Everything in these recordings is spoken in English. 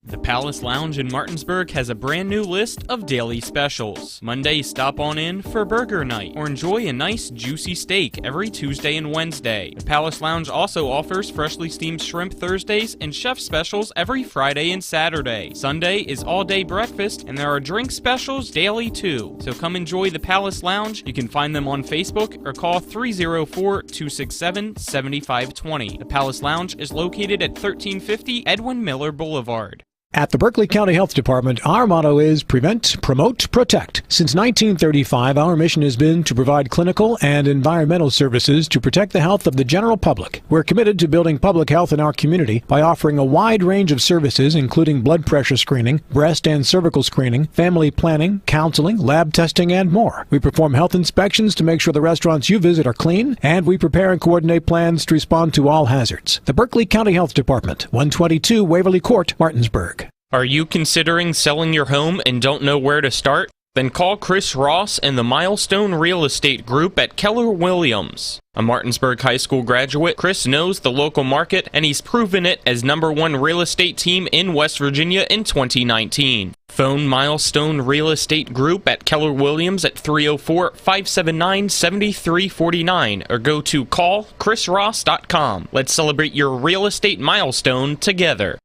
The Palace Lounge in Martinsburg has a brand new list of daily specials. Monday, stop on in for burger night or enjoy a nice juicy steak every Tuesday and Wednesday. The Palace Lounge also offers freshly steamed shrimp Thursdays and chef specials every Friday and Saturday. Sunday is all-day breakfast and there are drink specials daily too. So come enjoy the Palace Lounge. You can find them on Facebook or call 304-267-7520. The Palace Lounge is located at 1350 Edwin Miller Boulevard. At the Berkeley County Health Department, our motto is prevent, promote, protect. Since 1935, our mission has been to provide clinical and environmental services to protect the health of the general public. We're committed to building public health in our community by offering a wide range of services, including blood pressure screening, breast and cervical screening, family planning, counseling, lab testing, and more. We perform health inspections to make sure the restaurants you visit are clean, and we prepare and coordinate plans to respond to all hazards. The Berkeley County Health Department, 122 Waverly Court, Martinsburg. Are you considering selling your home and don't know where to start? Then call Chris Ross and the Milestone Real Estate Group at Keller Williams. A Martinsburg High School graduate, Chris knows the local market and he's proven it as #1 real estate team in West Virginia in 2019. Phone Milestone Real Estate Group at Keller Williams at 304-579-7349 or go to callchrisross.com. Let's celebrate your real estate milestone together.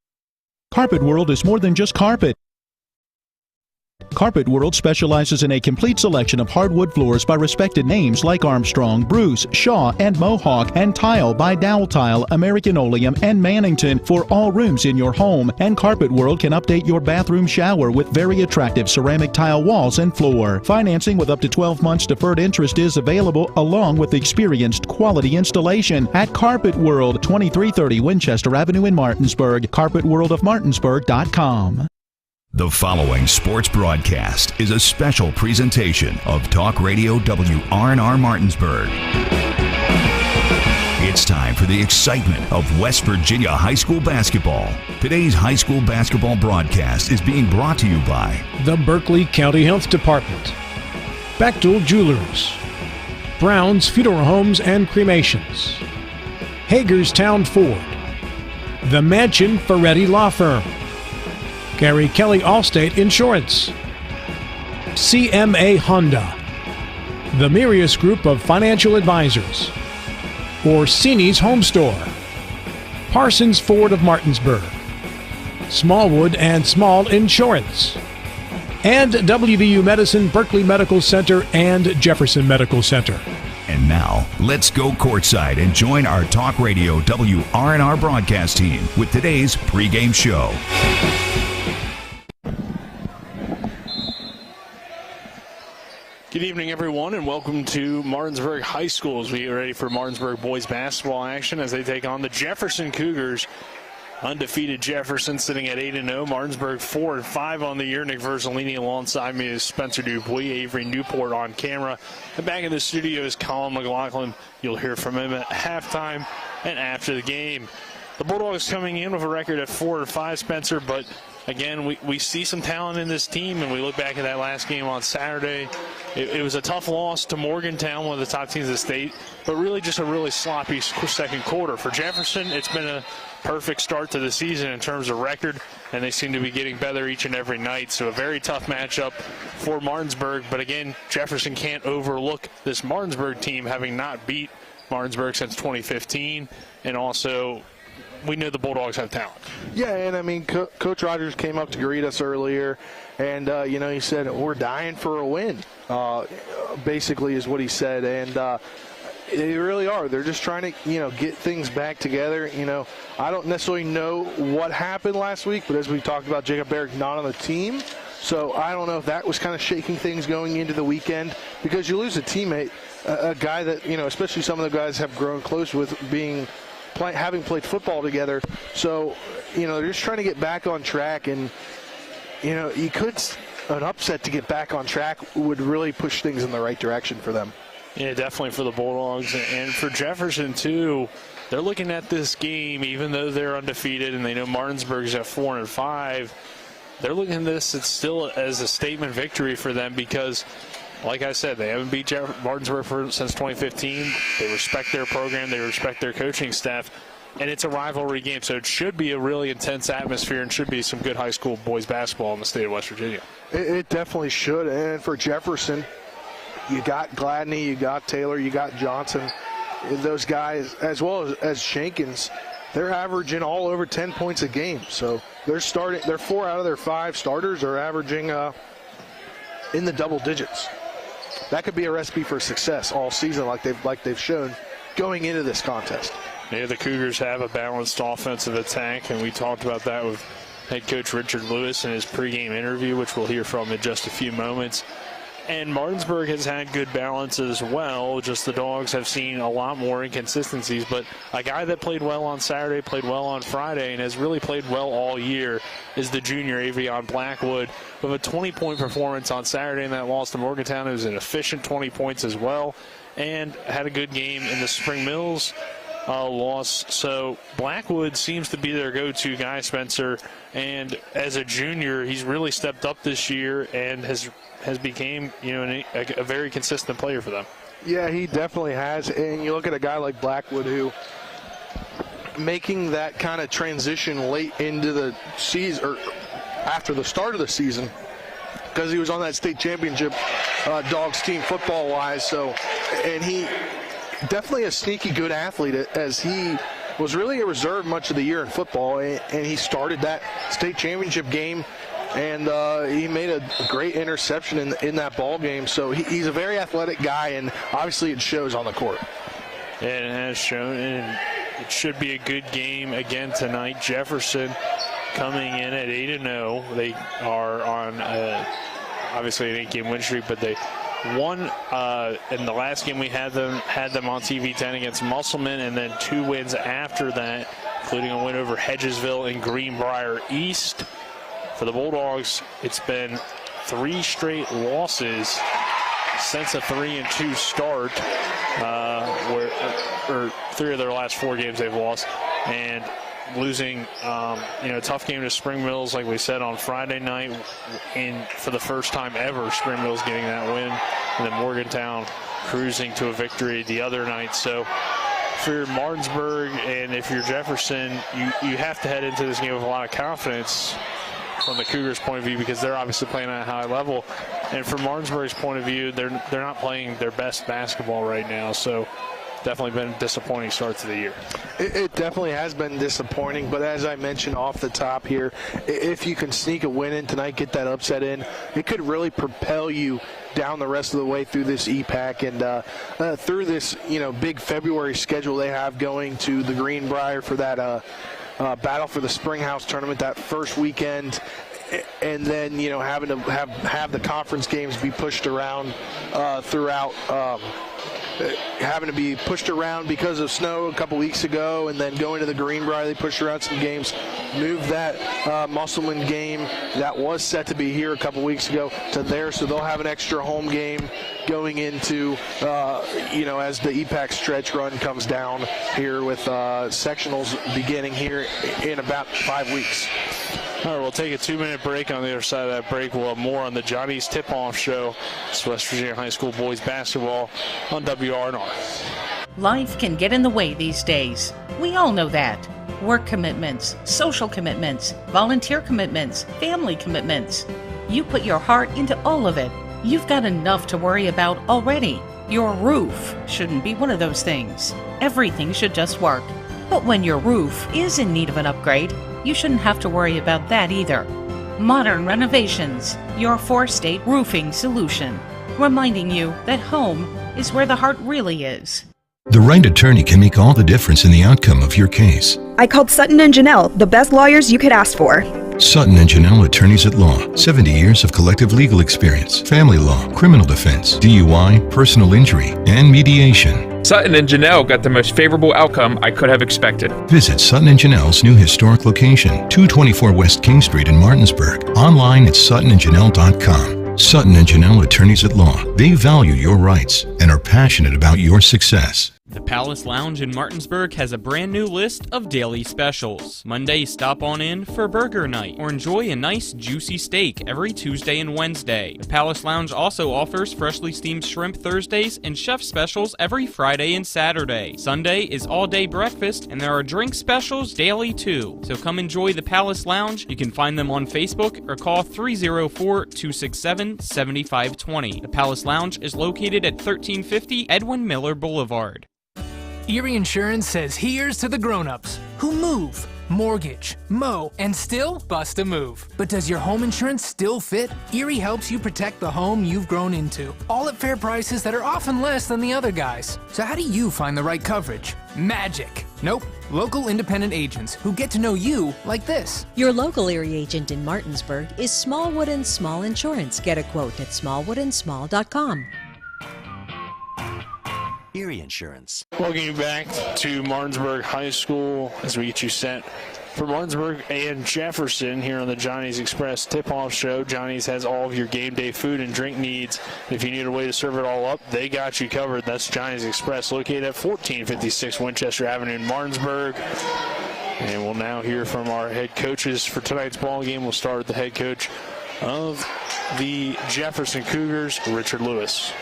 Carpet World is more than just carpet. Carpet World specializes in a complete selection of hardwood floors by respected names like Armstrong, Bruce, Shaw, and Mohawk, and tile by Dowell Tile, American Oleum, and Mannington for all rooms in your home. And Carpet World can update your bathroom shower with very attractive ceramic tile walls and floor. Financing with up to 12 months deferred interest is available, along with experienced quality installation at Carpet World, 2330 Winchester Avenue in Martinsburg. CarpetWorldofMartinsburg.com. The following sports broadcast is a special presentation of Talk Radio WRNR Martinsburg. It's time for the excitement of West Virginia high school basketball. Today's high school basketball broadcast is being brought to you by the Berkeley County Health Department, Bechtel Jewelers, Brown's Funeral Homes and Cremations, Hagerstown Ford, the Mansion Ferretti Law Firm, Gary Kelly Allstate Insurance, CMA Honda, the Mirius Group of Financial Advisors, Orsini's Home Store, Parsons Ford of Martinsburg, Smallwood and Small Insurance, and WVU Medicine, Berkeley Medical Center, and Jefferson Medical Center. And now, let's go courtside and join our Talk Radio WRNR broadcast team with today's pregame show. Good evening, everyone, and welcome to Martinsburg High School as we get ready for Martinsburg boys basketball action as they take on the Jefferson Cougars. Undefeated Jefferson sitting at 8-0. Martinsburg 4-5 on the year. Nick Verzolini alongside me is Spencer Dupuis, Avery Newport on camera. And back in the studio is Colin McLaughlin. You'll hear from him at halftime and after the game. The Bulldogs coming in with a record at 4-5, Spencer, but again, we see some talent in this team, and we look back at that last game on Saturday. It was a tough loss to Morgantown, one of the top teams of the state, but really just a really sloppy second quarter. For Jefferson, it's been a perfect start to the season in terms of record, and they seem to be getting better each and every night. So a very tough matchup for Martinsburg. But again, Jefferson can't overlook this Martinsburg team having not beat Martinsburg since 2015, and also we know the Bulldogs have talent. Yeah, and I mean, Coach Rogers came up to greet us earlier, and, he said, we're dying for a win, basically is what he said. And they really are. They're just trying to, get things back together. I don't necessarily know what happened last week, but as we talked about, Jacob Barrick not on the team. So I don't know if that was kind of shaking things going into the weekend, because you lose a teammate, a guy that, especially some of the guys have grown close with having played football together. So, they're just trying to get back on track, and, an upset to get back on track would really push things in the right direction for them. Yeah, definitely for the Bulldogs. And for Jefferson, too, they're looking at this game, even though they're undefeated and they know Martinsburg's at 4-5, they're looking at this still as a statement victory for them because, like I said, they haven't beat Martinsburg since 2015. They respect their program. They respect their coaching staff. and it's a rivalry game, so it should be a really intense atmosphere and should be some good high school boys basketball in the state of West Virginia. It definitely should. And for Jefferson, you got Gladney, you got Taylor, you got Johnson. Those guys, as well as Shankins, they're averaging all over 10 points a game. So they're 4 out of their 5 starters are averaging in the double digits. That could be a recipe for success all season, like they've shown going into this contest. Yeah, the Cougars have a balanced offensive attack, and we talked about that with head coach Richard Lewis in his pregame interview, which we'll hear from in just a few moments. And Martinsburg has had good balance as well, just the Dogs have seen a lot more inconsistencies. But a guy that played well on Saturday, played well on Friday, and has really played well all year is the junior Avion Blackwood with a 20-point performance on Saturday in that loss to Morgantown. It was an efficient 20 points as well, and had a good game in the Spring Mills loss. So Blackwood seems to be their go-to guy, Spencer, and as a junior, he's really stepped up this year and has became, a very consistent player for them. Yeah, he definitely has. And you look at a guy like Blackwood who making that kind of transition late into the season or after the start of the season, because he was on that state championship Dogs team football-wise. So, and he definitely a sneaky good athlete, as he was really a reserve much of the year in football, and he started that state championship game, and he made a great interception in that ball game. So he's a very athletic guy, and obviously it shows on the court. It has shown, and it should be a good game again tonight. Jefferson coming in at 8-0. They are on obviously an 8-game win streak, but they won in the last game we had them on TV 10 against Musselman, and then 2 wins after that, including a win over Hedgesville and Greenbrier East. For the Bulldogs, it's been 3 straight losses since a 3-2 start, or 3 of their last 4 games they've lost, and losing a tough game to Spring Mills, like we said, on Friday night, and for the first time ever, Spring Mills getting that win, and then Morgantown cruising to a victory the other night. So for Martinsburg, and if you're Jefferson, you have to head into this game with a lot of confidence from the Cougars' point of view, because they're obviously playing at a high level. And from Martinsburg's point of view, they're not playing their best basketball right now. So definitely been a disappointing start to the year. It definitely has been disappointing, but as I mentioned off the top here, if you can sneak a win in tonight, get that upset in, it could really propel you down the rest of the way through this EPAC and through this big February schedule they have, going to the Greenbrier for that battle for the Springhouse tournament that first weekend, and then having to have the conference games be pushed around throughout. Having to be pushed around because of snow a couple weeks ago, and then going to the Greenbrier, they pushed around some games, moved that Musselman game that was set to be here a couple weeks ago to there, so they'll have an extra home game going into as the EPAC stretch run comes down here, with sectionals beginning here in about 5 weeks. All right, we'll take a 2-minute break. On the other side of that break, we'll have more on the Johnny's Tip-Off Show. It's West Virginia High School boys basketball on WRNR. Life can get in the way these days. We all know that. Work commitments, social commitments, volunteer commitments, family commitments. You put your heart into all of it. You've got enough to worry about already. Your roof shouldn't be one of those things. Everything should just work. But when your roof is in need of an upgrade, you shouldn't have to worry about that either. Modern Renovations, your 4-state roofing solution, reminding you that home is where the heart really is. The right attorney can make all the difference in the outcome of your case. I called Sutton and Janelle, the best lawyers you could ask for. Sutton and Janelle Attorneys at Law. 70 years of collective legal experience. Family law, criminal defense, DUI, personal injury, and mediation. Sutton and Janelle got the most favorable outcome I could have expected. Visit Sutton and Janelle's new historic location, 224 West King Street in Martinsburg. Online at suttonandjanelle.com. Sutton and Janelle Attorneys at Law. They value your rights and are passionate about your success. The Palace Lounge in Martinsburg has a brand new list of daily specials. Monday, stop on in for burger night or enjoy a nice juicy steak every Tuesday and Wednesday. The Palace Lounge also offers freshly steamed shrimp Thursdays and chef specials every Friday and Saturday. Sunday is all-day breakfast and there are drink specials daily too. So come enjoy the Palace Lounge. You can find them on Facebook or call 304-267-7520. The Palace Lounge is located at 1350 Edwin Miller Boulevard. Erie Insurance says here's to the grown-ups who move, mortgage, mow, and still bust a move. But does your home insurance still fit? Erie helps you protect the home you've grown into, all at fair prices that are often less than the other guys. So how do you find the right coverage? Magic. Nope. Local independent agents who get to know you like this. Your local Erie agent in Martinsburg is Smallwood & Small Insurance. Get a quote at smallwoodandsmall.com. Erie Insurance. Welcome you back to Martinsburg High School as we get you set for Martinsburg and Jefferson here on the Johnny's Express tip-off show. Johnny's has all of your game day food and drink needs. If you need a way to serve it all up, they got you covered. That's Johnny's Express, located at 1456 Winchester Avenue in Martinsburg. And we'll now hear from our head coaches for tonight's ball game. We'll start with the head coach of the Jefferson Cougars, Richard Lewis.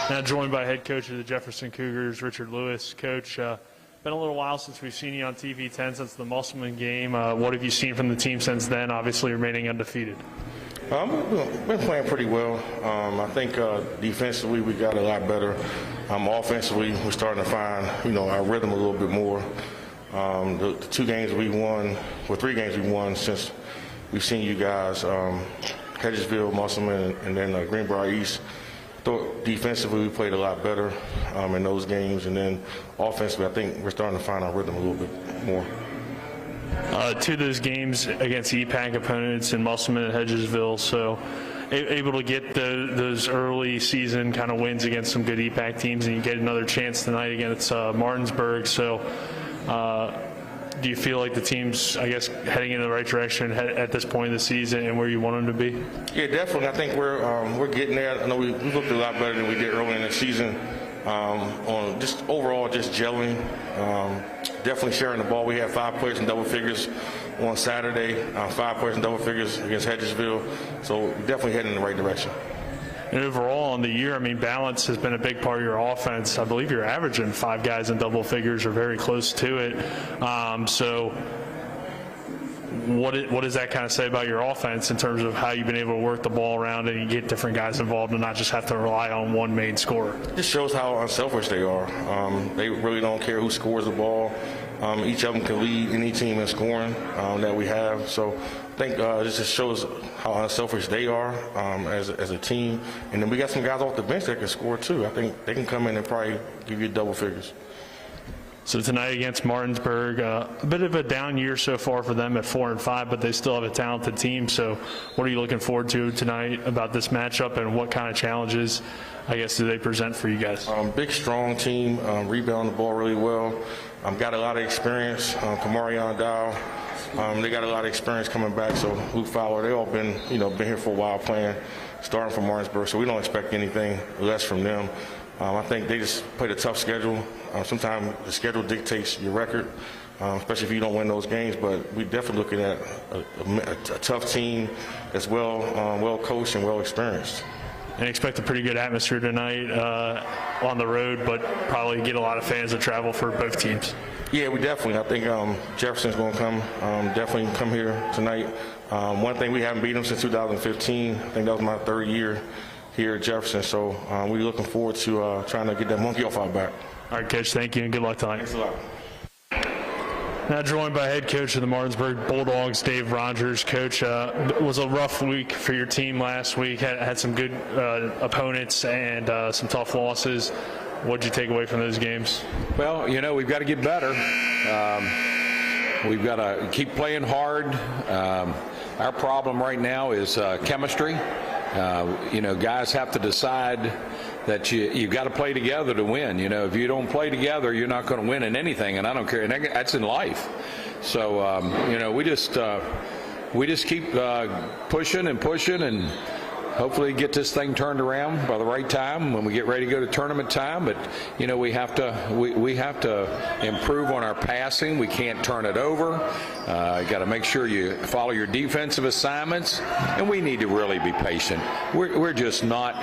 Now joined by head coach of the Jefferson Cougars, Richard Lewis. Coach, been a little while since we've seen you on TV 10 since the Musselman game. What have you seen from the team since then, obviously remaining undefeated? We've been playing pretty well. I think defensively we got a lot better. Offensively we're starting to find, our rhythm a little bit more. The 2 games we won, or 3 games we won since we've seen you guys, Hedgesville, Musselman, and then Greenbrier East. Defensively, we played a lot better in those games, and then offensively, I think we're starting to find our rhythm a little bit more. 2 of those games against EPAC opponents in Musselman and Hedgesville, so able to get those early season kind of wins against some good EPAC teams, and you get another chance tonight against Martinsburg. So do you feel like the team's, heading in the right direction at this point in the season and where you want them to be? Yeah, definitely. I think we're getting there. I know we looked a lot better than we did early in the season on just overall just gelling. Definitely sharing the ball. We had 5 players in double figures on Saturday, 5 players in double figures against Hedgesville. So we're definitely heading in the right direction. And overall on the year, balance has been a big part of your offense. I believe you're averaging 5 guys in double figures or very close to it. So what does that kind of say about your offense in terms of how you've been able to work the ball around and you get different guys involved and not just have to rely on one main scorer? It just shows how unselfish they are. They really don't care who scores the ball. Each of them can lead any team in scoring that we have. So I think this just shows how unselfish they are as a team. And then we got some guys off the bench that can score too. I think they can come in and probably give you double figures. So tonight against Martinsburg, a bit of a down year so far for them at 4-5, but they still have a talented team. So what are you looking forward to tonight about this matchup, and what kind of challenges, do they present for you guys? Big, strong team, rebound the ball really well. Got a lot of experience. Kamarion Dow, they got a lot of experience coming back. So Luke Fowler, they all been here for a while playing, starting from Martinsburg. So we don't expect anything less from them. I think they just played a tough schedule. Sometimes the schedule dictates your record, especially if you don't win those games. But we're definitely looking at a tough team as well coached and well experienced. And expect a pretty good atmosphere tonight on the road, but probably get a lot of fans that travel for both teams. Yeah, we definitely. I think Jefferson's going to definitely come here tonight. One thing, we haven't beat them since 2015. I think that was my 3rd year here at Jefferson. So we're looking forward to trying to get that monkey off our back. All right, Coach, thank you, and good luck tonight. Thanks a lot. Now joined by head coach of the Martinsburg Bulldogs, Dave Rogers. Coach, it was a rough week for your team last week. Had some good opponents and some tough losses. What did you take away from those games? Well, we've got to get better. We've got to keep playing hard. Our problem right now is chemistry. Guys have to decide that you've got to play together to win. If you don't play together, you're not going to win in anything, and I don't care. And that's in life. So, we just keep pushing and hopefully get this thing turned around by the right time when we get ready to go to tournament time. But we have to improve on our passing. We can't turn it over. You got to make sure you follow your defensive assignments, and we need to really be patient. We're just not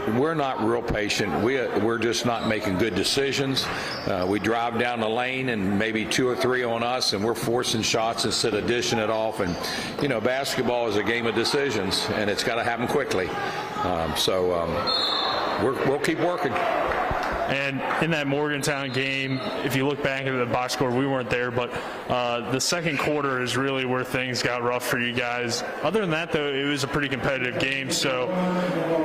real patient. We're just not making good decisions. We drive down the lane and maybe 2 or 3 on us, and we're forcing shots instead of dishing it off. And basketball is a game of decisions, and it's got to happen quickly. We'll keep working. And in that Morgantown game, if you look back at the box score, we weren't there, but the second quarter is really where things got rough for you guys. Other than that, though, it was a pretty competitive game. So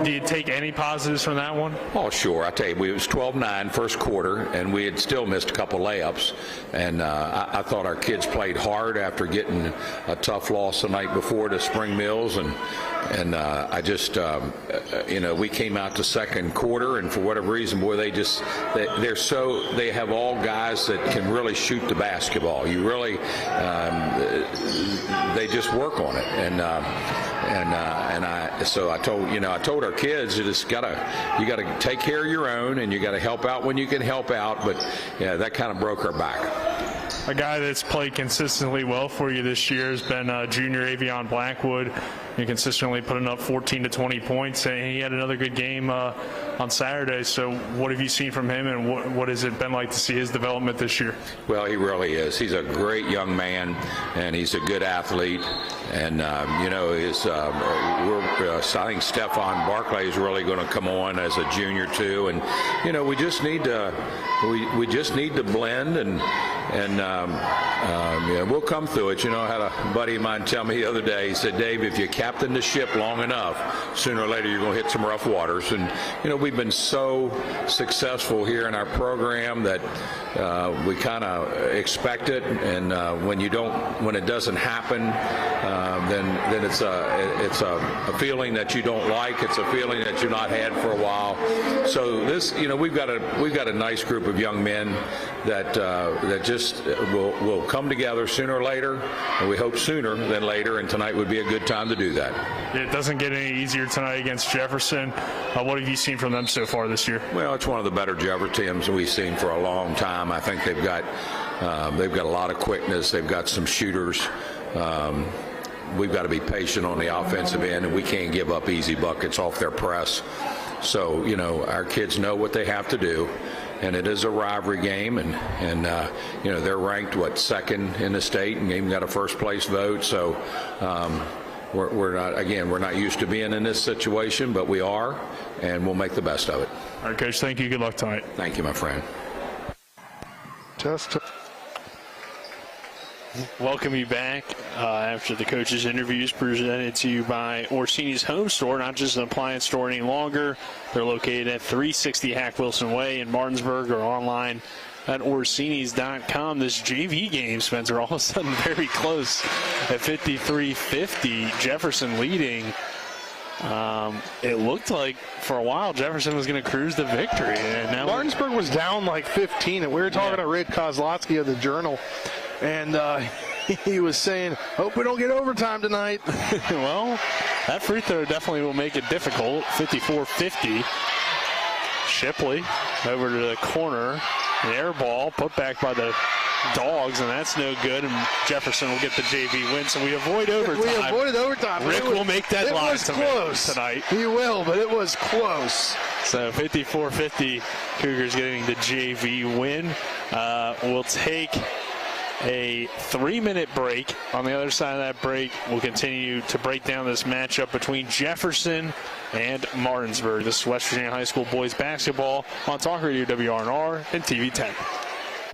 do you take any positives from that one? Oh, sure. I tell you, it was 12-9 first quarter, and we had still missed a couple layups. And I thought our kids played hard after getting a tough loss the night before to Spring Mills. And I just, we came out the second quarter, and for whatever reason, boy, they have all guys that can really shoot the basketball. You really, they just work on it. So I told our kids, you gotta take care of your own, and you gotta help out when you can help out. But yeah, that kind of broke our back. A guy that's played consistently well for you this year has been junior Avion Blackwood. He consistently putting up 14 to 20 points, and he had another good game on Saturday. So what have you seen from him, and what has it been like to see his development this year? Well, he really is. He's a great young man, and he's a good athlete. And, I think Stephon Barclay is really going to come on as a junior, too. And, we just need to blend, and we'll come through it. I had a buddy of mine tell me the other day, he said, Dave, if you captain the ship long enough, sooner or later you're going to hit some rough waters. And, we've been so successful here in our program that we kind of expect it. And when it doesn't happen, then it's a feeling that you don't like. It's a feeling that you've not had for a while. So this, we've got a nice group of young men that just will come together sooner or later, and we hope sooner than later. And tonight would be a good time to do that. It doesn't get any easier tonight against Jefferson. What have you seen from them so far this year? Well, it's one of the better Jefferson teams we've seen for a long time. I think they've got a lot of quickness. They've got some shooters. We've got to be patient on the offensive end, and we can't give up easy buckets off their press. So, our kids know what they have to do, and it is a rivalry game, and they're ranked, second in the state, and even got a first-place vote. So we're not used to being in this situation, but we are, and we'll make the best of it. All right, Coach, thank you. Good luck tonight. Thank you, my friend. Welcome you back after the coaches' interviews presented to you by Orsini's Home Store, not just an appliance store any longer. They're located at 360 Hack Wilson Way in Martinsburg, or online at Orsinis.com. This JV game, Spencer, all of a sudden very close at 53-50. Jefferson leading. It looked like for a while Jefferson was going to cruise to victory. And now Martinsburg was down like 15, and we were talking to Rick Kozlowski of the Journal, and he was saying, hope we don't get overtime tonight. Well, that free throw definitely will make it difficult. 54-50. Shipley over to the corner. An air ball put back by the Dogs, and that's no good, and Jefferson will get the JV win, so we avoid overtime. We avoided overtime. Rick will make that line tonight. He will, but it was close. So 54-50, Cougars getting the JV win. We'll take a 3-minute break. On the other side of that break, we'll continue to break down this matchup between Jefferson and Martinsburg. This is West Virginia High School boys basketball on Talk Radio WRNR and TV 10.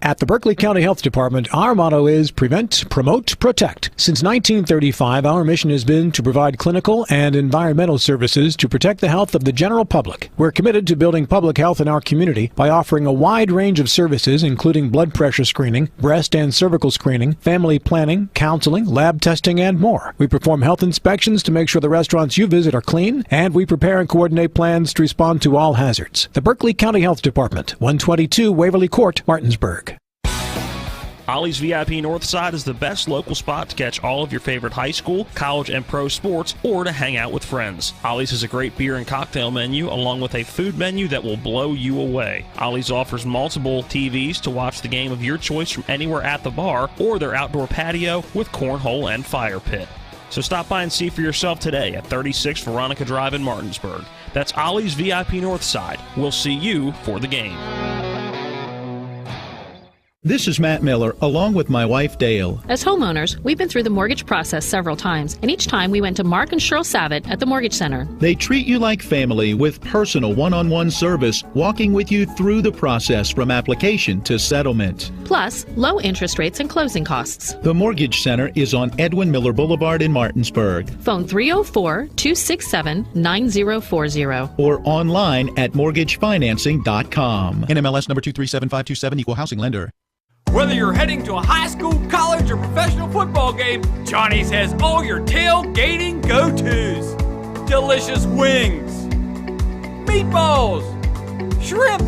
At the Berkeley County Health Department, our motto is prevent, promote, protect. Since 1935, our mission has been to provide clinical and environmental services to protect the health of the general public. We're committed to building public health in our community by offering a wide range of services, including blood pressure screening, breast and cervical screening, family planning, counseling, lab testing, and more. We perform health inspections to make sure the restaurants you visit are clean, and we prepare and coordinate plans to respond to all hazards. The Berkeley County Health Department, 122 Waverly Court, Martinsburg. Ollie's VIP Northside is the best local spot to catch all of your favorite high school, college, and pro sports, or to hang out with friends. Ollie's has a great beer and cocktail menu, along with a food menu that will blow you away. Ollie's offers multiple TVs to watch the game of your choice from anywhere at the bar or their outdoor patio with cornhole and fire pit. So stop by and see for yourself today at 36 Veronica Drive in Martinsburg. That's Ollie's VIP Northside. We'll see you for the game. This is Matt Miller, along with my wife, Dale. As homeowners, we've been through the mortgage process several times, and each time we went to Mark and Cheryl Savitt at the Mortgage Center. They treat you like family with personal one-on-one service, walking with you through the process from application to settlement. Plus, low interest rates and closing costs. The Mortgage Center is on Edwin Miller Boulevard in Martinsburg. Phone 304-267-9040. Or online at mortgagefinancing.com. NMLS number 237527, equal housing lender. Whether you're heading to a high school, college, or professional football game, Johnny's has all your tailgating go-tos. Delicious wings, meatballs, shrimp,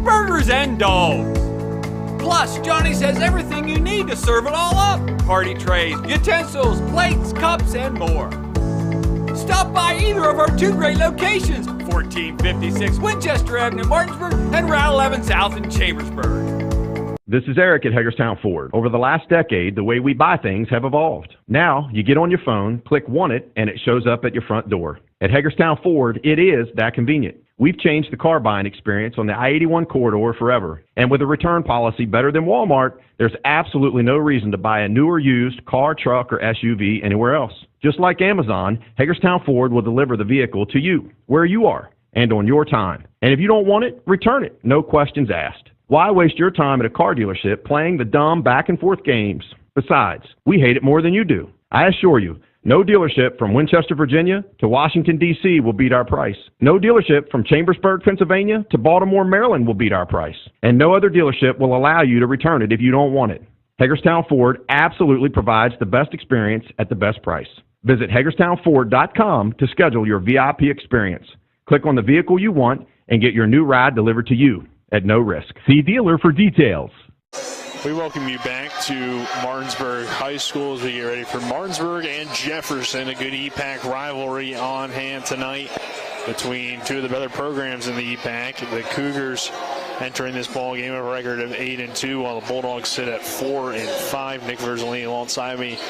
burgers, and dogs. Plus, Johnny's has everything you need to serve it all up. Party trays, utensils, plates, cups, and more. Stop by either of our two great locations, 1456 Winchester Avenue in Martinsburg and Route 11 South in Chambersburg. This is Eric at Hagerstown Ford. Over the last decade, the way we buy things have evolved. Now, you get on your phone, click Want It, and it shows up at your front door. At Hagerstown Ford, it is that convenient. We've changed the car buying experience on the I-81 corridor forever. And with a return policy better than Walmart, there's absolutely no reason to buy a new or used car, truck, or SUV anywhere else. Just like Amazon, Hagerstown Ford will deliver the vehicle to you, where you are, and on your time. And if you don't want it, return it. No questions asked. Why waste your time at a car dealership playing the dumb back-and-forth games? Besides, we hate it more than you do. I assure you, no dealership from Winchester, Virginia to Washington, D.C. will beat our price. No dealership from Chambersburg, Pennsylvania to Baltimore, Maryland will beat our price. And no other dealership will allow you to return it if you don't want it. Hagerstown Ford absolutely provides the best experience at the best price. Visit HagerstownFord.com to schedule your VIP experience. Click on the vehicle you want and get your new ride delivered to you at no risk. See dealer for details. We welcome you back to Martinsburg High School as we get ready for Martinsburg and Jefferson. A good EPAC rivalry on hand tonight between two of the better programs in the EPAC. The Cougars entering this ball game with a record of 8-2, while the Bulldogs sit at 4-5. Nick Verzolini alongside me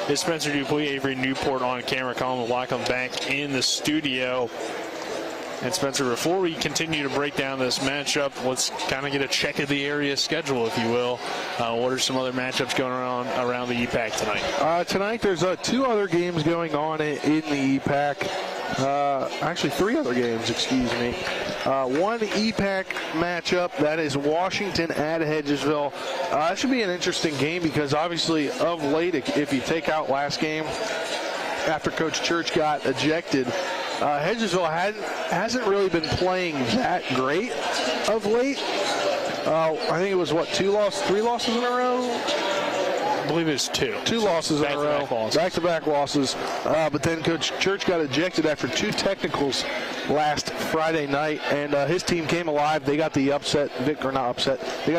is Spencer Dupuis, Avery Newport on camera. Colin Blackham back in the studio. And Spencer, before we continue to break down this matchup, let's kind of get a check of the area schedule, if you will. What are some other matchups going on around the EPAC tonight? Tonight there's two other games going on in the EPAC. Actually, three other games, excuse me. One EPAC matchup, that is Washington at Hedgesville. That should be an interesting game because obviously of late, if you take out last game, after Coach Church got ejected, Hedgesville hasn't really been playing that great of late. I think it was, three losses in a row? I believe it's two. Two losses in a row. Back-to-back losses. But then Coach Church got ejected after two technicals last Friday night, and his team came alive. They got the They got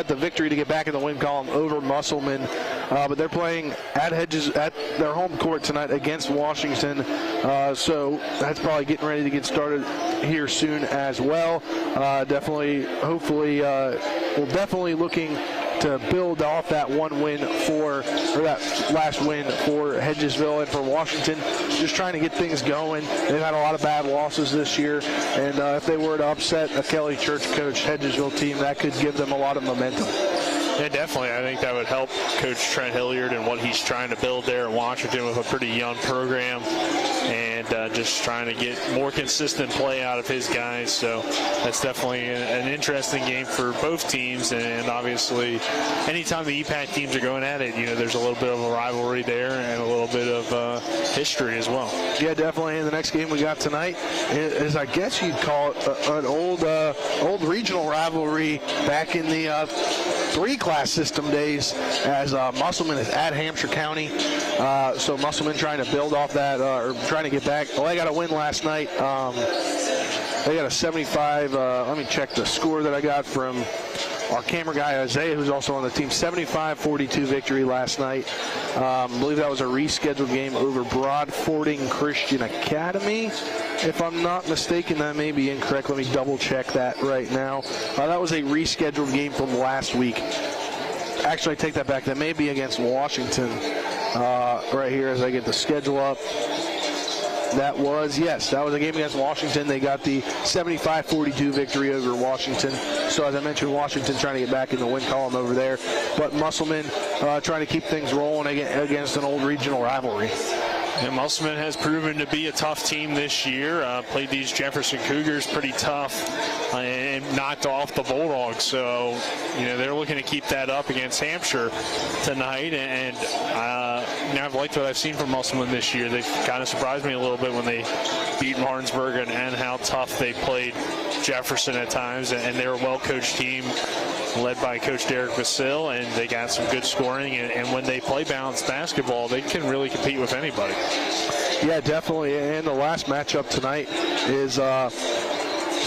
the victory to get back in the win column over Musselman. But they're playing at their home court tonight against Washington. So that's probably getting ready to get started here soon as well. We're definitely looking to build off that that last win for Hedgesville and for Washington. Just trying to get things going. They've had a lot of bad losses this year, and if they were to upset a Kelly Church coach Hedgesville team, that could give them a lot of momentum. Yeah, definitely. I think that would help Coach Trent Hilliard and what he's trying to build there in Washington with a pretty young program, and just trying to get more consistent play out of his guys. So that's definitely an interesting game for both teams, and obviously anytime the EPAC teams are going at it, there's a little bit of a rivalry there and a little bit of history as well. Yeah, definitely. And the next game we got tonight is, I guess you'd call it an old regional rivalry back in the 3-class system days, as Musselman is at Hampshire County. So Musselman trying to build off that, or trying to get back. Well, they got a win last night. They got a 75. Let me check the score that I got from our camera guy, Isaiah, who's also on the team. 75-42 victory last night. I believe that was a rescheduled game over Broadfording Christian Academy. If I'm not mistaken, that may be incorrect. Let me double check that right now. That was a rescheduled game from last week. Actually, I take that back. That may be against Washington right here as I get the schedule up. That was a game against Washington. They got the 75-42 victory over Washington. So as I mentioned, Washington trying to get back in the win column over there. But Musselman trying to keep things rolling against an old regional rivalry. And Musselman has proven to be a tough team this year. Played these Jefferson Cougars pretty tough and knocked off the Bulldogs. So, they're looking to keep that up against Hampshire tonight. And I've liked what I've seen from Musselman this year. They've kind of surprised me a little bit when they beat Martinsburg and how tough they played Jefferson at times. And they're a well-coached team led by Coach Derek Basile, and they got some good scoring. And when they play balanced basketball, they can really compete with anybody. Yeah, definitely. And the last matchup tonight is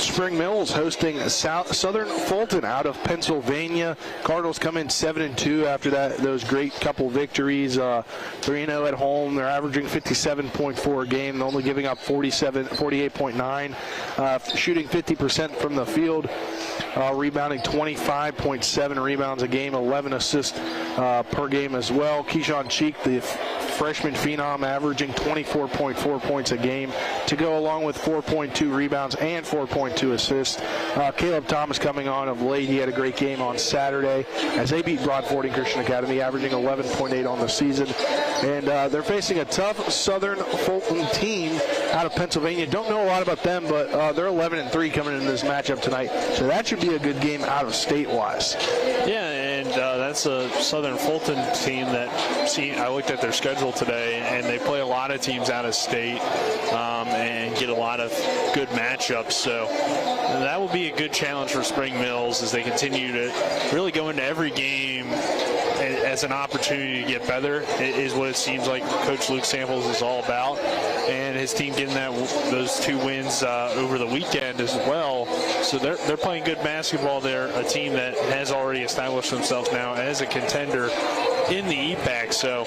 Spring Mills hosting Southern Fulton out of Pennsylvania. Cardinals come in 7-2 after those great couple victories. 3-0 at home. They're averaging 57.4 a game, only giving up 48.9, shooting 50% from the field. Rebounding 25.7 rebounds a game, 11 assists per game as well. Keyshawn Cheek, the freshman phenom, averaging 24.4 points a game to go along with 4.2 rebounds and 4.2 assists. Caleb Thomas coming on of late. He had a great game on Saturday as they beat Broadfording Christian Academy, averaging 11.8 on the season. And they're facing a tough Southern Fulton team out of Pennsylvania. Don't know a lot about them, but they're 11-3 coming into this matchup tonight. So that should be a good game out of state-wise. Yeah, and that's a Southern Fulton team that I looked at their schedule today, and they play a lot of teams out of state and get a lot of good matchups. So that will be a good challenge for Spring Mills as they continue to really go into every game as an opportunity to get better. It is what it seems like Coach Luke Samples is all about, and his team getting those 2 wins over the weekend as well. So they're playing good basketball. They're a team that has already established themselves now as a contender in the EPAC. So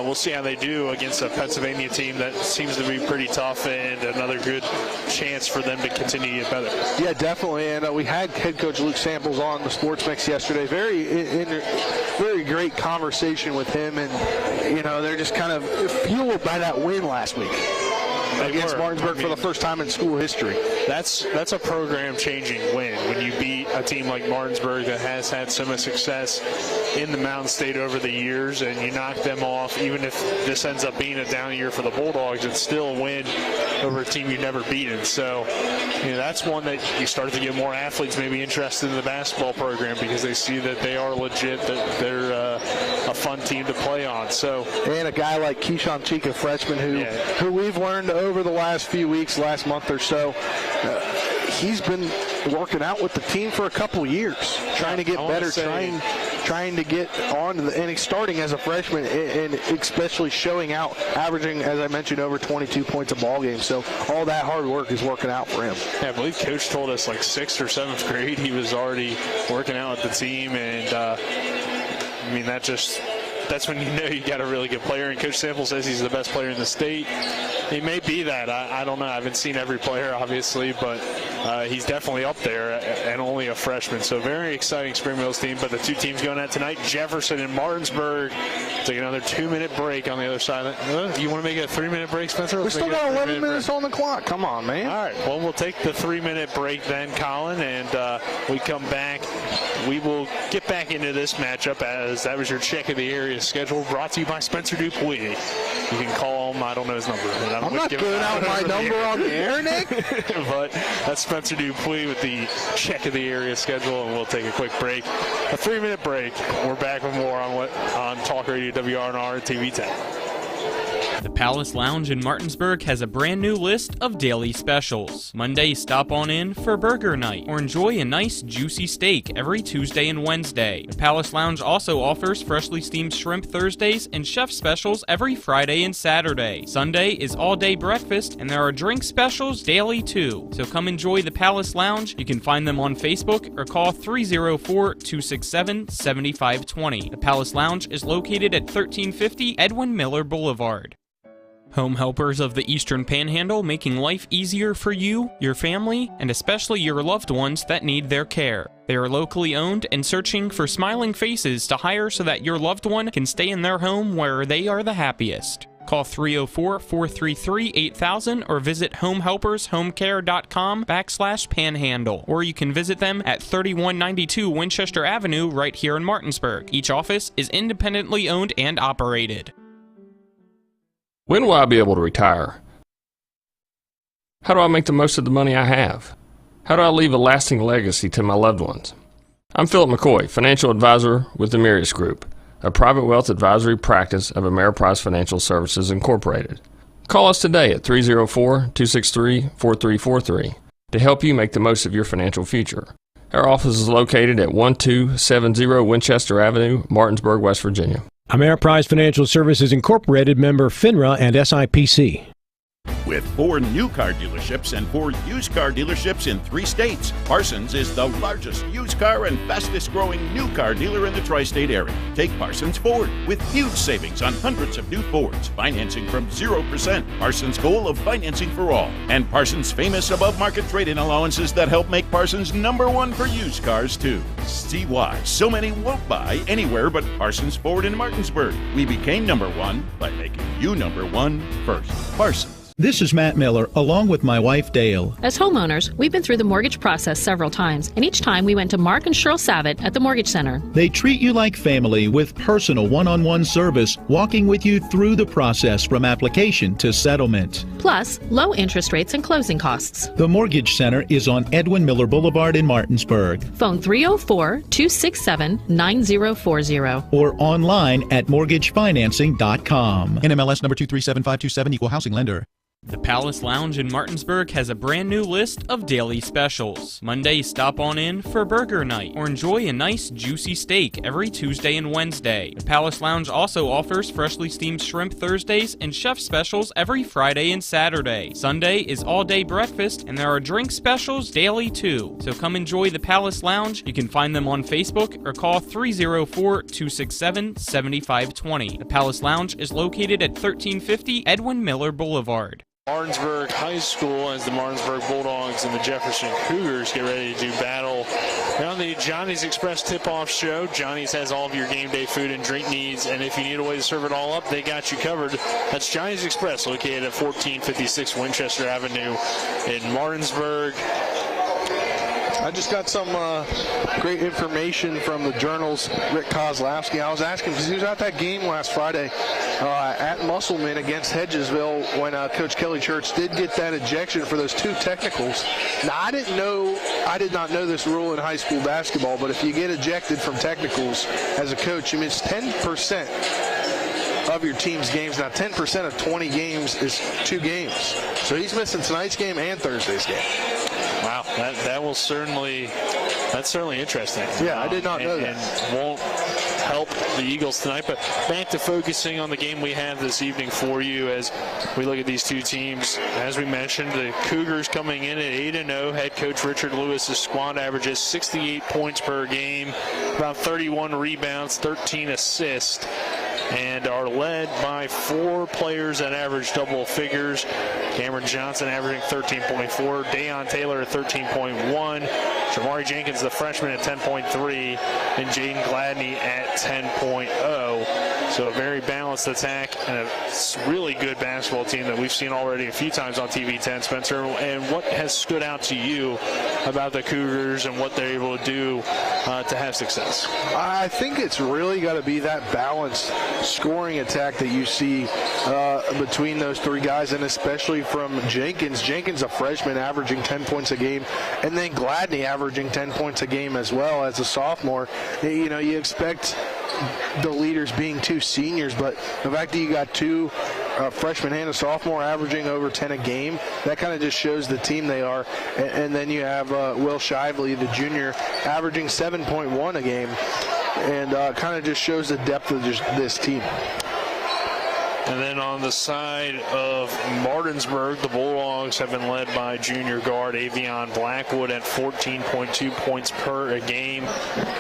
we'll see how they do against a Pennsylvania team that seems to be pretty tough, and another good chance for them to continue to get better. Yeah, definitely. And we had head coach Luke Samples on the Sports Mix yesterday. Very great conversation with him, and they're just kind of fueled by that win last week against Martinsburg for the first time in school history. That's a program-changing win when you beat a team like Martinsburg that has had so much success in the Mountain State over the years, and you knock them off. Even if this ends up being a down year for the Bulldogs, it's still a win over a team you've never beaten. So that's one that you start to get more athletes maybe interested in the basketball program because they see that they are legit, that they're a fun team to play on. So, and a guy like Keyshawn Cheek, a freshman who we've learned over the last few weeks, last month or so, he's been working out with the team for a couple years, trying to get better, trying to get on, and he's starting as a freshman, and especially showing out, averaging, as I mentioned, over 22 points a ball game. So all that hard work is working out for him. Yeah, I believe Coach told us like 6th or 7th grade he was already working out with the team, and that's when you know you got a really good player. And Coach Sample says he's the best player in the state. He may be that. I don't know. I haven't seen every player, obviously, but he's definitely up there and only a freshman. So very exciting Spring Mills team. But the 2 teams going at tonight, Jefferson and Martinsburg. Take another 2-minute break on the other side. You want to make it a 3-minute break, Spencer? We still got 11 minutes on the clock. Come on, man. All right. Well, we'll take the 3-minute break then, Colin, and we come back. We will get back into this matchup as that was your check of the area schedule, brought to you by Spencer Dupuis. You can call him. I don't know his number. I'm not giving out my number on the air, Nick. But that's Spencer Dupuis with the check of the area schedule, and we'll take a quick break. A 3-minute break. We're back with more on Talk Radio WRNR and TV 10. The Palace Lounge in Martinsburg has a brand new list of daily specials. Monday, stop on in for burger night or enjoy a nice juicy steak every Tuesday and Wednesday. The Palace Lounge also offers freshly steamed shrimp Thursdays and chef specials every Friday and Saturday. Sunday is all-day breakfast and there are drink specials daily too. So come enjoy the Palace Lounge. You can find them on Facebook or call 304-267-7520. The Palace Lounge is located at 1350 Edwin Miller Boulevard. Home helpers of the Eastern Panhandle, making life easier for you, your family, and especially your loved ones that need their care. They are locally owned and searching for smiling faces to hire so that your loved one can stay in their home where they are the happiest. Call 304-433-8000 or visit homehelpershomecare.com/panhandle, or you can visit them at 3192 Winchester Avenue right here in Martinsburg. Each office is independently owned and operated. When will I be able to retire? How do I make the most of the money I have? How do I leave a lasting legacy to my loved ones? I'm Philip McCoy, financial advisor with the Mirius Group, a private wealth advisory practice of Ameriprise Financial Services Incorporated. Call us today at 304-263-4343 to help you make the most of your financial future. Our office is located at 1270 Winchester Avenue, Martinsburg, West Virginia. Ameriprise Financial Services Incorporated, member FINRA and SIPC. With 4 new car dealerships and 4 used car dealerships in 3 states, Parsons is the largest used car and fastest growing new car dealer in the tri-state area. Take Parsons Ford with huge savings on hundreds of new Fords, financing from 0%, Parsons' goal of financing for all, and Parsons' famous above-market trade-in allowances that help make Parsons #1 for used cars too. See why so many won't buy anywhere but Parsons Ford in Martinsburg. We became #1 by making you #1 first. Parsons. This is Matt Miller, along with my wife, Dale. As homeowners, we've been through the mortgage process several times, and each time we went to Mark and Cheryl Savitt at the Mortgage Center. They treat you like family with personal one-on-one service, walking with you through the process from application to settlement. Plus, low interest rates and closing costs. The Mortgage Center is on Edwin Miller Boulevard in Martinsburg. Phone 304-267-9040. Or online at mortgagefinancing.com. NMLS number 237527, equal housing lender. The Palace Lounge in Martinsburg has a brand new list of daily specials. Monday, stop on in for burger night or enjoy a nice juicy steak every Tuesday and Wednesday. The Palace Lounge also offers freshly steamed shrimp Thursdays and chef specials every Friday and Saturday. Sunday is all-day breakfast and there are drink specials daily too. So come enjoy the Palace Lounge. You can find them on Facebook or call 304-267-7520. The Palace Lounge is located at 1350 Edwin Miller Boulevard. Martinsburg High School as the Martinsburg Bulldogs and the Jefferson Cougars get ready to do battle on the Johnny's Express tip-off show. Johnny's has all of your game day food and drink needs, and if you need a way to serve it all up, they got you covered. That's Johnny's Express, located at 1456 Winchester Avenue in Martinsburg. I just got some great information from the Journal's Rick Kozlowski. I was asking because he was at that game last Friday at Musselman against Hedgesville when Coach Kelly Church did get that ejection for those 2 technicals. Now, I did not know this rule in high school basketball, but if you get ejected from technicals as a coach, you miss 10% of your team's games. Now, 10% of 20 games is 2 games. So he's missing tonight's game and Thursday's game. Wow, that's certainly interesting. Yeah, I did not know that. And won't help the Eagles tonight. But back to focusing on the game we have this evening for you as we look at these 2 teams. As we mentioned, the Cougars coming in at 8-0. Head coach Richard Lewis's squad averages 68 points per game, about 31 rebounds, 13 assists, and are led by 4 players that average double figures. Cameron Johnson averaging 13.4, Dayon Taylor at 13.1, Jamari Jenkins, the freshman, at 10.3, and Jaden Gladney at 10.0. So a very balanced attack and a really good basketball team that we've seen already a few times on TV 10, Spencer. And what has stood out to you about the Cougars and what they're able to do to have success? I think it's really got to be that balanced scoring attack that you see between those 3 guys, and especially from Jenkins. Jenkins, a freshman, averaging 10 points a game, and then Gladney averaging 10 points a game as well as a sophomore. You know, you expect the leaders being 2 seniors, but the fact that you got 2 a freshman and a sophomore averaging over 10 a game. That kind of just shows the team they are. And then you have Will Shively, the junior, averaging 7.1 a game, and kind of just shows the depth of this team. And then on the side of Martinsburg, the Bulldogs have been led by junior guard Avion Blackwood at 14.2 points per a game.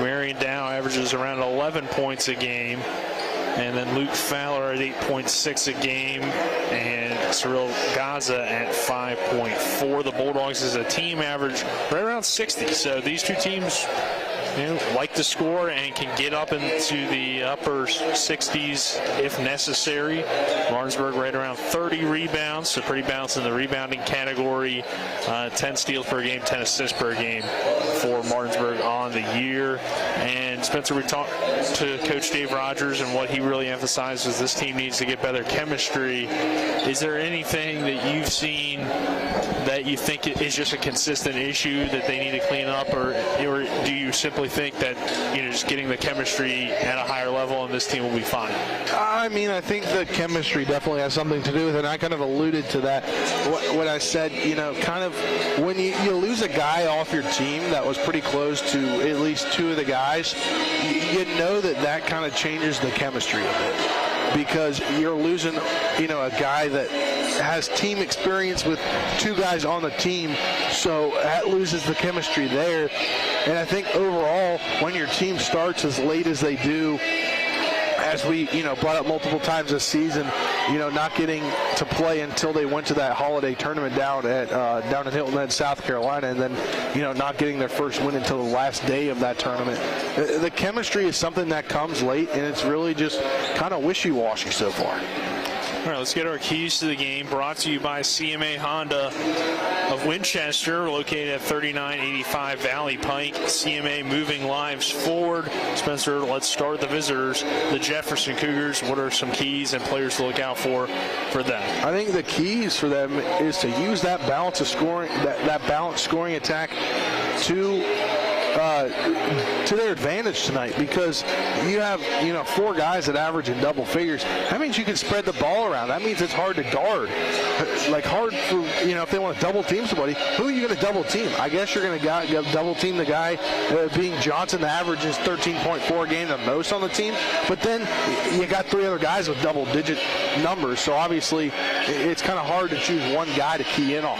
Marion Dow averages around 11 points a game. And then Luke Fowler at 8.6 a game. And Cyril Gaza at 5.4. The Bulldogs as a team average right around 60. So these two teams like to score and can get up into the upper 60s if necessary. Martinsburg right around 30 rebounds, so pretty balanced in the rebounding category. 10 steals per game, 10 assists per game for Martinsburg on the year. And Spencer, we talked to Coach Dave Rogers, and what he really emphasized is this team needs to get better chemistry. Is there anything that you've seen that you think is just a consistent issue that they need to clean up, or do you simply think that just getting the chemistry at a higher level and this team will be fine? I mean, I think the chemistry definitely has something to do with it, and I kind of alluded to that when I said, kind of when you lose a guy off your team that was pretty close to at least two of the guys, you know that kind of changes the chemistry a bit, because you're losing, a guy that has team experience with two guys on the team, so that loses the chemistry there. And I think overall, when your team starts as late as they do, as we brought up multiple times this season, not getting to play until they went to that holiday tournament down in Hilton Head, South Carolina, and then not getting their first win until the last day of that tournament. The chemistry is something that comes late, and it's really just kind of wishy-washy so far. All right, let's get our keys to the game. Brought to you by CMA Honda of Winchester, located at 3985 Valley Pike. CMA moving lives forward. Spencer, let's start the visitors, the Jefferson Cougars. What are some keys and players to look out for them? I think the keys for them is to use that balance of scoring, that balanced scoring attack to their advantage tonight, because you have four guys that average in double figures. That means you can spread the ball around. That means it's hard to guard. Like hard for if they want to double team somebody, who are you going to double team? I guess you're going to double team the guy being Johnson, that averages 13.4 a game, the most on the team. But then you got three other guys with double-digit numbers, so obviously it's kind of hard to choose one guy to key in on.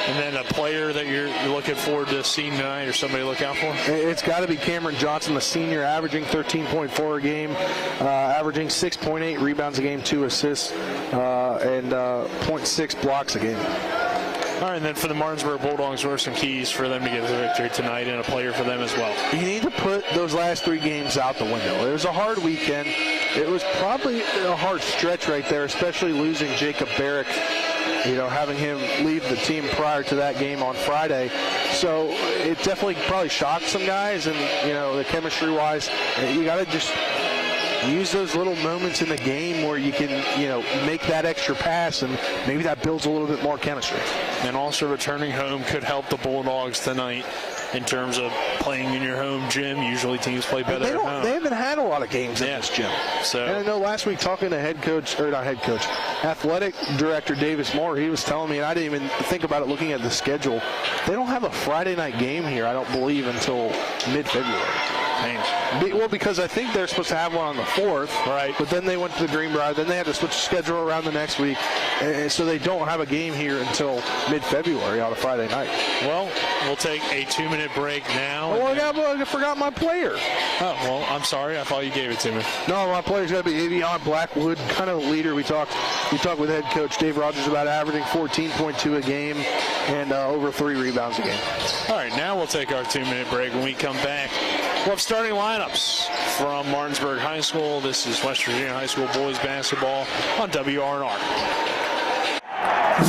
And then a player that you're looking forward to seeing tonight, or somebody to look out for? It's got to be Cameron Johnson, the senior, averaging 13.4 a game, averaging 6.8 rebounds a game, 2 assists, and 0.6 blocks a game. All right, and then for the Martinsburg Bulldogs, what are some keys for them to get the victory tonight, and a player for them as well? You need to put those last three games out the window. It was a hard weekend. It was probably a hard stretch right there, especially losing Jacob Barrick, having him leave the team prior to that game on Friday. So it definitely probably shocked some guys, and, the chemistry-wise, you got to just use those little moments in the game where you can, make that extra pass, and maybe that builds a little bit more chemistry. And also returning home could help the Bulldogs tonight in terms of playing in your home gym. Usually teams play better at home. They haven't had a lot of games in this gym. So, and I know last week talking to athletic director Davis Moore, he was telling me, and I didn't even think about it looking at the schedule, they don't have a Friday night game here, I don't believe, until mid-February. Well, because I think they're supposed to have one on the 4th, right? But then they went to the Greenbrier. Then they had to switch the schedule around the next week, and so they don't have a game here until mid-February on a Friday night. Well, we'll take a 2-minute break now. Oh, I forgot my player. Oh, well, I'm sorry. I thought you gave it to me. No, my player's got to be Avion Blackwood, kind of a leader. We talked with head coach Dave Rogers about averaging 14.2 a game and over 3 rebounds a game. All right, now we'll take our 2-minute break. When we come back, we'll have starting lineups from Martinsburg High School. This is West Virginia High School boys basketball on WRNR.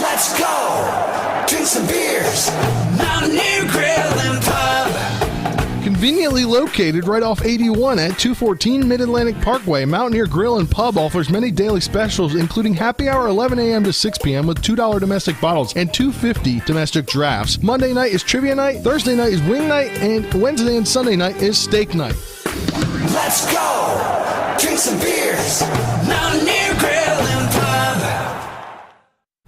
Let's go! Drink some beers! Mountaineer Grill and Pub! Conveniently located right off 81 at 214 Mid-Atlantic Parkway, Mountaineer Grill and Pub offers many daily specials, including happy hour 11 a.m. to 6 p.m. with $2 domestic bottles and $2.50 domestic drafts. Monday night is trivia night, Thursday night is wing night, and Wednesday and Sunday night is steak night. Let's go! Drink some beers! Mountaineer Grill and Pub!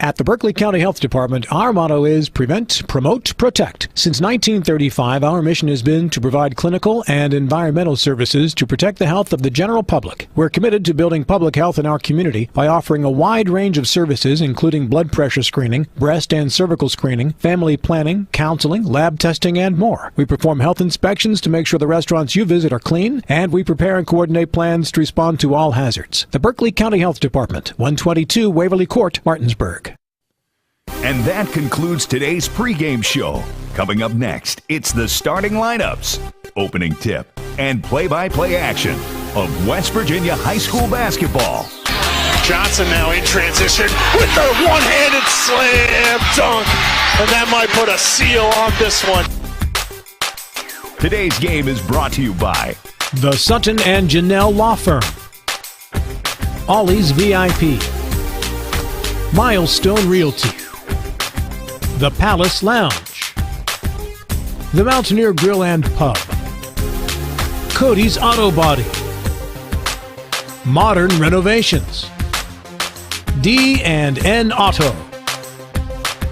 At the Berkeley County Health Department, our motto is Prevent, Promote, Protect. Since 1935, our mission has been to provide clinical and environmental services to protect the health of the general public. We're committed to building public health in our community by offering a wide range of services, including blood pressure screening, breast and cervical screening, family planning, counseling, lab testing, and more. We perform health inspections to make sure the restaurants you visit are clean, and we prepare and coordinate plans to respond to all hazards. The Berkeley County Health Department, 122 Waverly Court, Martinsburg. And that concludes today's pregame show. Coming up next, it's the starting lineups, opening tip, and play-by-play action of West Virginia high school basketball. Johnson now in transition with the one-handed slam dunk, and that might put a seal on this one. Today's game is brought to you by the Sutton and Janelle Law Firm, Ollie's VIP, Milestone Realty, The Palace Lounge, The Mountaineer Grill and Pub, Cody's Auto Body, Modern Renovations, D&N Auto,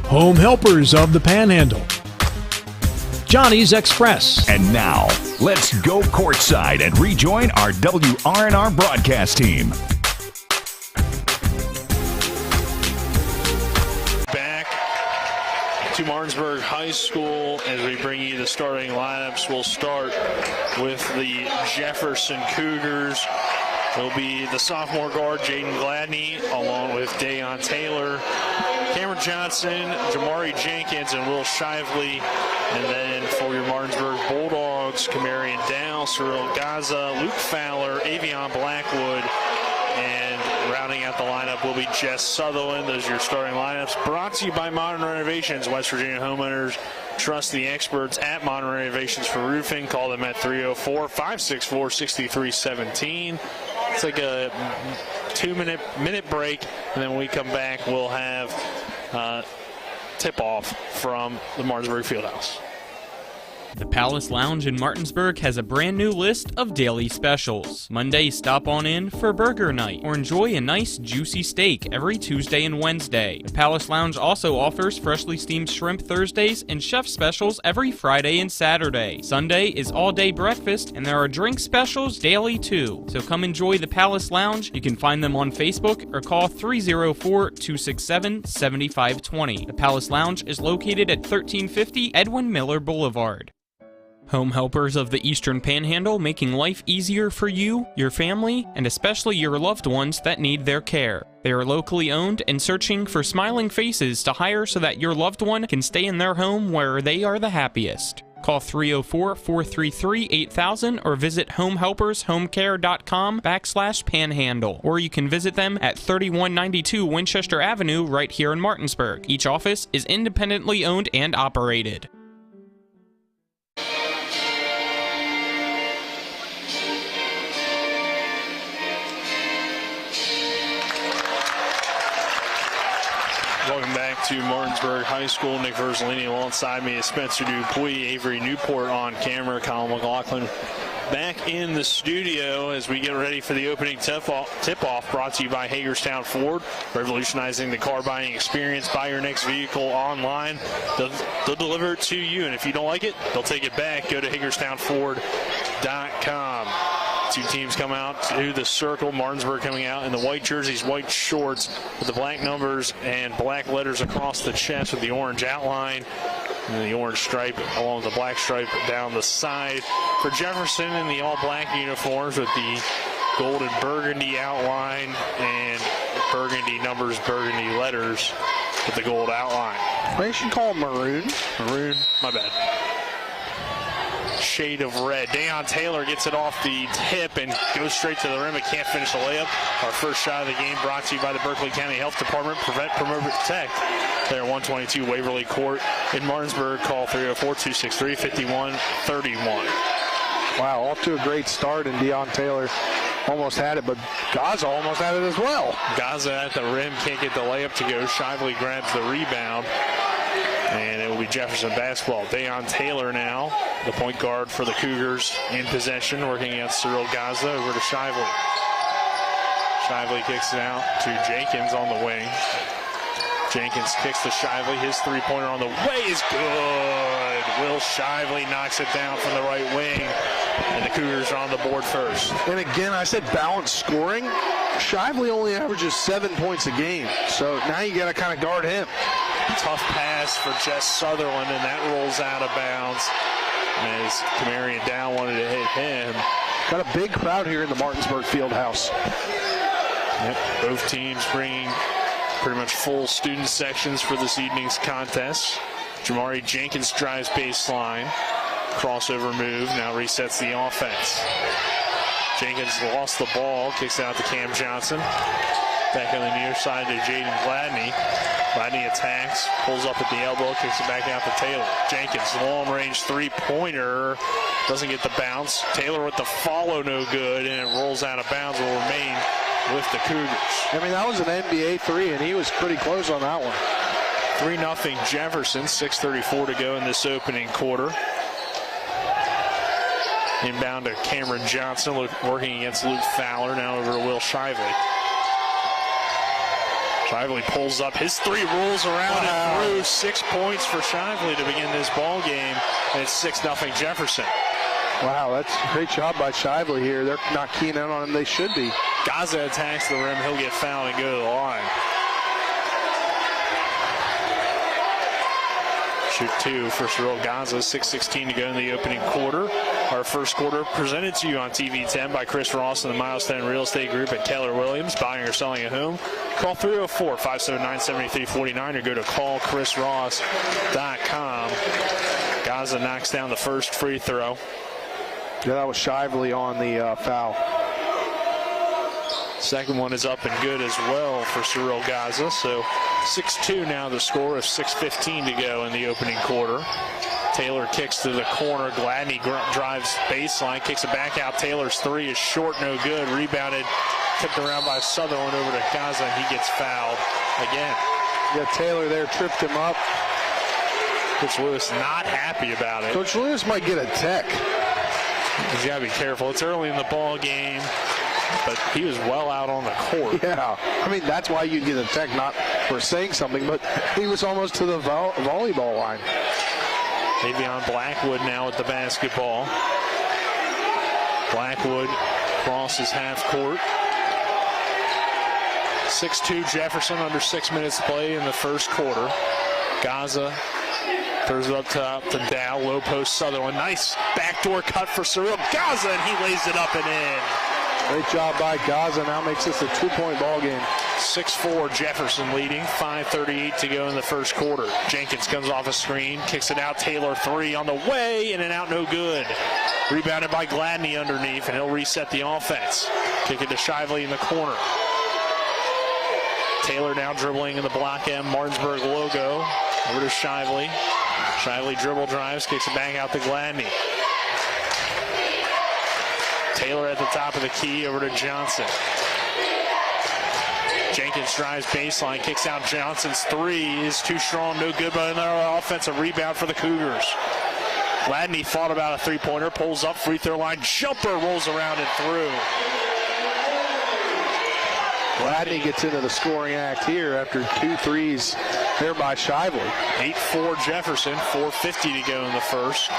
Home Helpers of the Panhandle, Johnny's Express. And now, let's go courtside and rejoin our WRNR broadcast team. To Martinsburg High School as we bring you the starting lineups. We'll start with the Jefferson Cougars. It'll be the sophomore guard Jaden Gladney along with Dayon Taylor, Cameron Johnson, Jamari Jenkins, and Will Shively. And then for your Martinsburg Bulldogs, Kamarian Dow, Cyril Gaza, Luke Fowler, Avion Blackwood, and rounding out the lineup will be Jess Sutherland. Those are your starting lineups. Brought to you by Modern Renovations. West Virginia homeowners trust the experts at Modern Renovations for roofing. Call them at 304-564-6317. It's like a 2-minute break, and then when we come back, we'll have tip-off from the Martinsburg Fieldhouse. The Palace Lounge in Martinsburg has a brand new list of daily specials. Monday, stop on in for burger night or enjoy a nice juicy steak every Tuesday and Wednesday. The Palace Lounge also offers freshly steamed shrimp Thursdays and chef specials every Friday and Saturday. Sunday is all-day breakfast and there are drink specials daily too. So come enjoy the Palace Lounge. You can find them on Facebook or call 304-267-7520. The Palace Lounge is located at 1350 Edwin Miller Boulevard. Home Helpers of the Eastern Panhandle, making life easier for you, your family, and especially your loved ones that need their care. They are locally owned and searching for smiling faces to hire so that your loved one can stay in their home where they are the happiest. Call 304-433-8000 or visit homehelpershomecare.com/panhandle. Or you can visit them at 3192 Winchester Avenue right here in Martinsburg. Each office is independently owned and operated. Welcome back to Martinsburg High School. Nick Verzolini alongside me is Spencer Dupuis, Avery Newport on camera, Colin McLaughlin back in the studio as we get ready for the opening tip-off brought to you by Hagerstown Ford, revolutionizing the car buying experience. Buy your next vehicle online. They'll deliver it to you, and if you don't like it, they'll take it back. Go to HagerstownFord.com. Two teams come out to the circle. Martinsburg coming out in the white jerseys, white shorts with the black numbers and black letters across the chest with the orange outline and the orange stripe along with the black stripe down the side. For Jefferson in the all-black uniforms with the gold and burgundy outline and burgundy numbers, burgundy letters with the gold outline. Maybe you should call them maroon. Maroon, my bad. Shade of red. Dayon Taylor gets it off the tip and goes straight to the rim, but can't finish the layup. Our first shot of the game brought to you by the Berkeley County Health Department. Prevent, Promote, Protect. There, 122 Waverly Court in Martinsburg. Call 304-263-5131. Wow, off to a great start, and Dayon Taylor almost had it, but Gaza almost had it as well. Gaza at the rim, can't get the layup to go. Shively grabs the rebound, and it will be Jefferson basketball. Dayon Taylor now, the point guard for the Cougars, in possession, working against Cyril Gaza. Over to Shively. Shively kicks it out to Jenkins on the wing. Jenkins kicks to Shively. His three-pointer on the way is good. Will Shively knocks it down from the right wing, and the Cougars are on the board first. And again, I said balanced scoring. Shively only averages 7 points a game, so now you got to kind of guard him. Tough pass for Jess Sutherland, and that rolls out of bounds as Camarion Dow wanted to hit him. Got a big crowd here in the Martinsburg Fieldhouse. Yep, both teams bringing pretty much full student sections for this evening's contest. Jamari Jenkins drives baseline. Crossover move, now resets the offense. Jenkins lost the ball, kicks out to Cam Johnson. Back on the near side to Jaden Gladney. Gladney attacks, pulls up at the elbow, kicks it back out to Taylor. Jenkins, long-range three-pointer, doesn't get the bounce. Taylor with the follow, no good, and it rolls out of bounds, will remain with the Cougars. I mean, that was an NBA three, and he was pretty close on that one. 3-0 Jefferson, 6:34 to go in this opening quarter. Inbound to Cameron Johnson, working against Luke Fowler, now over to Will Shively. Shively pulls up, his three rolls around and through. 6 points for Shively to begin this ball game, and it's 6-0 Jefferson. Wow, that's a great job by Shively here. They're not keying in on him. They should be. Gaza attacks the rim. He'll get fouled and go to the line. Shoot two for Cyril Gaza. 6:16 to go in the opening quarter. Our first quarter presented to you on TV 10 by Chris Ross and the Milestone Real Estate Group at Keller Williams. Buying or selling a home? Call 304-579-7349 or go to callchrisross.com. Gaza knocks down the first free throw. Yeah, that was Shively on the foul. Second one is up and good as well for Cyril Gaza. So 6-2 now the score of 6:15 to go in the opening quarter. Taylor kicks to the corner. Gladney drives baseline, kicks it back out. Taylor's three is short, no good. Rebounded, tipped around by Sutherland over to Gaza, and he gets fouled again. Yeah, Taylor there tripped him up. Coach Lewis not happy about it. Coach Lewis might get a tech. He's got to be careful. It's early in the ball game, but he was well out on the court. Yeah, I mean, that's why you get a tech, not for saying something, but he was almost to the volleyball line. Davion Blackwood now with the basketball. Blackwood crosses half court. 6-2 Jefferson, under 6 minutes to play in the first quarter. Gaza throws it up top to Dow, low post Sutherland. Nice backdoor cut for Cyril Gaza, and he lays it up and in. Great job by Gaza. Now makes this a 2-point ball game. 6-4 Jefferson leading. 5:38 to go in the first quarter. Jenkins comes off a screen, kicks it out. Taylor three on the way, in and out, no good. Rebounded by Gladney underneath, and he'll reset the offense. Kick it to Shively in the corner. Taylor now dribbling in the block M Martinsburg logo. Over to Shively. Shively dribble drives, kicks it back out to Gladney. Taylor at the top of the key, over to Johnson. Jenkins drives baseline, kicks out Johnson's three, is too strong, no good, but another offensive rebound for the Cougars. Gladney thought about a three-pointer, pulls up, free throw line, jumper, rolls around and through. Gladney gets into the scoring act here after 2 threes there by Shively. 8-4 Jefferson, 4:50 to go in the first.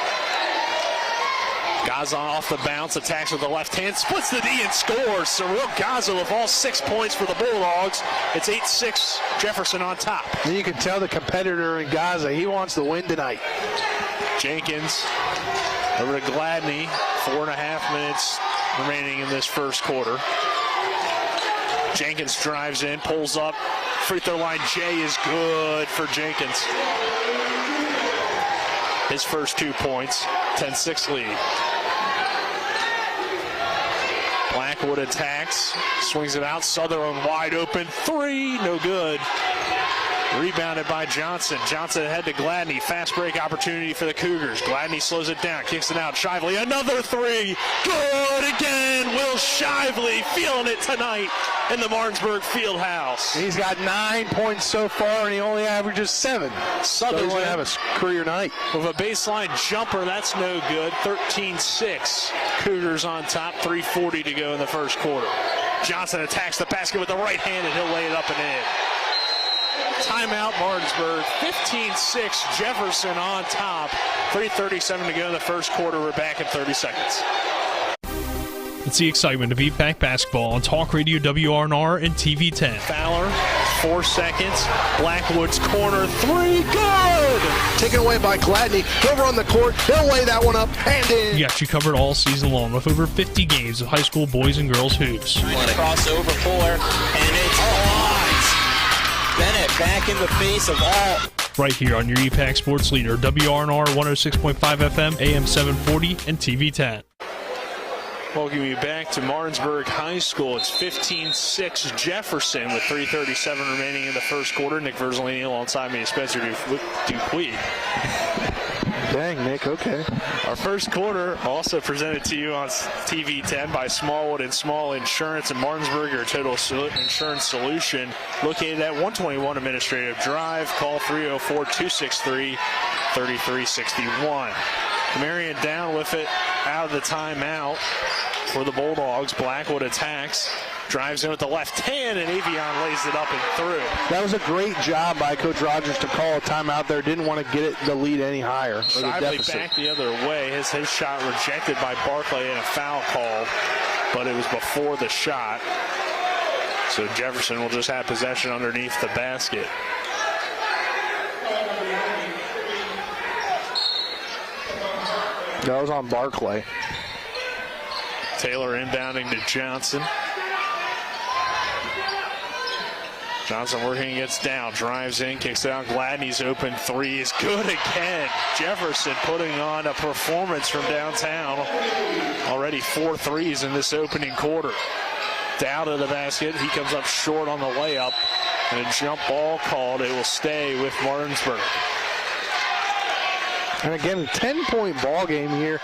Gaza off the bounce, attacks with the left hand, splits the D and scores. Cyril Gaza with all 6 points for the Bulldogs. It's 8-6 Jefferson on top. And you can tell the competitor in Gaza, he wants to win tonight. Jenkins over to Gladney. 4.5 minutes remaining in this first quarter. Jenkins drives in, pulls up, free throw line J is good for Jenkins. His first 2 points, 10-6 lead. Blackwood attacks, swings it out, Sutherland wide open, three, no good. Rebounded by Johnson. Johnson ahead to Gladney. Fast break opportunity for the Cougars. Gladney slows it down, kicks it out. Shively, another three. Good again. Will Shively feeling it tonight in the Martinsburg Fieldhouse. He's got 9 points so far, and he only averages 7. Sutherland so he's going to have a career night. With a baseline jumper, that's no good. 13-6. Cougars on top. 3:40 to go in the first quarter. Johnson attacks the basket with the right hand, and he'll lay it up and in. Timeout, Martinsburg. 15-6, Jefferson on top. 3:37 to go in the first quarter. We're back in 30 seconds. It's the excitement of EPAC basketball on Talk Radio WRNR and TV 10. Fowler, 4 seconds. Blackwood's corner three, good! Taken away by Gladney. Over on the court. He'll lay that one up and in. We got you covered all season long with over 50 games of high school boys and girls hoops. Crossover Fuller, and it's Alt. Bennett back in the face of Alt. Right here on your EPAC sports leader, WRNR 106.5 FM, AM 740, and TV 10. Welcome you back to Martinsburg High School. It's 15-6 Jefferson with 3:37 remaining in the first quarter. Nick Verzolini alongside me, Spencer Dupuis. Dang, Nick, okay. Our first quarter also presented to you on TV 10 by Smallwood and Small Insurance in Martinsburg, your total insurance solution. Located at 121 Administrative Drive. Call 304-263-3361. Marion down with it out of the timeout for the Bulldogs. Blackwood attacks, drives in with the left hand, and Avion lays it up and through. That was a great job by Coach Rogers to call a timeout there. Didn't want to get the lead any higher. Shively back the other way. His shot rejected by Barclay and a foul call, but it was before the shot. So Jefferson will just have possession underneath the basket. That was on Barclay. Taylor inbounding to Johnson. Johnson working against Dow. Drives in, kicks it out. Gladney's open three is good again. Jefferson putting on a performance from downtown. Already 4 threes in this opening quarter. Dow to the basket. He comes up short on the layup. And a jump ball called. It will stay with Martinsburg. And again, 10-point ball game here,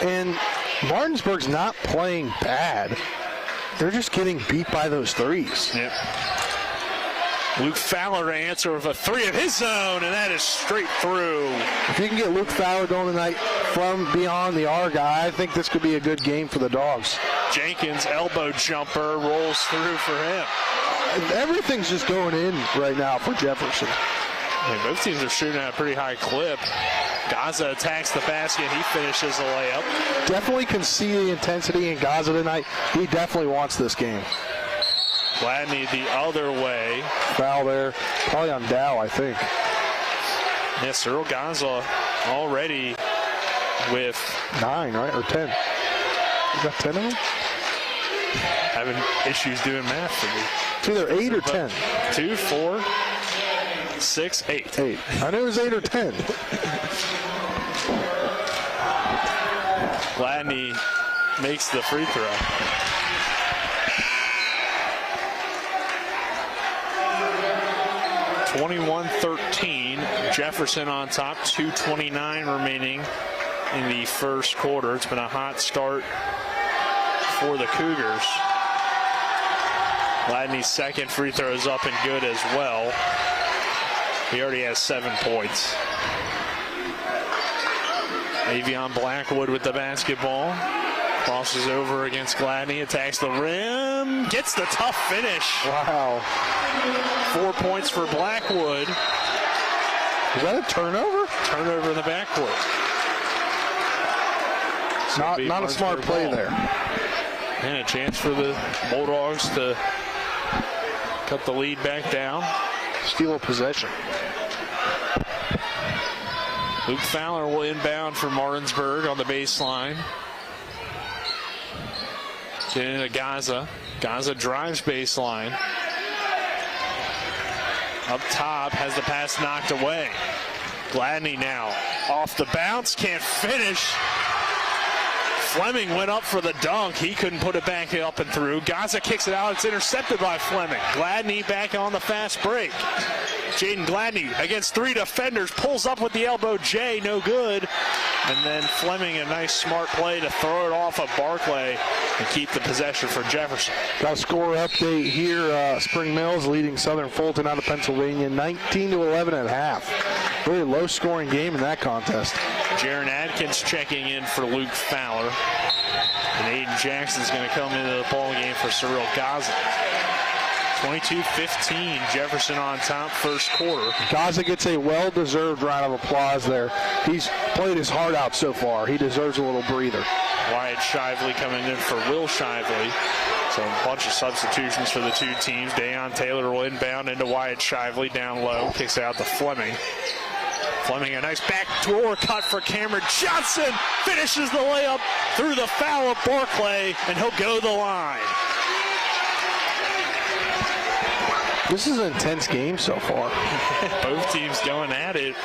and Martinsburg's not playing bad. They're just getting beat by those threes. Yep. Luke Fowler to answer with a three of his own, and that is straight through. If you can get Luke Fowler going tonight from beyond the R guy, I think this could be a good game for the Dogs. Jenkins, elbow jumper, rolls through for him. Everything's just going in right now for Jefferson. And both teams are shooting at a pretty high clip. Gaza attacks the basket. He finishes the layup. Definitely can see the intensity in Gaza tonight. He definitely wants this game. Gladney the other way. Foul there. Probably on Dow, I think. Yes, Cyril Gaza already with 9, right? Or 10. You got 10 of them? Having issues doing math for me. It's either 8 or 10. 2, 4, 6, 8. 8. I knew it was 8 or 10. Gladney makes the free throw. (21-13). Jefferson on top. 2:29 remaining in the first quarter. It's been a hot start for the Cougars. Gladney's second free throw is up and good as well. He already has 7 points. Avion Blackwood with the basketball. Crosses over against Gladney, attacks the rim, gets the tough finish. Wow. 4 points for Blackwood. Is that a turnover? Turnover in the backcourt. Not a smart play there. And a chance for the Bulldogs to cut the lead back down. Steal a possession. Luke Fowler will inbound for Martinsburg on the baseline. Get into Gaza. Gaza drives baseline. Up top, has the pass knocked away. Gladney now off the bounce, can't finish. Fleming went up for the dunk. He couldn't put it back up and through. Gaza kicks it out. It's intercepted by Fleming. Gladney back on the fast break. Jaden Gladney against 3 defenders. Pulls up with the elbow J. No good. And then Fleming, a nice smart play to throw it off of Barclay and keep the possession for Jefferson. Got a score update here. Spring Mills leading Southern Fulton out of Pennsylvania 19-11 at half. Very low scoring game in that contest. Jaron Adkins checking in for Luke Fowler. And Aiden Jackson's going to come into the ball game for Cyril Gaza. 22-15, Jefferson on top first quarter. Gaza gets a well-deserved round of applause there. He's played his heart out so far. He deserves a little breather. Wyatt Shively coming in for Will Shively. So a bunch of substitutions for the two teams. Dayon Taylor will inbound into Wyatt Shively down low. Kicks out to Fleming. Fleming, a nice backdoor cut for Cameron Johnson. Finishes the layup through the foul of Barclay, and he'll go to the line. This is an intense game so far. Both teams going at it.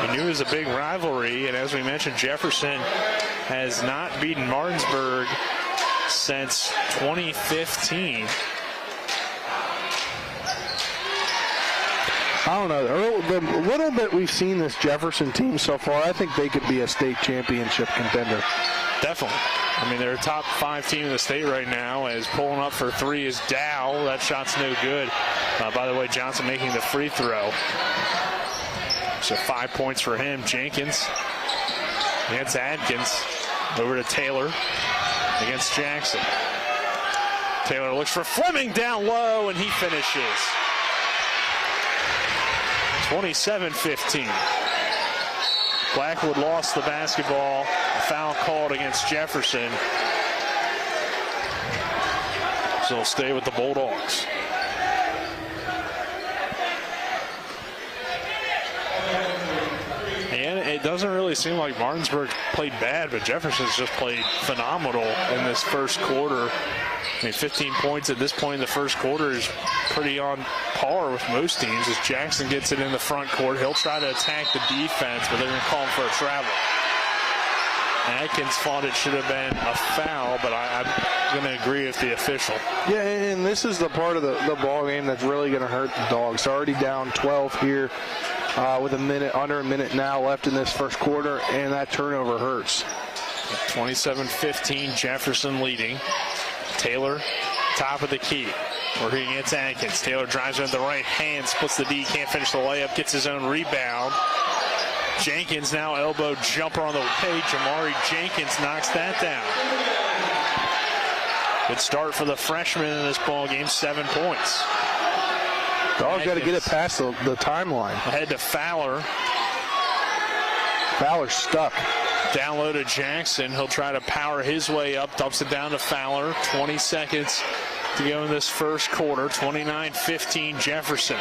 We knew it was a big rivalry, and as we mentioned, Jefferson has not beaten Martinsburg since 2015. I don't know. The little bit we've seen this Jefferson team so far, I think they could be a state championship contender. Definitely. I mean, they're a top 5 team in the state right now. As pulling up for 3 is Dow. That shot's no good. By the way, Johnson making the free throw. So 5 points for him. Jenkins against Adkins. Over to Taylor against Jackson. Taylor looks for Fleming down low, and he finishes. 27-15. Blackwood lost the basketball. A foul called against Jefferson. So he'll stay with the Bulldogs. And it doesn't really seem like Martinsburg played bad, but Jefferson's just played phenomenal in this first quarter. I mean, 15 points at this point in the first quarter is pretty on par with most teams. As Jackson gets it in the front court, he'll try to attack the defense, but they're going to call him for a travel. Atkins thought it should have been a foul, but I'm going to agree with the official. Yeah, and this is the part of the ball game that's really going to hurt the Dogs. They're already down 12 here with under a minute now left in this first quarter, and that turnover hurts. 27-15, Jefferson leading. Taylor, top of the key, working against Atkins. Taylor drives with the right hand, splits the D, can't finish the layup, gets his own rebound. Jenkins now elbow jumper on the way. Jamari Jenkins knocks that down. Good start for the freshman in this ball game, 7 points. Dogs got to get it past the timeline. Ahead to Fowler. Fowler's stuck. Down low to Jackson. He'll try to power his way up. Dumps it down to Fowler. 20 seconds to go in this first quarter. 29-15 Jefferson.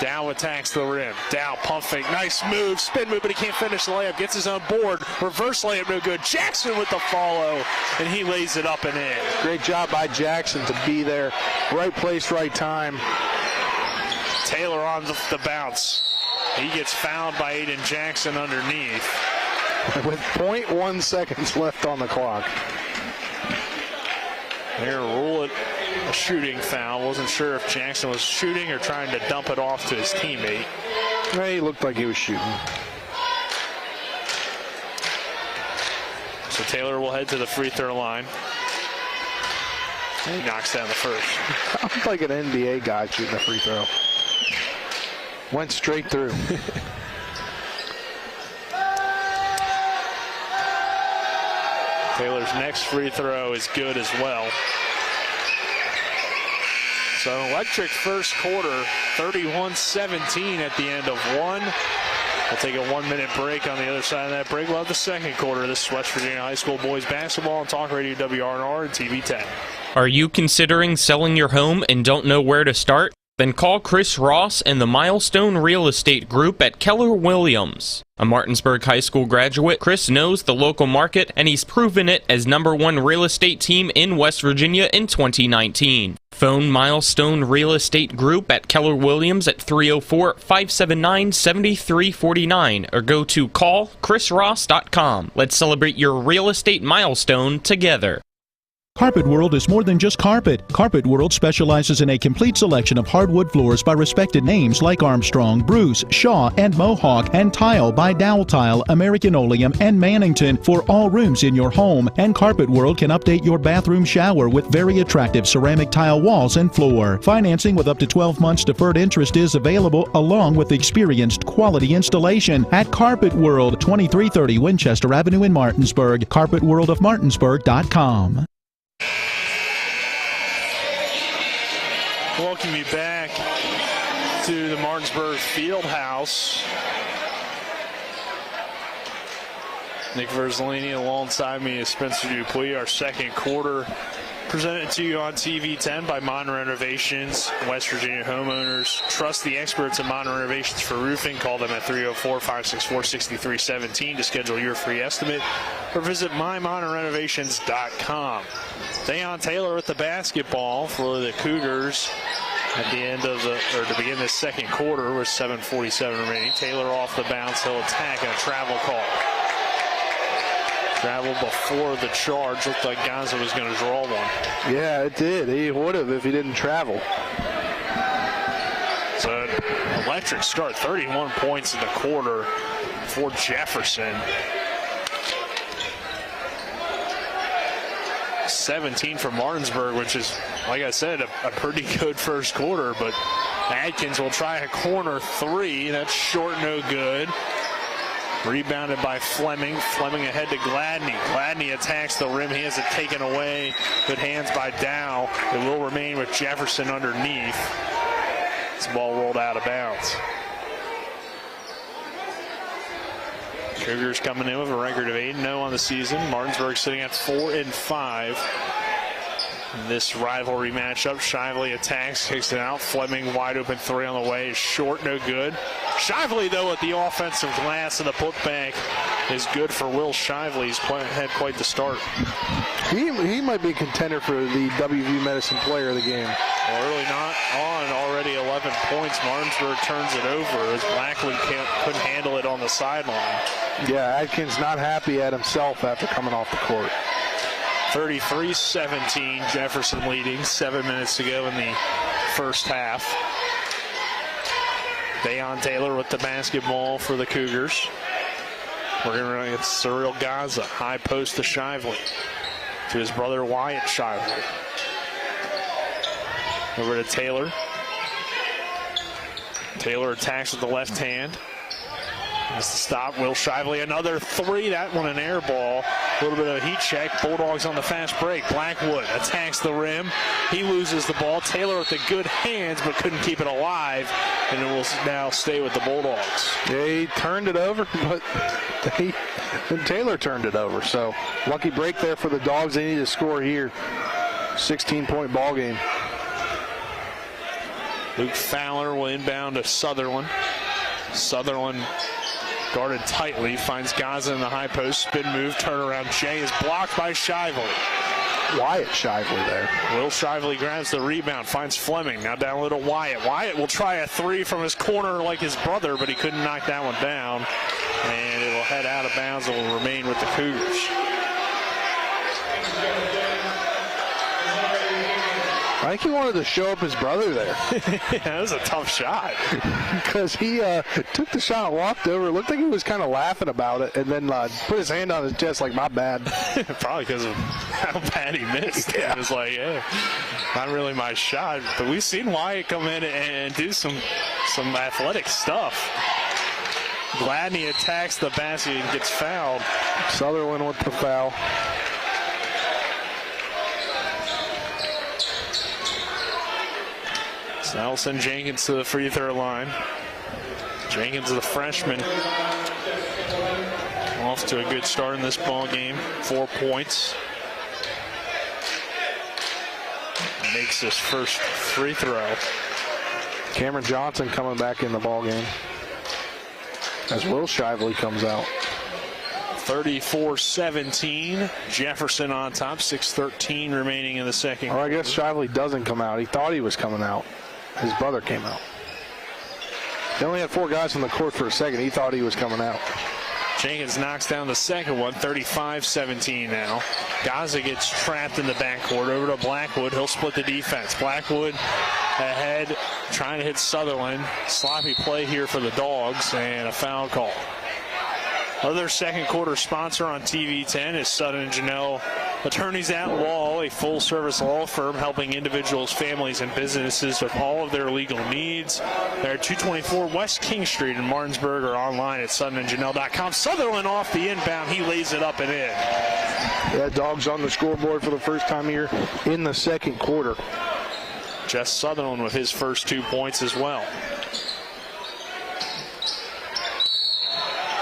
Dow attacks the rim. Dow pump fake. Nice move. Spin move, but he can't finish the layup. Gets his own board. Reverse layup, no good. Jackson with the follow, and he lays it up and in. Great job by Jackson to be there. Right place, right time. Taylor on the bounce. He gets fouled by Aiden Jackson underneath. With 0.1 seconds left on the clock. They're going to rule it a shooting foul. Wasn't sure if Jackson was shooting or trying to dump it off to his teammate. He looked like he was shooting. So Taylor will head to the free throw line. He knocks down the first. I'm like an NBA guy shooting a free throw. Went straight through. Taylor's next free throw is good as well. So an electric first quarter, 31-17 at the end of one. We'll take a 1-minute break on the other side of that break. We'll have the second quarter. This is West Virginia High School boys basketball on Talk Radio WRNR and TV 10. Are you considering selling your home and don't know where to start? Then call Chris Ross and the Milestone Real Estate Group at Keller Williams. A Martinsburg High School graduate, Chris knows the local market, and he's proven it as #1 real estate team in West Virginia in 2019. Phone Milestone Real Estate Group at Keller Williams at 304-579-7349 or go to callchrisross.com. Let's celebrate your real estate milestone together. Carpet World is more than just carpet. Carpet World specializes in a complete selection of hardwood floors by respected names like Armstrong, Bruce, Shaw, and Mohawk, and tile by Dowell Tile, American Oleum, and Mannington for all rooms in your home. And Carpet World can update your bathroom shower with very attractive ceramic tile walls and floor. Financing with up to 12 months deferred interest is available, along with experienced quality installation at Carpet World, 2330 Winchester Avenue in Martinsburg. CarpetWorldofMartinsburg.com. Welcome you back to the Martinsburg Fieldhouse. Nick Verzolini alongside me is Spencer Dupuis. Our second quarter presented to you on TV 10 by Modern Renovations. West Virginia homeowners trust the experts at Modern Renovations for roofing. Call them at 304-564-6317 to schedule your free estimate or visit mymodernrenovations.com. Deion Taylor with the basketball for the Cougars at the end of to begin this second quarter with 7:47 remaining. Taylor off the bounce, he'll attack and a travel call. Travel before the charge. Looked like Gaza was going to draw one. Yeah, it did. He would have if he didn't travel. So electric start. 31 points in the quarter for Jefferson. 17 for Martinsburg, which is, like I said, a pretty good first quarter. But Adkins will try a corner three. That's short, no good. Rebounded by Fleming. Fleming ahead to Gladney. Gladney attacks the rim. He has it taken away. Good hands by Dow. It will remain with Jefferson underneath. This ball rolled out of bounds. Cougars coming in with a record of 8-0 on the season. Martinsburg sitting at 4-5. This rivalry matchup, Shively attacks, kicks it out. Fleming wide open three on the way, is short, no good. Shively, though, at the offensive glass, and the putback is good for Will Shively. He's had quite the start. He might be a contender for the WVU Medicine Player of the game. Well, early not on, already 11 points. Martinsburg turns it over as Blackwood couldn't handle it on the sideline. Yeah, Adkins not happy at himself after coming off the court. 33-17, Jefferson leading. 7 minutes to go in the first half. Deion Taylor with the basketball for the Cougars. We're going to run against Cyril Gaza. High post to Shively. To his brother Wyatt Shively. Over to Taylor. Taylor attacks with the left hand. Has to stop. Will Shively, another three. That one an air ball. A little bit of a heat check. Bulldogs on the fast break. Blackwood attacks the rim. He loses the ball. Taylor with the good hands, but couldn't keep it alive. And it will now stay with the Bulldogs. Yeah, he turned it over, but Taylor turned it over. So lucky break there for the Dogs. They need to score here. 16-point ball game. Luke Fowler will inbound to Sutherland. Sutherland guarded tightly, finds Gaza in the high post, spin move, turnaround. Jay is blocked by Shively. Wyatt Shively there. Will Shively grabs the rebound, finds Fleming. Now down low to Wyatt. Wyatt will try a three from his corner like his brother, but he couldn't knock that one down. And it will head out of bounds and will remain with the Cougars. I think he wanted to show up his brother there. Yeah, that was a tough shot. Because he took the shot, walked over, looked like he was kind of laughing about it, and then put his hand on his chest like, my bad. Probably because of how bad he missed. Yeah. It was like, yeah, not really my shot. But we've seen Wyatt come in and do some athletic stuff. Gladney attacks the basket and gets fouled. Sutherland with the foul. Nelson Jenkins to the free throw line. Jenkins, the freshman, off to a good start in this ball game. 4 points. Makes his first free throw. Cameron Johnson coming back in the ball game as Will Shively comes out. 34-17. Jefferson on top. 6:13 remaining in the second. Or I guess Shively doesn't come out. He thought he was coming out. His brother came out. They only had 4 guys on the court for a second. He thought he was coming out. Jenkins knocks down the second one. 35-17 now. Gaza gets trapped in the backcourt. Over to Blackwood. He'll split the defense. Blackwood ahead, trying to hit Sutherland. Sloppy play here for the Dogs, and a foul call. Other second quarter sponsor on TV 10 is Sutton & Janelle Attorneys at Law, a full-service law firm helping individuals, families, and businesses with all of their legal needs. They're at 224 West King Street in Martinsburg or online at suttonandjanelle.com. Sutherland off the inbound. He lays it up and in. Yeah, Dogs on the scoreboard for the first time here in the second quarter. Jess Sutherland with his first 2 points as well.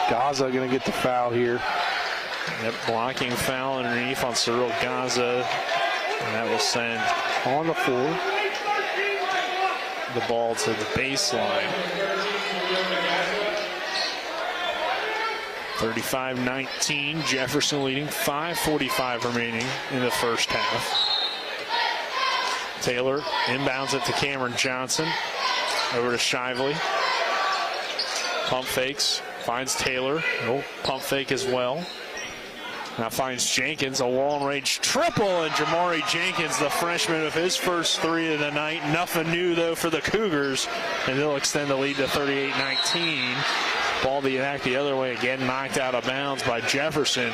Gaza going to get the foul here. Yep, blocking foul underneath on Cyril Gaza. And that will send on the floor the ball to the baseline. 35-19, Jefferson leading, 5:45 remaining in the first half. Taylor inbounds it to Cameron Johnson. Over to Shively. Pump fakes, finds Taylor. Oh, pump fake as well. Now finds Jenkins, a long-range triple, and Jamari Jenkins, the freshman, with his first 3 of the night. Nothing new, though, for the Cougars, and they'll extend the lead to 38-19. Ball back the other way, again knocked out of bounds by Jefferson.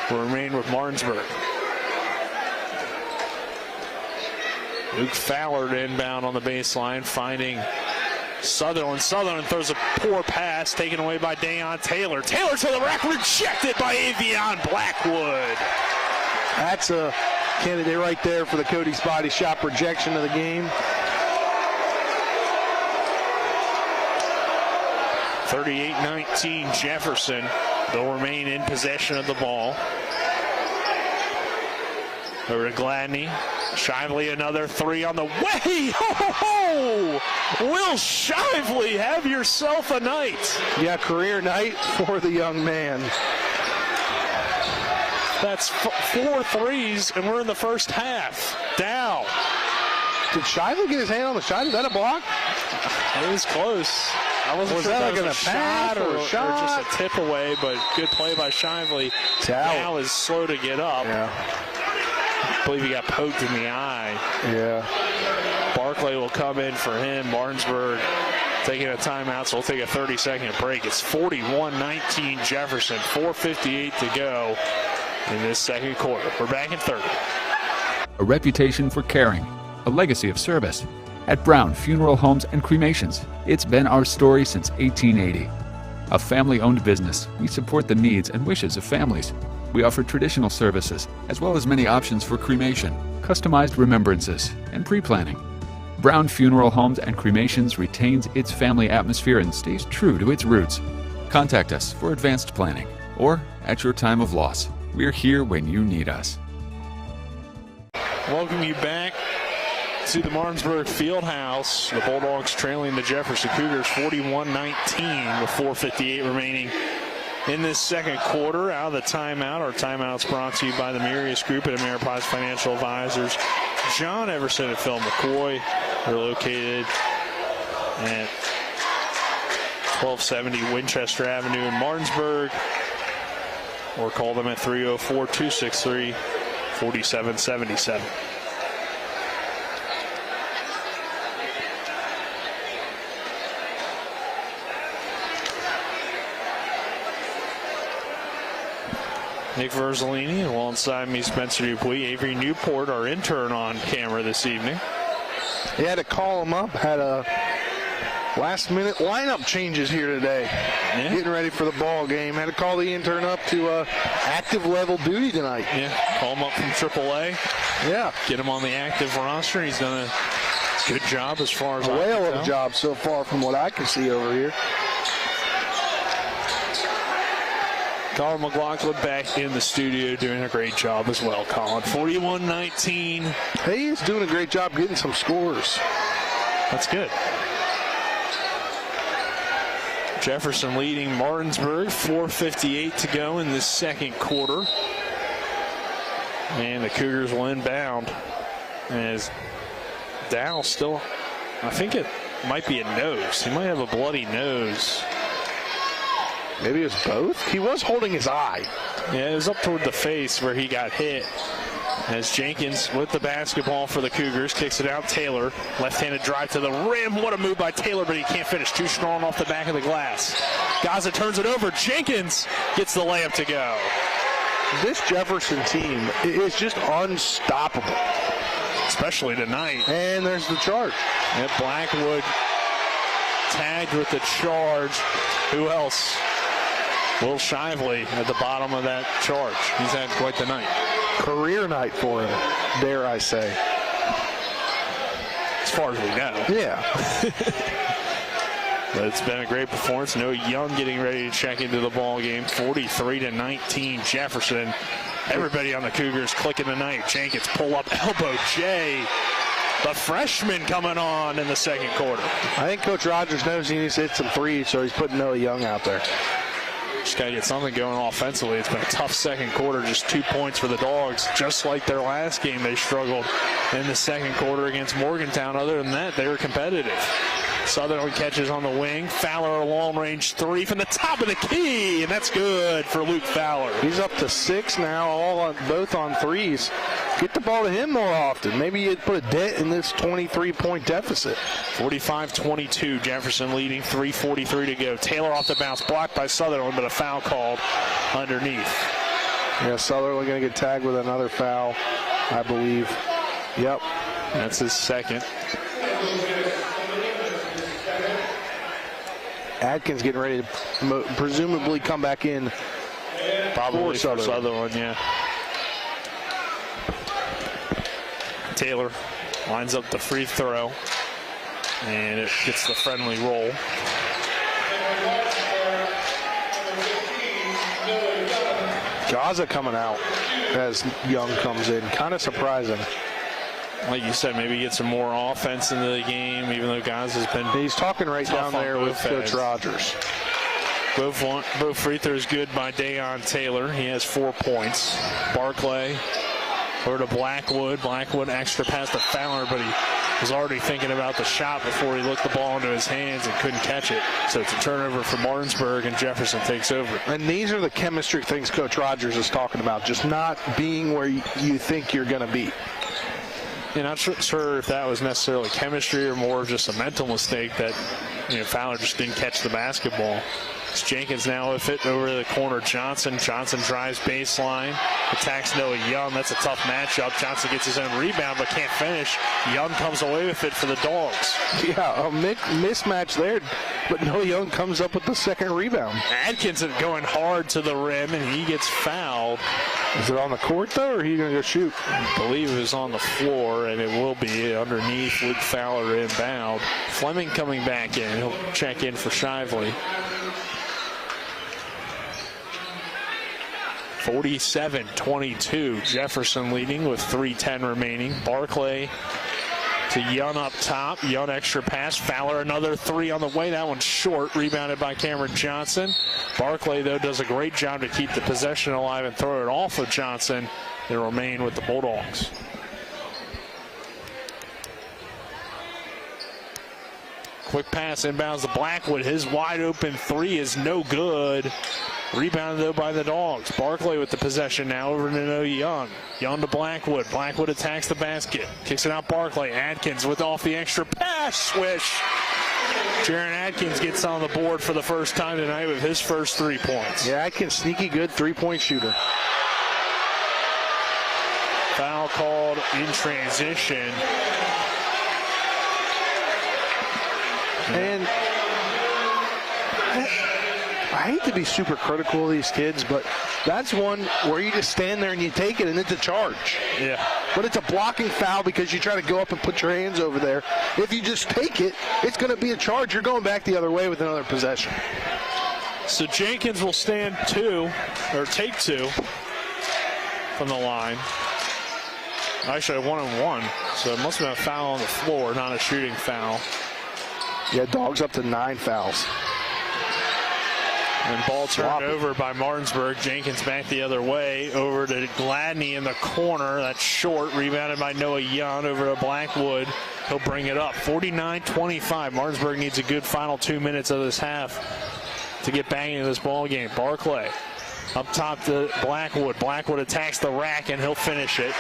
Will remain with Martinsburg. Luke Fowler inbound on the baseline, finding Sutherland. Sutherland throws a poor pass, taken away by Dayon Taylor. Taylor to the rack, rejected by Avion Blackwood. That's a candidate right there for the Cody Spotty shot projection of the game. 38-19 Jefferson. They'll remain in possession of the ball. Over to Gladney. Shively, another 3 on the way. Ho! Will Shively have yourself a night? Yeah, career night for the young man. That's 4 threes, and we're in the first half. Dow. Did Shively get his hand on the shot? Is that a block? It was close. I wasn't sure that if like a shot or just a tip away, but good play by Shively. Dow is slow to get up. Yeah. I believe he got poked in the eye. Yeah. Barclay will come in for him. Martinsburg taking a timeout, so we'll take a 30-second break. It's 41-19 Jefferson, 4:58 to go in this second quarter. We're back in third. A reputation for caring, a legacy of service. At Brown Funeral Homes and Cremations, it's been our story since 1880. A family-owned business, we support the needs and wishes of families. We offer traditional services, as well as many options for cremation, customized remembrances, and pre-planning. Brown Funeral Homes and Cremations retains its family atmosphere and stays true to its roots. Contact us for advanced planning, or at your time of loss. We're here when you need us. Welcome you back to the Martinsburg Fieldhouse. The Bulldogs trailing the Jefferson Cougars 41-19 with 4:58 remaining in this second quarter. Out of the timeout. Our timeout's brought to you by the Marius Group at Ameriprise Financial Advisors. John Everson and Phil McCoy. They're located at 1270 Winchester Avenue in Martinsburg, or call them at 304-263-4777. Nick Verzolini alongside me, Spencer Dupuis. Avery Newport, our intern, on camera this evening. He had to call him up, had a last-minute lineup changes here today. Yeah. Getting ready for the ball game. Had to call the intern up to active level duty tonight. Yeah, call him up from AAA. Yeah. Get him on the active roster. He's done a good job as far as a whale of a job so far from what I can see over here. Colin McLaughlin back in the studio doing a great job as well, Colin. 41-19. Hey, he's doing a great job getting some scores. That's good. Jefferson leading Martinsburg, 4:58 to go in this second quarter. And the Cougars will inbound as Dow still, I think it might be a nose. He might have a bloody nose. Maybe it was both? He was holding his eye. Yeah, it was up toward the face where he got hit. As Jenkins with the basketball for the Cougars, kicks it out. Taylor, left-handed drive to the rim. What a move by Taylor, but he can't finish. Too strong off the back of the glass. Gaza turns it over. Jenkins gets the layup to go. This Jefferson team is just unstoppable. Especially tonight. And there's the charge. And Blackwood tagged with the charge. Who else? Will Shively at the bottom of that charge. He's had quite the night. Career night for him, dare I say. It's far as we know. Yeah. But it's been a great performance. Noah Young getting ready to check into the ball game. 43-19 Jefferson. Everybody on the Cougars clicking tonight. Jenkins pull up elbow. Jay, the freshman, coming on in the second quarter. I think Coach Rogers knows he needs to hit some threes, so he's putting Noah Young out there. Just got to get something going offensively. It's been a tough second quarter, just 2 points for the Dogs. Just like their last game, they struggled in the second quarter against Morgantown. Other than that, they were competitive. Sutherland catches on the wing. Fowler, a long-range three from the top of the key, and that's good for Luke Fowler. He's up to 6 now, both on threes. Get the ball to him more often. Maybe you'd put a dent in this 23-point deficit. 45-22, Jefferson leading, 3:43 to go. Taylor off the bounce, blocked by Sutherland, but a foul called underneath. Yeah, Sutherland going to get tagged with another foul, I believe. Yep. That's his second. Adkins getting ready to presumably come back in. Probably for Sutherland, yeah. Taylor lines up the free throw, and it gets the friendly roll. Gaza coming out as Young comes in. Kind of surprising. Like you said, maybe get some more offense into the game, even though Gaza's been. He's talking right down there with Coach Rogers. Both free throws good by Dayon Taylor. He has 4 points. Barclay over to Blackwood. Blackwood extra pass to Fowler, but he was already thinking about the shot before he looked the ball into his hands and couldn't catch it. So it's a turnover for Martinsburg, and Jefferson takes over. And these are the chemistry things Coach Rogers is talking about, just not being where you think you're going to be. You're not sure if that was necessarily chemistry or more just a mental mistake that Fowler just didn't catch the basketball. It's Jenkins now with it over the corner. Johnson drives baseline, attacks Noah Young. That's a tough matchup. Johnson gets his own rebound but can't finish. Young comes away with it for the Dogs. Yeah, a mismatch there, but Noah Young comes up with the second rebound. Adkins going hard to the rim, and he gets fouled. Is it on the court, though, or are you going to go shoot? I believe it was on the floor, and it will be underneath. Luke Fowler inbound. Fleming coming back in. He'll check in for Shively. 47-22, Jefferson leading with 3:10 remaining. Barclay to Young up top. Young extra pass. Fowler another three on the way. That one's short. Rebounded by Cameron Johnson. Barclay, though, does a great job to keep the possession alive and throw it off of Johnson. They remain with the Bulldogs. Quick pass inbounds to Blackwood. His wide open three is no good. Rebounded, though, by the Dogs. Barclay with the possession now over to Noah Young. Young to Blackwood. Blackwood attacks the basket. Kicks it out Barclay. Adkins with off the extra pass. Swish. Jaron Adkins gets on the board for the first time tonight with his first 3 points. Yeah, Adkins, sneaky good three-point shooter. Foul called in transition. And I hate to be super critical of these kids, but that's one where you just stand there and you take it and it's a charge. Yeah. But it's a blocking foul because you try to go up and put your hands over there. If you just take it, it's going to be a charge. You're going back the other way with another possession. So Jenkins will stand take two from the line. Actually, 1-on-1. So it must have been a foul on the floor, not a shooting foul. Yeah, Dogs up to 9 fouls. And ball turned over by Martinsburg. Jenkins back the other way. Over to Gladney in the corner. That's short. Rebounded by Noah Young over to Blackwood. He'll bring it up. 49-25. Martinsburg needs a good final 2 minutes of this half to get back into this ball game. Barclay up top to Blackwood. Blackwood attacks the rack and he'll finish it.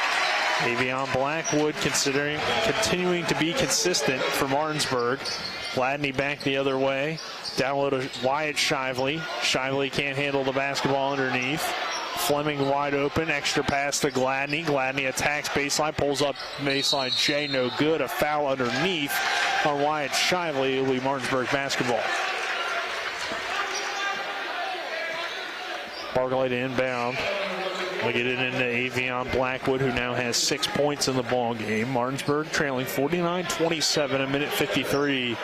Avion Blackwood continuing to be consistent for Martinsburg. Gladney back the other way. Down low to Wyatt Shively. Shively can't handle the basketball underneath. Fleming wide open. Extra pass to Gladney. Gladney attacks baseline. Pulls up baseline. Jay no good. A foul underneath on Wyatt Shively. It'll be Martinsburg basketball. Barclay to inbound. We'll get it into Avion Blackwood, who now has 6 points in the ball game. Martinsburg trailing 49-27, a minute 53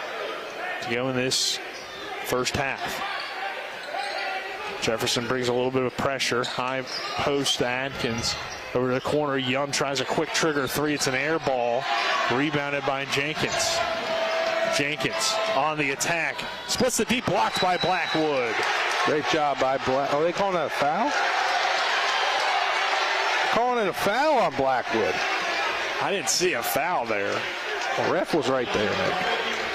to go in this first half. Jefferson brings a little bit of pressure. High post to Adkins. Over to the corner, Young tries a quick trigger three. It's an air ball. Rebounded by Jenkins. Jenkins on the attack. Splits the deep, blocked by Blackwood. Great job by Black. Are they calling that a foul? Calling it a foul on Blackwood. I didn't see a foul there. The ref was right there, Nick.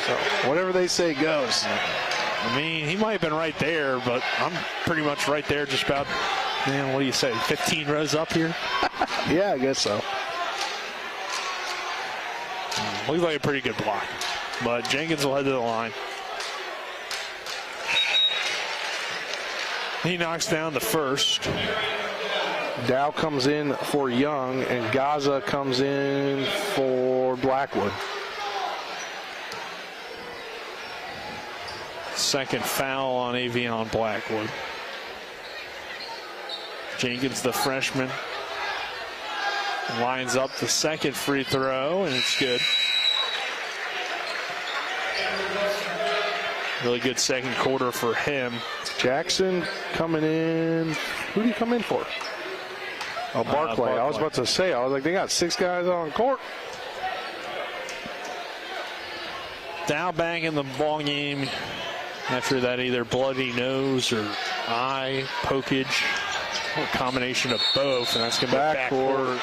So whatever they say goes. I mean, he might have been right there, but I'm pretty much right there, just about, man, what do you say, 15 rows up here? Yeah, I guess so. Looks like a pretty good block, but Jenkins will head to the line. He knocks down the first. Dow comes in for Young, and Gaza comes in for Blackwood. Second foul on Avion Blackwood. Jenkins, the freshman, lines up the second free throw, and it's good. Really good second quarter for him. Jackson coming in. Who did he come in for? Oh, Barclay. I was about to say, I was like, they got 6 guys on court. Dow back in the ball game after that either bloody nose or eye pokage, or a combination of both, and that's going to be backcourt.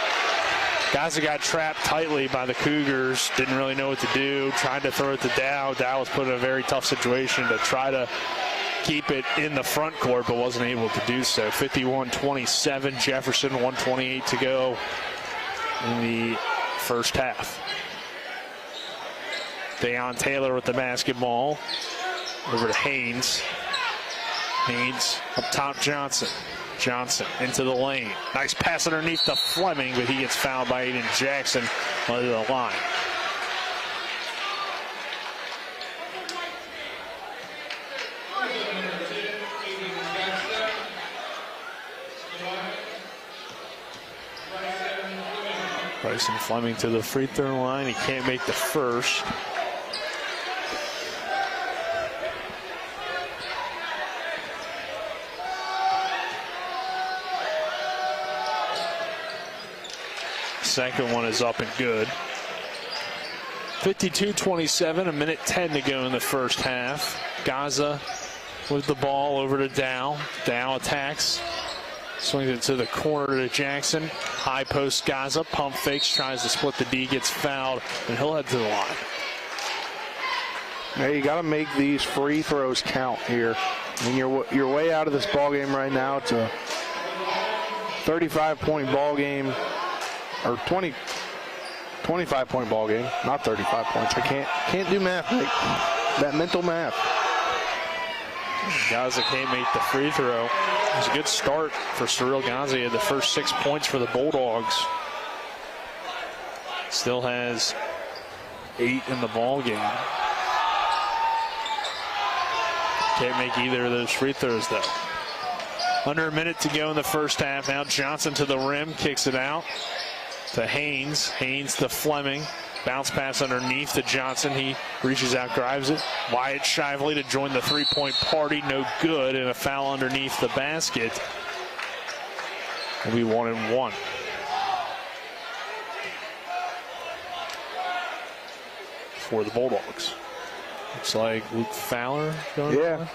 Guys that got trapped tightly by the Cougars, didn't really know what to do, tried to throw it to Dow. Dow was put in a very tough situation to try to keep it in the front court, but wasn't able to do so. 51-27, Jefferson, 1:28 to go in the first half. Deion Taylor with the basketball. Over to Haynes. Haynes up top, Johnson. Johnson into the lane. Nice pass underneath to Fleming, but he gets fouled by Aiden Jackson under the line. Bryson Fleming to the free throw line. He can't make the first. Second one is up and good. 52-27, a minute 10 to go in the first half. Gaza with the ball over to Dow. Dow attacks. Swings it to the corner to Jackson. High post Gaza. Pump fakes. Tries to split the D. Gets fouled. And he'll head to the line. Hey, you got to make these free throws count here. I mean, you're way out of this ball game right now. It's a 35-point ball game. Or 25-point ball game, not 35 points. I can't do math, Nick. That mental math. Gaza can't make the free throw. It was a good start for Cyril Gaza. He had the first 6 points for the Bulldogs. Still has 8 in the ball game. Can't make either of those free throws, though. Under a minute to go in the first half. Now Johnson to the rim, kicks it out to Haynes. Haynes to Fleming. Bounce pass underneath to Johnson. He reaches out, grabs it. Wyatt Shively to join the three-point party. No good, and a foul underneath the basket. It'll be 1-1. For the Bulldogs. Looks like Luke Fowler going on.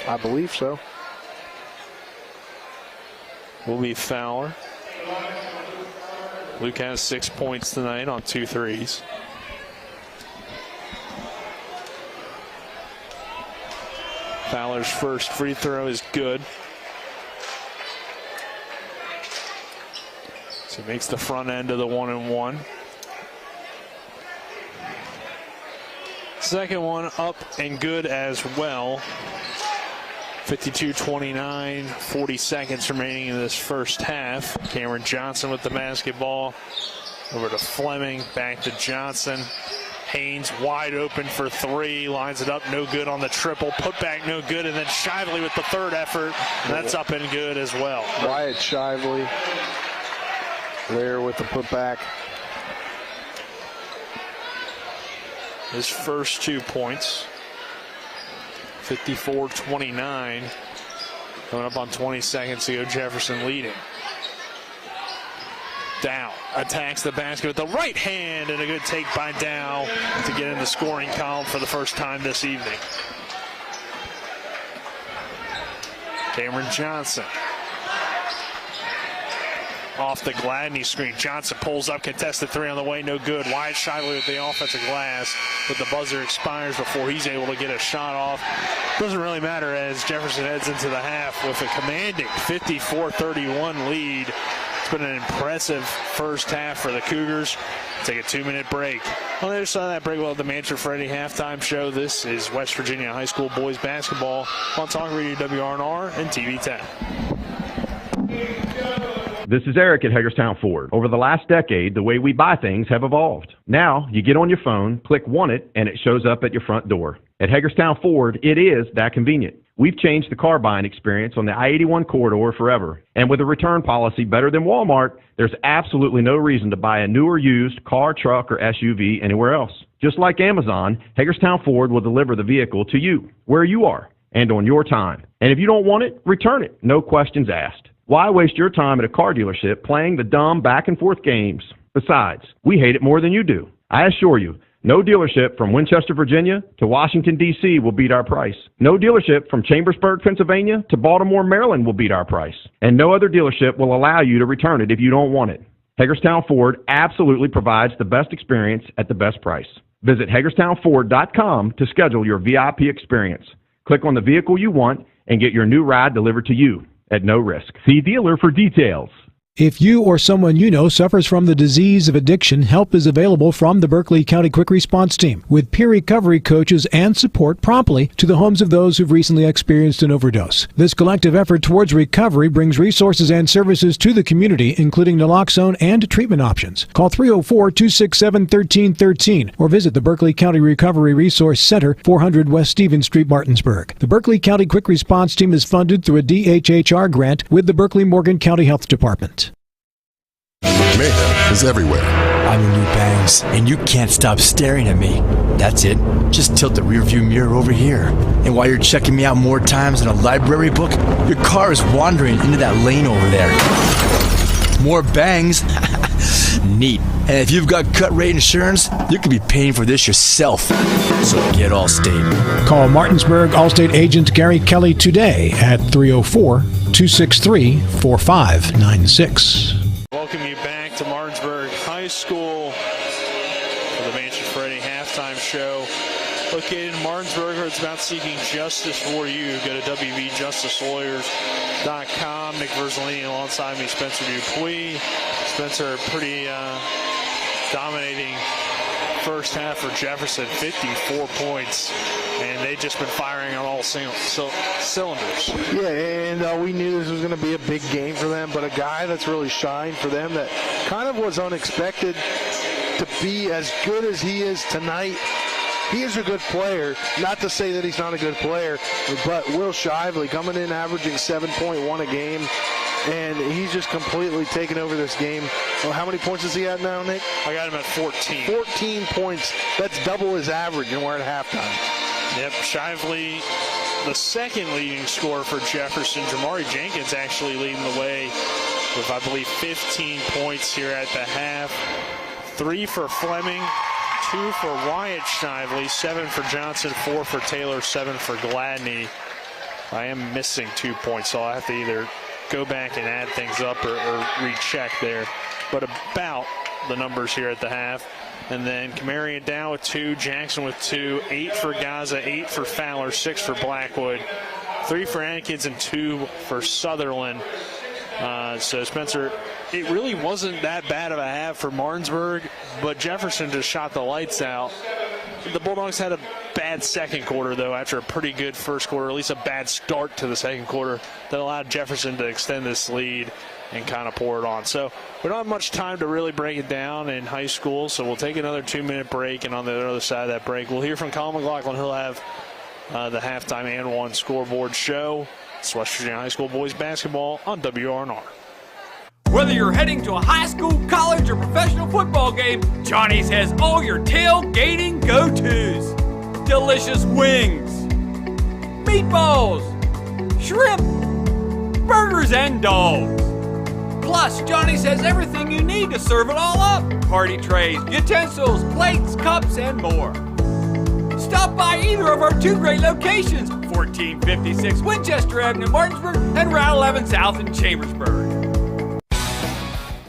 I believe so. Will be Fowler. Luke has 6 points tonight on 2 threes. Fowler's first free throw is good. So he makes the front end of the 1-and-1. Second one up and good as well. 52-29, 40 seconds remaining in this first half. Cameron Johnson with the basketball. Over to Fleming, back to Johnson. Haynes wide open for three, lines it up, no good on the triple, put back, no good, and then Shively with the third effort, that's up and good as well. Wyatt Shively there with the putback. His first 2 points, 54-29, coming up on 20 seconds to go, Jefferson leading. Dow attacks the basket with the right hand, and a good take by Dow to get in the scoring column for the first time this evening. Cameron Johnson off the Gladney screen. Johnson pulls up, contested three on the way, no good. Wyatt Shively with the offensive glass, but the buzzer expires before he's able to get a shot off. Doesn't really matter as Jefferson heads into the half with a commanding 54-31 lead. It's been an impressive first half for the Cougars. Take a 2-minute break. On the other side of that break, we'll have the Mancher Freddy halftime show. This is West Virginia High School boys basketball on Talk Radio WRNR and TV 10. This is Eric at Hagerstown Ford. Over the last decade, the way we buy things have evolved. Now, you get on your phone, click Want It, and it shows up at your front door. At Hagerstown Ford, it is that convenient. We've changed the car buying experience on the I-81 corridor forever. And with a return policy better than Walmart, there's absolutely no reason to buy a new or used car, truck, or SUV anywhere else. Just like Amazon, Hagerstown Ford will deliver the vehicle to you, where you are, and on your time. And if you don't want it, return it. No questions asked. Why waste your time at a car dealership playing the dumb back-and-forth games? Besides, we hate it more than you do. I assure you, no dealership from Winchester, Virginia to Washington, D.C. will beat our price. No dealership from Chambersburg, Pennsylvania to Baltimore, Maryland will beat our price. And no other dealership will allow you to return it if you don't want it. Hagerstown Ford absolutely provides the best experience at the best price. Visit HagerstownFord.com to schedule your VIP experience. Click on the vehicle you want and get your new ride delivered to you at no risk. See dealer for details. If you or someone you know suffers from the disease of addiction, help is available from the Berkeley County Quick Response Team with peer recovery coaches and support promptly to the homes of those who've recently experienced an overdose. This collective effort towards recovery brings resources and services to the community, including naloxone and treatment options. Call 304-267-1313 or visit the Berkeley County Recovery Resource Center, 400 West Stevens Street, Martinsburg. The Berkeley County Quick Response Team is funded through a DHHR grant with the Berkeley-Morgan County Health Department. Mayhem is everywhere. I'm your new bangs, and you can't stop staring at me. That's it. Just tilt the rearview mirror over here. And while you're checking me out more times than a library book, your car is wandering into that lane over there. More bangs? Neat. And if you've got cut rate insurance, you could be paying for this yourself. So get Allstate. Call Martinsburg Allstate agent Gary Kelly today at 304-263-4596. Welcome you back to Martinsburg High School for the Mancher Freddy halftime show. Located in Martinsburg, where it's about seeking justice for you. Go to WVJusticeLawyers.com. Nick Verzolini alongside me, Spencer Dupuis. Spencer, pretty dominating first half for Jefferson, 54 points, and they've just been firing on all cylinders. Yeah, and we knew this was going to be a big game for them, but a guy that's really shined for them that kind of was unexpected to be as good as he is tonight. He is a good player. Not to say that he's not a good player, but Will Shively coming in averaging 7.1 a game, and he's just completely taken over this game. Well, how many points is he at now, Nick? I got him at 14. 14 points. That's double his average, and we're at halftime. Yep, Shively, the second leading scorer for Jefferson. Jamari Jenkins actually leading the way with, I believe, 15 points here at the half. 3 for Fleming, 2 for Wyatt Shively, 7 for Johnson, 4 for Taylor, 7 for Gladney. I am missing 2 points, so I'll have to either go back and add things up or recheck there. But about the numbers here at the half. And then Kamari and Dow with 2, Jackson with 2, 8 for Gaza, 8 for Fowler, 6 for Blackwood, 3 for Atkins, and 2 for Sutherland. So, Spencer, it really wasn't that bad of a half for Martinsburg, but Jefferson just shot the lights out. The Bulldogs had a bad second quarter, though, after a pretty good first quarter, at least a bad start to the second quarter that allowed Jefferson to extend this lead. and kind of pour it on. So we don't have much time to really break it down in high school, so we'll take another 2-minute break, and on the other side of that break, we'll hear from Colin McLaughlin. He'll have the halftime and one scoreboard show. It's West Virginia High School boys basketball on WRNR. Whether you're heading to a high school, college, or professional football game, Johnny's has all your tailgating go-tos. Delicious wings, meatballs, shrimp, burgers, and dogs. Plus, Johnny's has everything you need to serve it all up. Party trays, utensils, plates, cups, and more. Stop by either of our 2 great locations, 1456 Winchester Avenue in Martinsburg and Route 11 South in Chambersburg.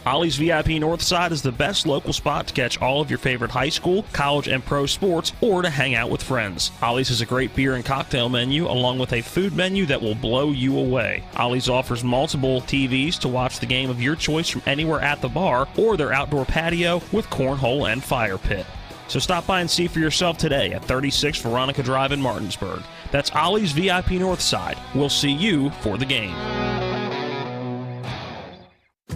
Ollie's VIP Northside is the best local spot to catch all of your favorite high school, college, and pro sports, or to hang out with friends. Ollie's has a great beer and cocktail menu, along with a food menu that will blow you away. Ollie's offers multiple TVs to watch the game of your choice from anywhere at the bar, or their outdoor patio with cornhole and fire pit. So stop by and see for yourself today at 36 Veronica Drive in Martinsburg. That's Ollie's VIP Northside. We'll see you for the game.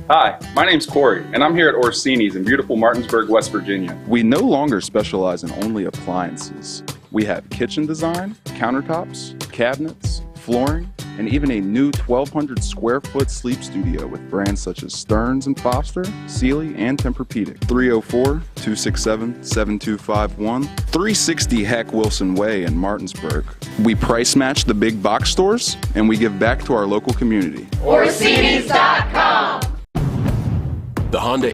Hi, my name's Corey, and I'm here at Orsini's in beautiful Martinsburg, West Virginia. We no longer specialize in only appliances. We have kitchen design, countertops, cabinets, flooring, and even a new 1,200 square foot sleep studio with brands such as Stearns & Foster, Sealy, and Tempur-Pedic. 304-267-7251, 360 Heck Wilson Way in Martinsburg. We price match the big box stores, and we give back to our local community. Orsini's.com. The Honda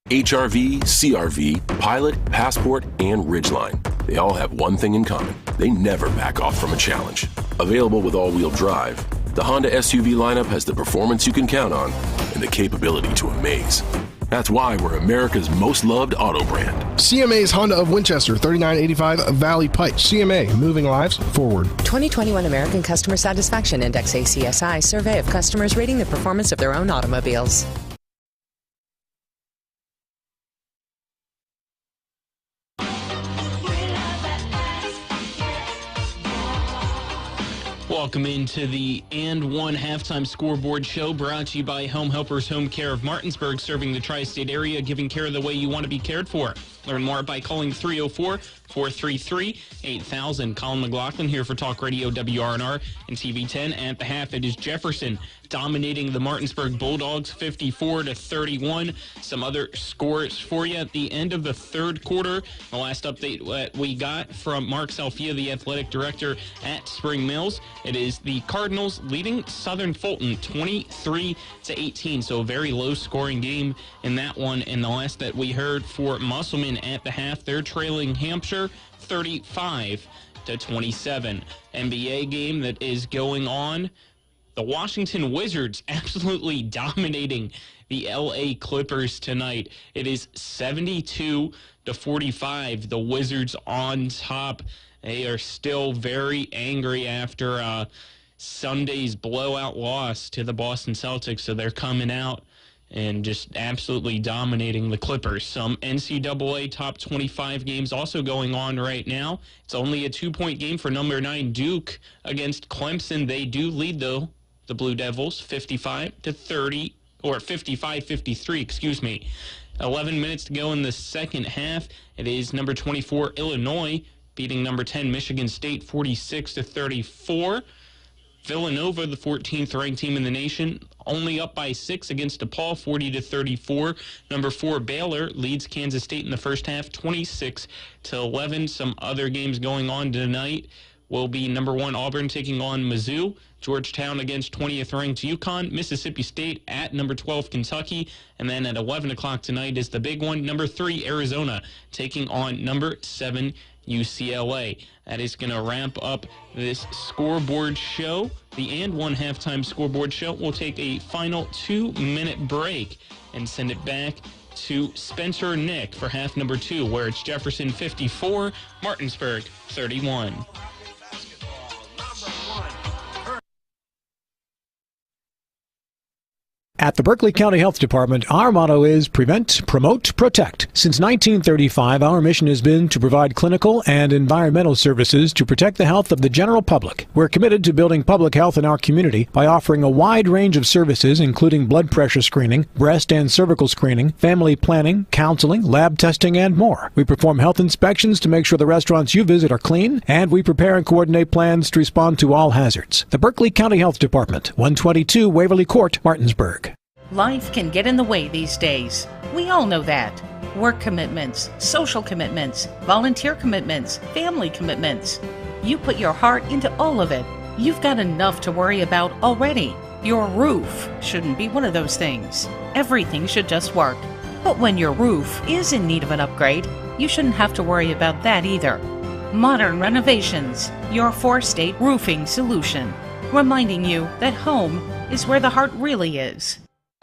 HR-V, CR-V, Pilot, Passport, and Ridgeline. They all have one thing in common. They never back off from a challenge. Available with all-wheel drive, the Honda SUV lineup has the performance you can count on and the capability to amaze. That's why we're America's most loved auto brand. CMA's Honda of Winchester, 3985 Valley Pike. CMA, moving lives forward. 2021 American Customer Satisfaction Index ACSI survey of customers rating the performance of their own automobiles. Welcome into the And One Halftime Scoreboard Show, brought to you by Home Helpers Home Care of Martinsburg, serving the tri-state area, giving care the way you want to be cared for. Learn more by calling 304-433-8000. Colin McLaughlin here for Talk Radio WRNR and TV 10. At the half, it is Jefferson dominating the Martinsburg Bulldogs 54-31. Some other scores for you at the end of the third quarter. The last update we got from Mark Salfia, the athletic director at Spring Mills. It is the Cardinals leading Southern Fulton 23-18. So a very low-scoring game in that one. And the last that we heard for Musselman at the half, they're trailing Hampshire 35-27. NBA game that is going on. The Washington Wizards absolutely dominating the LA Clippers tonight. It is 72-45. The Wizards on top. They are still very angry after Sunday's blowout loss to the Boston Celtics, so they're coming out and just absolutely dominating the Clippers. Some NCAA top 25 games also going on right now. It's only a 2-point game for number 9 Duke against Clemson. They do lead, though, the Blue Devils 55-30, or 55-53, excuse me. 11 minutes to go in the second half. It is number 24 Illinois beating number 10 Michigan State 46-34. Villanova, the 14th ranked team in the nation, only up by 6 against DePaul, 40-34. Number 4 Baylor leads Kansas State in the first half, 26-11. Some other games going on tonight will be number 1 Auburn taking on Mizzou, Georgetown against 20th ranked UConn, Mississippi State at number 12 Kentucky, and then at 11 o'clock tonight is the big one, number 3 Arizona taking on number 7 UCLA. That is going to ramp up this scoreboard show. The And One Halftime Scoreboard Show will take a final 2-minute break and send it back to Spencer Nick for half number 2, where it's Jefferson 54, Martinsburg 31. At the Berkeley County Health Department, our motto is prevent, promote, protect. Since 1935, our mission has been to provide clinical and environmental services to protect the health of the general public. We're committed to building public health in our community by offering a wide range of services, including blood pressure screening, breast and cervical screening, family planning, counseling, lab testing, and more. We perform health inspections to make sure the restaurants you visit are clean, and we prepare and coordinate plans to respond to all hazards. The Berkeley County Health Department, 122 Waverly Court, Martinsburg. Life can get in the way these days. We all know that. Work commitments, social commitments, volunteer commitments, family commitments. You put your heart into all of it. You've got enough to worry about already. Your roof shouldn't be one of those things. Everything should just work. But when your roof is in need of an upgrade, you shouldn't have to worry about that either. Modern Renovations, your 4-state roofing solution. Reminding you that home is where the heart really is.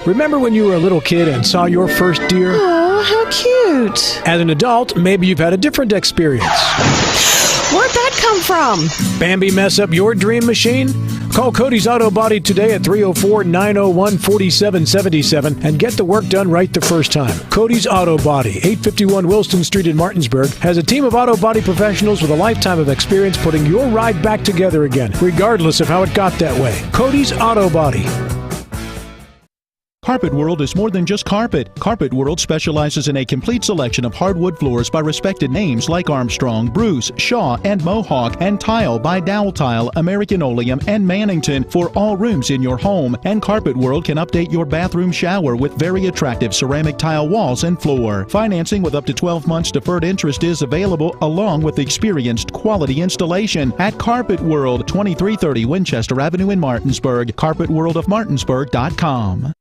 Remember when you were a little kid and saw your first deer? Oh, how cute. As an adult, maybe you've had a different experience. Where'd that come from? Bambi mess up your dream machine? Call Cody's Auto Body today at 304-901-4777 and get the work done right the first time. Cody's Auto Body, 851 Wilston Street in Martinsburg, has a team of auto body professionals with a lifetime of experience putting your ride back together again, regardless of how it got that way. Cody's Auto Body. Carpet World is more than just carpet. Carpet World specializes in a complete selection of hardwood floors by respected names like Armstrong, Bruce, Shaw, and Mohawk, and tile by Dowell Tile, American Oleum, and Mannington for all rooms in your home. And Carpet World can update your bathroom shower with very attractive ceramic tile walls and floor. Financing with up to 12 months deferred interest is available, along with experienced quality installation at Carpet World, 2330 Winchester Avenue in Martinsburg. CarpetWorldofMartinsburg.com.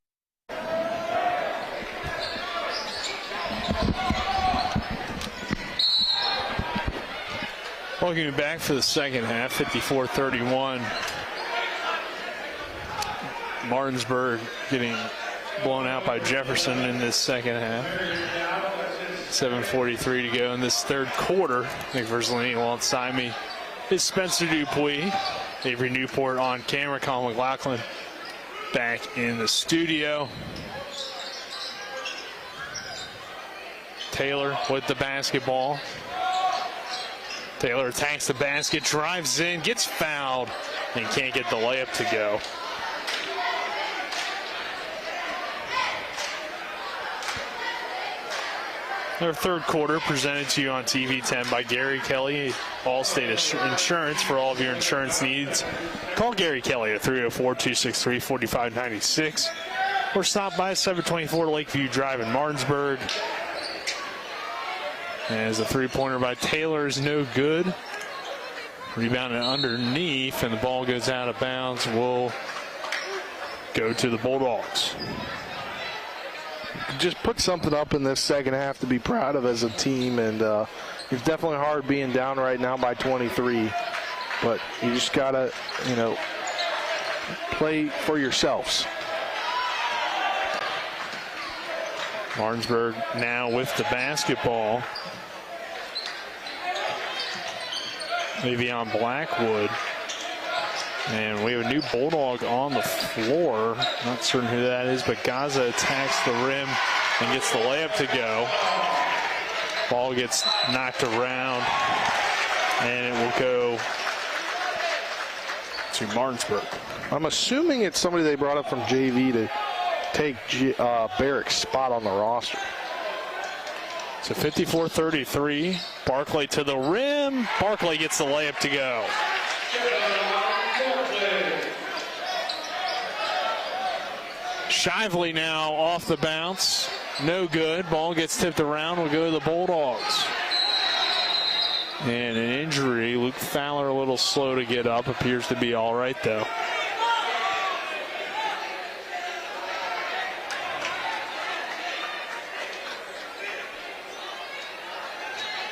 Welcome you back for the second half, 54-31. Martinsburg getting blown out by Jefferson in this second half. 7:43 to go in this third quarter. Nick Verzolini alongside me is Spencer Dupuis. Avery Newport on camera. Colin McLaughlin back in the studio. Taylor with the basketball. Taylor attacks the basket, drives in, gets fouled, and can't get the layup to go. Our third quarter presented to you on TV 10 by Gary Kelly, Allstate Insurance for all of your insurance needs. Call Gary Kelly at 304-263-4596 or stop by 724 Lakeview Drive in Martinsburg. As a three-pointer by Taylor is no good. Rebounded underneath, and the ball goes out of bounds. Will go to the Bulldogs. Just put something up in this second half to be proud of as a team, and it's definitely hard being down right now by 23. But you just gotta, play for yourselves. Martinsburg now with the basketball. Le'Veon Blackwood. And we have a new Bulldog on the floor. Not certain who that is, but Gaza attacks the rim and gets the layup to go. Ball gets knocked around, and it will go to Martinsburg. I'm assuming it's somebody they brought up from JV to take Barrick's spot on the roster. So 54-33. Barclay to the rim. Barclay gets the layup to go. Shively now off the bounce. No good. Ball gets tipped around. Will go to the Bulldogs. And an injury. Luke Fowler a little slow to get up. Appears to be all right, though.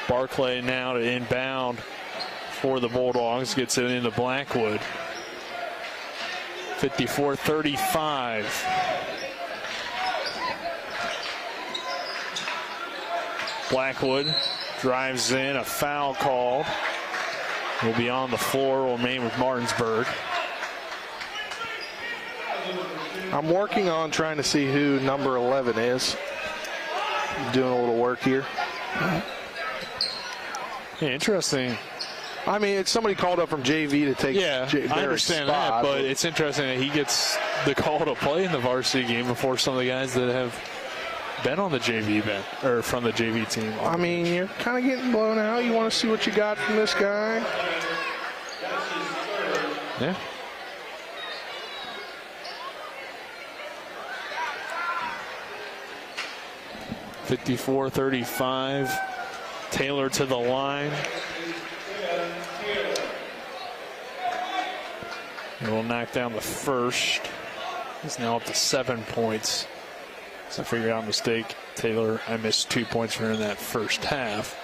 Barclay now to inbound for the Bulldogs. Gets it into Blackwood. 54-35. Blackwood drives in. A foul called. Will be on the floor. Will remain with Martinsburg. I'm working on trying to see who number 11 is. Doing a little work here. Yeah, interesting. I mean, it's somebody called up from JV to take. I understand that, but it's interesting that he gets the call to play in the varsity game before some of the guys that have been on the JV bench or from the JV team. I mean, you're kind of getting blown out. You want to see what you got from this guy. Yeah. (54-35). Taylor to the line. He will knock down the first. He's now up to 7 points. So I figured out a mistake. Taylor, I missed 2 points for in that first half.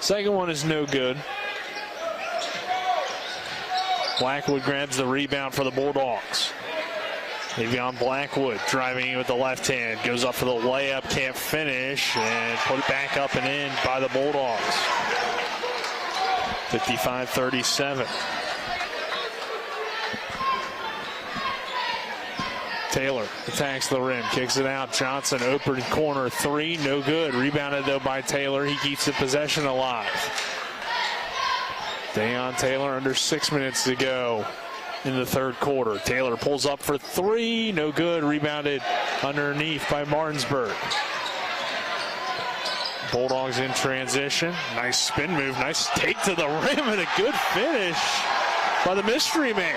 Second one is no good. Blackwood grabs the rebound for the Bulldogs. Davion Blackwood driving in with the left hand. Goes up for the layup, can't finish, and put it back up and in by the Bulldogs. 55-37. Taylor attacks the rim, kicks it out. Johnson, open corner three, no good. Rebounded though by Taylor. He keeps the possession alive. Dayon Taylor under 6 minutes to go in the third quarter. Taylor pulls up for three, no good. Rebounded underneath by Martinsburg. Bulldogs in transition. Nice spin move, nice take to the rim, and a good finish by the mystery man.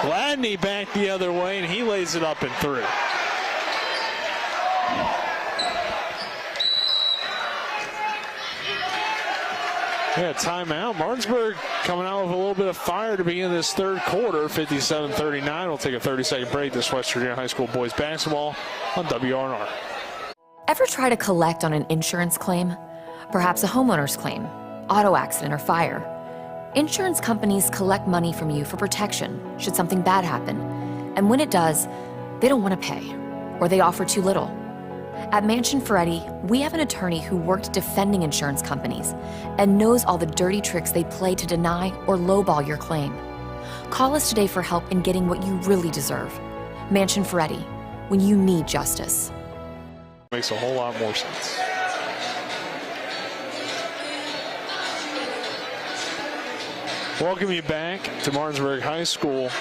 Gladney back the other way, and he lays it up and through. Yeah, timeout. Martinsburg coming out with a little bit of fire to begin this third quarter. 57-39. We'll take a 30-second break. This West Virginia High School boys basketball on WRNR. Ever try to collect on an insurance claim? Perhaps a homeowner's claim, auto accident, or fire. Insurance companies collect money from you for protection should something bad happen. And when it does, they don't want to pay, or they offer too little. At Mansion Ferretti, we have an attorney who worked defending insurance companies and knows all the dirty tricks they play to deny or lowball your claim. Call us today for help in getting what you really deserve. Mansion Ferretti, when you need justice. Makes a whole lot more sense. Welcome you back to Martinsburg High School.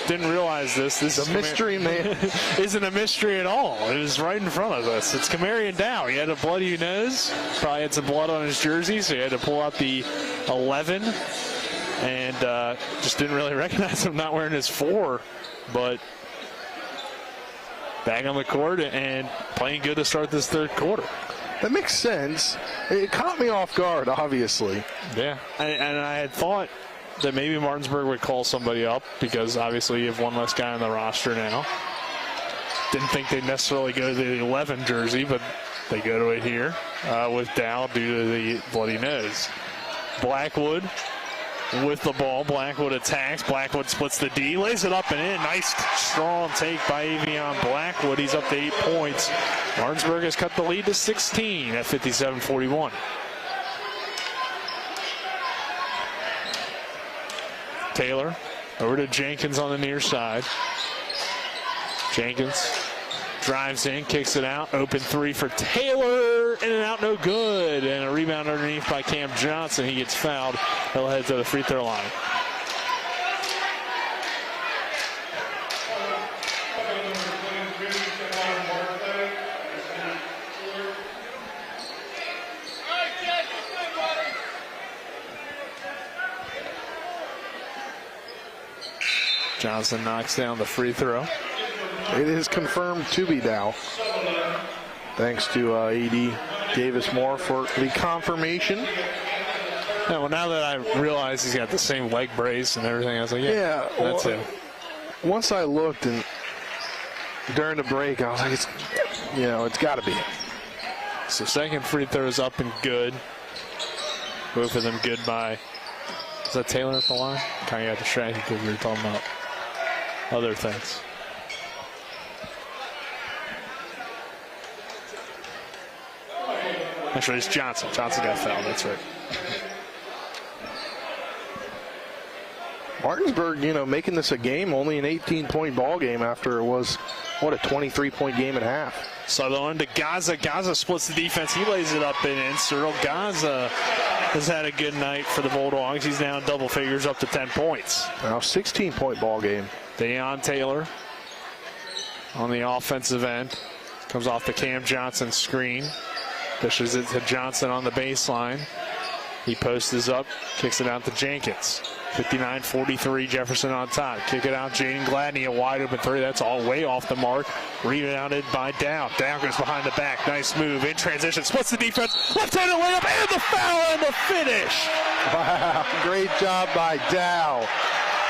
Didn't realize this. This the mystery man isn't a mystery at all. It was right in front of us. It's Kamarian Dow. He had a bloody nose. Probably had some blood on his jersey, so he had to pull out the 11. And just didn't really recognize him not wearing his 4. But back on the court and playing good to start this third quarter. That makes sense. It caught me off guard, obviously. Yeah, and I had thought that maybe Martinsburg would call somebody up because obviously you have one less guy on the roster now. Didn't think they'd necessarily go to the 11 jersey, but they go to it here with Dow due to the bloody nose. Blackwood with the ball. Blackwood attacks. Blackwood splits the D, lays it up and in. Nice strong take by Avion Blackwood. He's up to 8 points. Martinsburg has cut the lead to 16 at 57-41. Taylor over to Jenkins on the near side. Jenkins drives in, kicks it out. Open three for Taylor. In and out, no good. And a rebound underneath by Cam Johnson. He gets fouled. He'll head to the free throw line. Johnson knocks down the free throw. It is confirmed to be Dow. Thanks to AD Davis Moore for the confirmation. Yeah, well, now that I realize he's got the same leg brace and everything, I was like, yeah, that's him. Once I looked and during the break, I was like, it's got to be him. So second free throw is up and good. Both of them good by, is that Taylor at the line? Kind of got distracted because we were talking about other things. Actually, it's Johnson. Johnson got fouled. That's right. Martinsburg, making this a game, only an 18-point ball game after it was, a 23-point game at half. Sutherland to Gaza. Gaza splits the defense. He lays it up and in. Cyril Gaza has had a good night for the Bulldogs. He's now in double figures, up to 10 points. Now 16-point ball game. Deion Taylor on the offensive end. Comes off the Cam Johnson screen. Dishes it to Johnson on the baseline. He posts up, kicks it out to Jenkins. 59-43, Jefferson on top. Kick it out, Jaden Gladney, a wide open three. That's all way off the mark. Rebounded by Dow. Dow goes behind the back. Nice move in transition. Splits the defense. Left-handed layup and the foul and the finish. Wow, great job by Dow.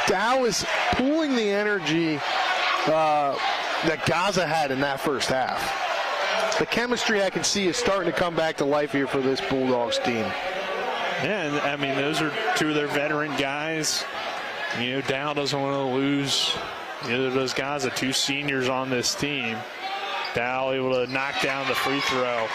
Dow is pulling the energy that Gaza had in that first half. The chemistry I can see is starting to come back to life here for this Bulldogs team. Yeah, and those are two of their veteran guys. Dow doesn't want to lose either of those guys. The two seniors on this team. Dow able to knock down the free throw.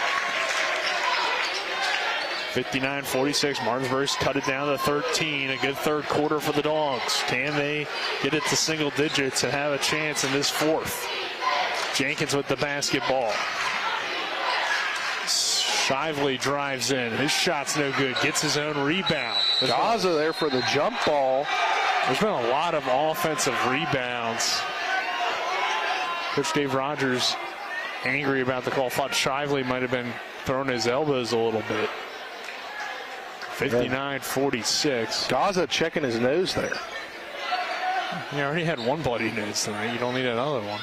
59-46, Martinsburg's cut it down to 13. A good third quarter for the Dogs. Can they get it to single digits and have a chance in this fourth? Jenkins with the basketball. Shively drives in. His shot's no good. Gets his own rebound. Gaza there for the jump ball. There's been a lot of offensive rebounds. Coach Dave Rogers angry about the call. Thought Shively might have been throwing his elbows a little bit. 59-46. Gaza checking his nose there. You already had one bloody nose tonight. You don't need another one.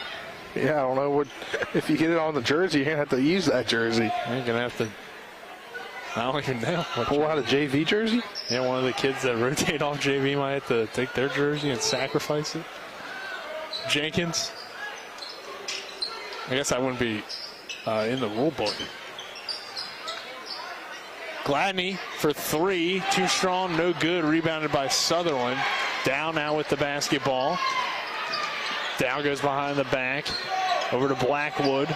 Yeah, I don't know what. If you get it on the jersey, you're going to have to use that jersey. You're going to have to. I don't even know. Pull out a JV jersey? Yeah, one of the kids that rotate off JV might have to take their jersey and sacrifice it. Jenkins. I guess that wouldn't be in the rule book. Gladney for three. Too strong, no good. Rebounded by Sutherland. Dow now with the basketball. Dow goes behind the back. Over to Blackwood.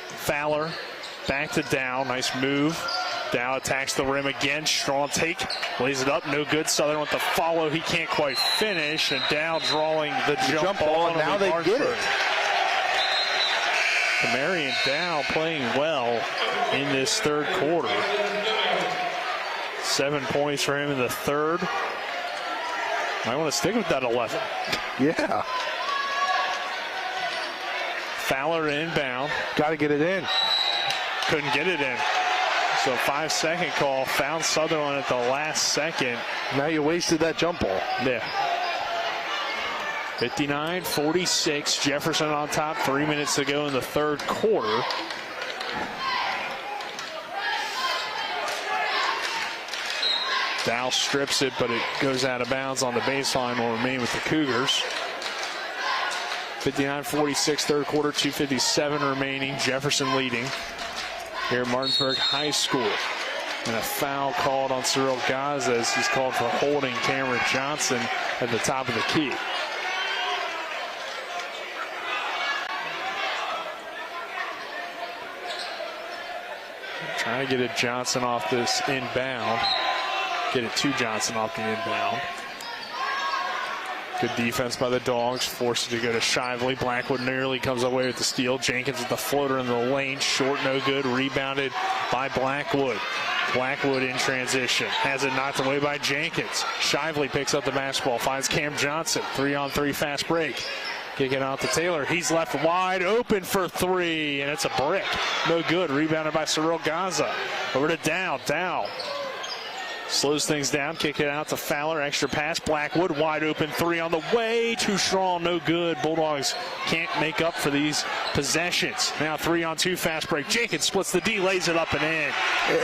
Fowler. Back to Dow. Nice move. Dow attacks the rim again. Strong take. Lays it up. No good. Southern with the follow. He can't quite finish. And Dow drawing the jump ball. And now they get it. Marion Dow playing well in this third quarter. 7 points for him in the third. Might want to stick with that 11. Yeah. Fowler inbound. Got to get it in. Couldn't get it in. So 5-second call. Found Sutherland at the last second. Now you wasted that jump ball. Yeah. 59-46. Jefferson on top. 3 minutes to go in the third quarter. Dow strips it, but it goes out of bounds on the baseline. Will remain with the Cougars. 59-46, third quarter, 2:57 remaining. Jefferson leading here at Martinsburg High School. And a foul called on Cyril Gaza as he's called for holding Cameron Johnson at the top of the key. Trying to get it Johnson off this inbound. Get it to Johnson off the inbound. Good defense by the Dogs. Forced to go to Shively. Blackwood nearly comes away with the steal. Jenkins with the floater in the lane. Short, no good. Rebounded by Blackwood. Blackwood in transition. Has it knocked away by Jenkins. Shively picks up the basketball. Finds Cam Johnson. 3-on-3 fast break. Kick it out to Taylor. He's left wide open for three. And it's a brick. No good. Rebounded by Cyril Gaza. Over to Dow. Dow slows things down. Kick it out to Fowler. Extra pass. Blackwood wide open. Three on the way. Too strong. No good. Bulldogs can't make up for these possessions. Now 3-on-2 fast break. Jenkins splits the D. Lays it up and in.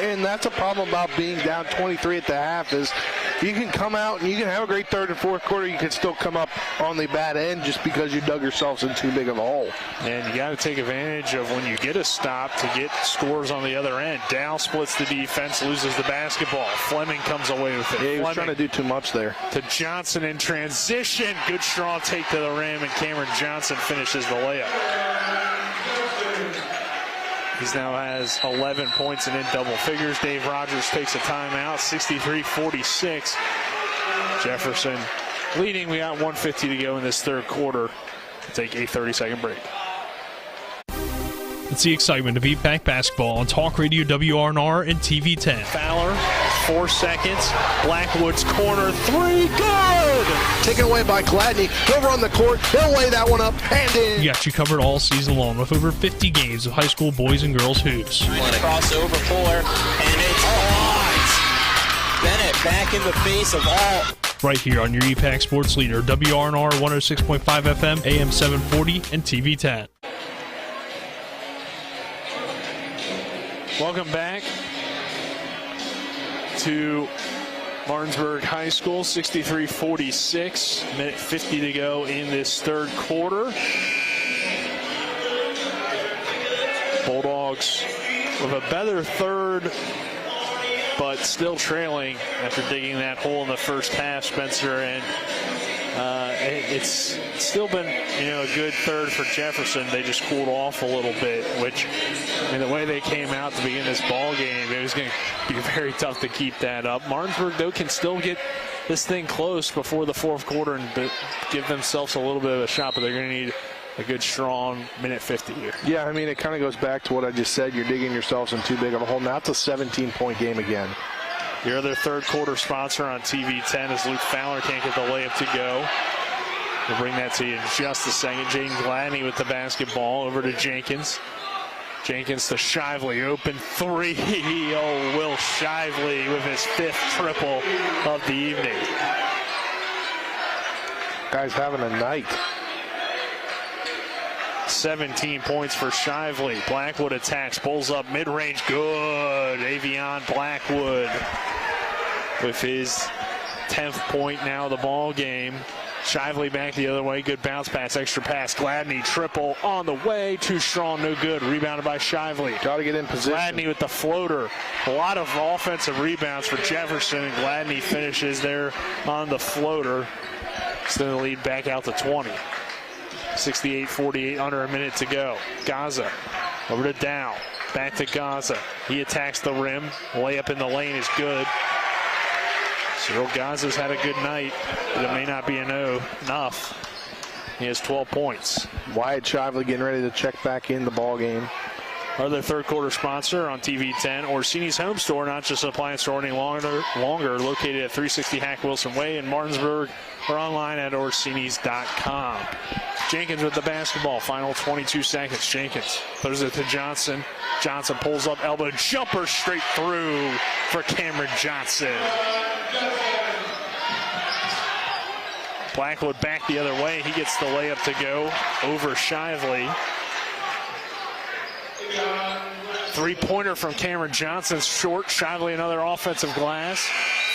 And that's a problem about being down 23 at the half is you can come out and you can have a great third and fourth quarter. You can still come up on the bad end just because you dug yourselves in too big of a hole. And you got to take advantage of when you get a stop to get scores on the other end. Dow splits the defense. Loses the basketball. Fleming comes away with it. Yeah, he was Fleming trying to do too much there. To Johnson in transition. Good strong take to the rim, and Cameron Johnson finishes the layup. He now has 11 points and in double figures. Dave Rogers takes a timeout. 63-46. Jefferson leading. We got 1:50 to go in this third quarter. We'll take a 30-second break. It's the excitement of EPAC basketball on Talk Radio WRNR and TV 10. Fowler, 4 seconds. Blackwood's corner three, good! Taken away by Gladney. He'll run the court. He'll lay that one up and in. We got you covered all season long with over 50 games of high school boys and girls hoops. Crossover Fuller, and it's blocked. Bennett back in the face of all. Right here on your EPAC sports leader, WRNR 106.5 FM, AM 740, and TV 10. Welcome back to Martinsburg High School, 63-46, minute 50 to go in this third quarter. Bulldogs with a better third, but still trailing after digging that hole in the first half, Spencer, and it's still been, a good third for Jefferson. They just cooled off a little bit, which, the way they came out to begin this ball game, it was going to be very tough to keep that up. Martinsburg, though, can still get this thing close before the fourth quarter and give themselves a little bit of a shot, but they're going to need a good, strong minute 50 here. Yeah, it kind of goes back to what I just said. You're digging yourselves in too big of a hole. Now it's a 17-point game again. Your other third quarter sponsor on TV 10 is Luke Fowler. Can't get the layup to go. We'll bring that to you in just a second. Jaden Gladney with the basketball over to Jenkins. Jenkins to Shively, open three. Oh, Will Shively with his 5th triple of the evening. Guy's having a night. 17 points for Shively. Blackwood attacks, pulls up mid-range, good. Avion Blackwood with his 10th point now of the ball game. Shively back the other way, good bounce pass, extra pass. Gladney triple on the way, too strong, no good. Rebounded by Shively. Got to get in position. Gladney with the floater. A lot of offensive rebounds for Jefferson, and Gladney finishes there on the floater. Still the lead back out to 20. 68-48, under a minute to go. Gaza over to Dow. Back to Gaza. He attacks the rim. Layup in the lane is good. Cyril Gaza's had a good night, but it may not be enough. He has 12 points. Wyatt Shively getting ready to check back in the ball game. Our third quarter sponsor on TV 10, Orsini's Home Store, not just an appliance store any longer, located at 360 Hack Wilson Way in Martinsburg, or online at Orsinis.com. Jenkins with the basketball, final 22 seconds. Jenkins throws it to Johnson. Johnson pulls up, elbow jumper straight through for Cameron Johnson. Blackwood back the other way. He gets the layup to go over Shively. Three-pointer from Cameron Johnson, short. Shively another offensive glass.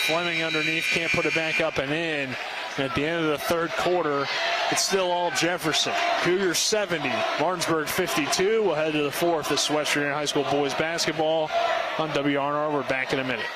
Fleming underneath, can't put it back up and in. And at the end of the third quarter, it's still all Jefferson. Cougars 70, Martinsburg 52. We'll head to the fourth. This is West Virginia High School boys basketball on WRNR. We're back in a minute.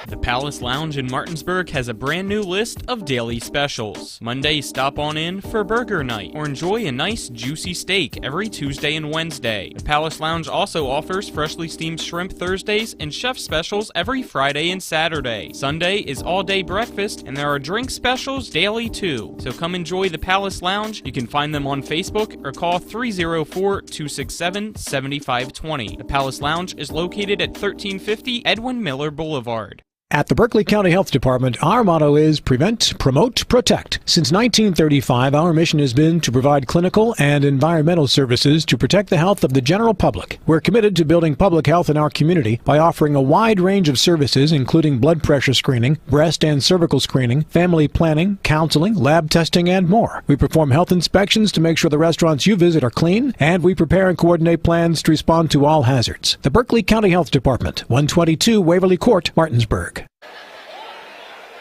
The Palace Lounge in Martinsburg has a brand new list of daily specials. Monday, stop on in for burger night or enjoy a nice juicy steak every Tuesday and Wednesday. The Palace Lounge also offers freshly steamed shrimp Thursdays and chef specials every Friday and Saturday. Sunday is all-day breakfast and there are drink specials daily too. So come enjoy the Palace Lounge. You can find them on Facebook or call 304-267-7520. The Palace Lounge is located at 1350 Edwin Miller Boulevard. At the Berkeley County Health Department, our motto is Prevent, Promote, Protect. Since 1935, our mission has been to provide clinical and environmental services to protect the health of the general public. We're committed to building public health in our community by offering a wide range of services, including blood pressure screening, breast and cervical screening, family planning, counseling, lab testing, and more. We perform health inspections to make sure the restaurants you visit are clean, and we prepare and coordinate plans to respond to all hazards. The Berkeley County Health Department, 122 Waverly Court, Martinsburg.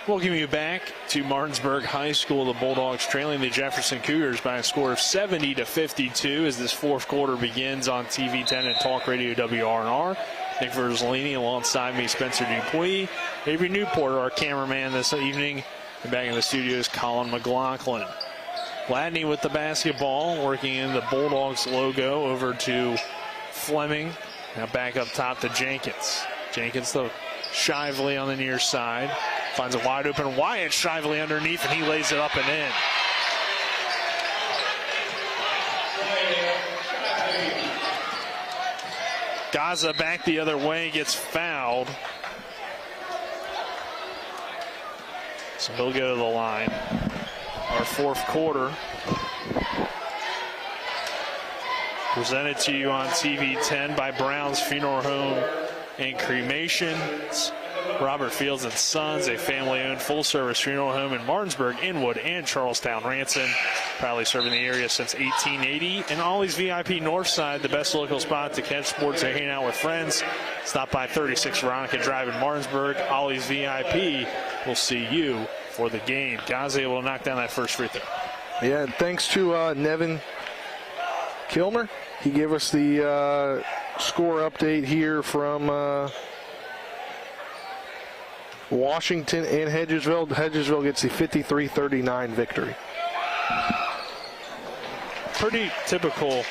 Welcome you back to Martinsburg High School. The Bulldogs trailing the Jefferson Cougars by a score of 70-52 as this fourth quarter begins on TV 10 and Talk Radio WRNR. Nick Verzolini alongside me, Spencer Dupuis. Avery Newport, our cameraman this evening. And back in the studio is Colin McLaughlin. Gladney with the basketball, working in the Bulldogs logo over to Fleming. Now back up top to Jenkins. Jenkins to Shively on the near side. Finds a wide open Wyatt Shively underneath, and he lays it up and in. Gaza back the other way, gets fouled. So he'll go to the line. Our fourth quarter. Presented to you on TV 10 by Brown's Funeral Home and Cremations. Robert Fields and Sons, a family-owned full-service funeral home in Martinsburg, Inwood, and Charlestown Ranson. Proudly serving the area since 1880. And Ollie's VIP Northside, the best local spot to catch sports and hang out with friends. Stop by 36 Veronica Drive in Martinsburg. Ollie's VIP will see you for the game. Gaza able to knock down that first free throw. Yeah, and thanks to Nevin Kilmer. He gave us the score update here from Washington and Hedgesville. Hedgesville gets the 53-39 victory. Pretty typical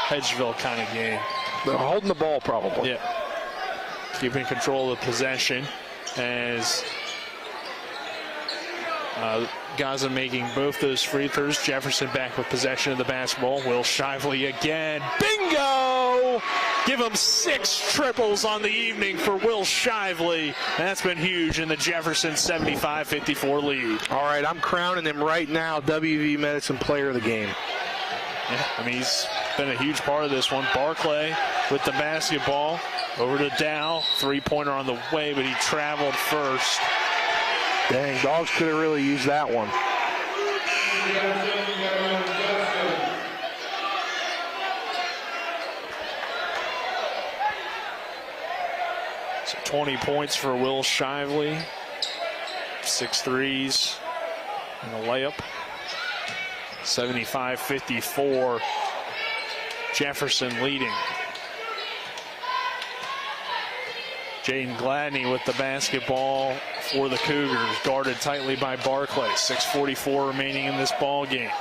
Hedgesville kind of game. They're holding the ball probably. Yeah. Keeping control of the possession as Gaza making both those free throws. Jefferson back with possession of the basketball. Will Shively again. Bingo! Give him 6 triples on the evening for Will Shively. That's been huge in the Jefferson 75-54 lead. All right, I'm crowning him right now WV Medicine Player of the Game. Yeah, I mean, he's been a huge part of this one. Barclay with the basketball. Over to Dow. Three-pointer on the way, but he traveled first. Dang, Dogs could have really used that one. So 20 points for Will Shively. 6 threes and a layup. 75-54. Jefferson leading. Jaden Gladney with the basketball for the Cougars, guarded tightly by Barclay. 6:44 remaining in this ball game.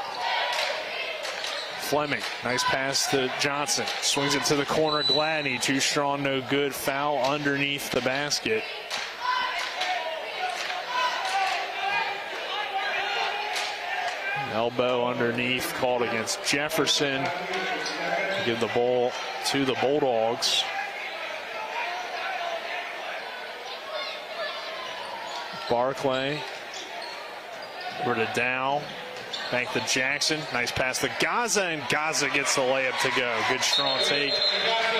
Fleming, nice pass to Johnson. Swings it to the corner. Gladney, too strong, no good. Foul underneath the basket. Elbow underneath, called against Jefferson. Give the ball to the Bulldogs. Barclay, over to Dow, back to Jackson, nice pass to Gaza, and Gaza gets the layup to go. Good strong take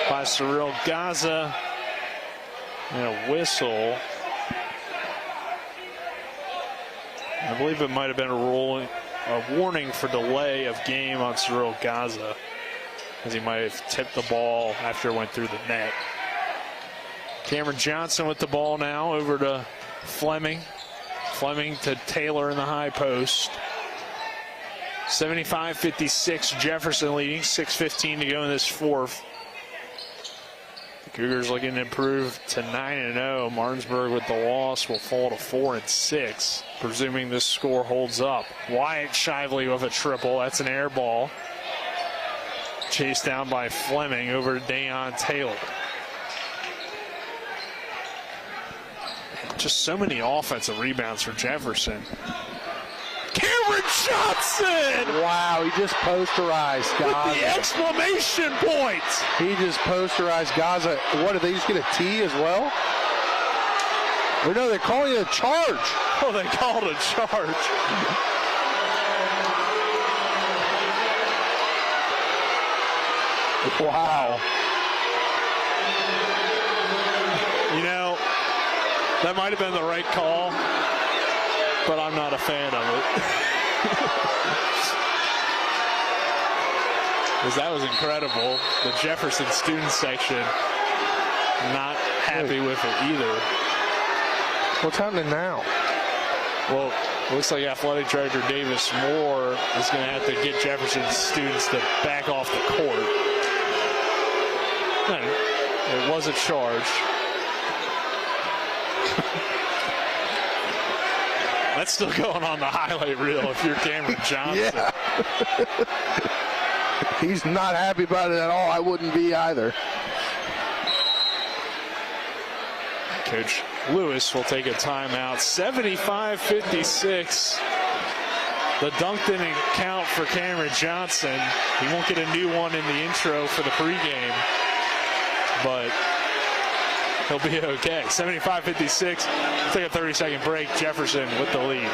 by Cyril Gaza, and a whistle. I believe it might have been a warning for delay of game on Cyril Gaza, as he might have tipped the ball after it went through the net. Cameron Johnson with the ball now, over to Fleming. Fleming to Taylor in the high post. 75-56, Jefferson leading. 6:15 to go in this fourth. The Cougars looking to improve to 9-0. Martinsburg with the loss will fall to 4-6, presuming this score holds up. Wyatt Shively with a triple. That's an air ball. Chased down by Fleming, over to Dayon Taylor. Just so many offensive rebounds for Jefferson. Cameron Johnson! Wow, he just posterized Gaza. With the exclamation point! He just posterized Gaza. What, did they just get a T as well? Or no, they're calling it a charge. Oh, they called a charge. Wow. You know, that might have been the right call, but I'm not a fan of it. Because that was incredible. The Jefferson student section not happy with it either. What's happening now? Well, looks like Athletic Director Davis Moore is going to have to get Jefferson students to back off the court. It was a charge. That's still going on the highlight reel if you're Cameron Johnson. Yeah. He's not happy about it at all. I wouldn't be either. Coach Lewis will take a timeout. 75-56. The dunk didn't count for Cameron Johnson. He won't get a new one in the intro for the pregame, but he'll be okay. 75-56. Take a 30-second break. Jefferson with the lead.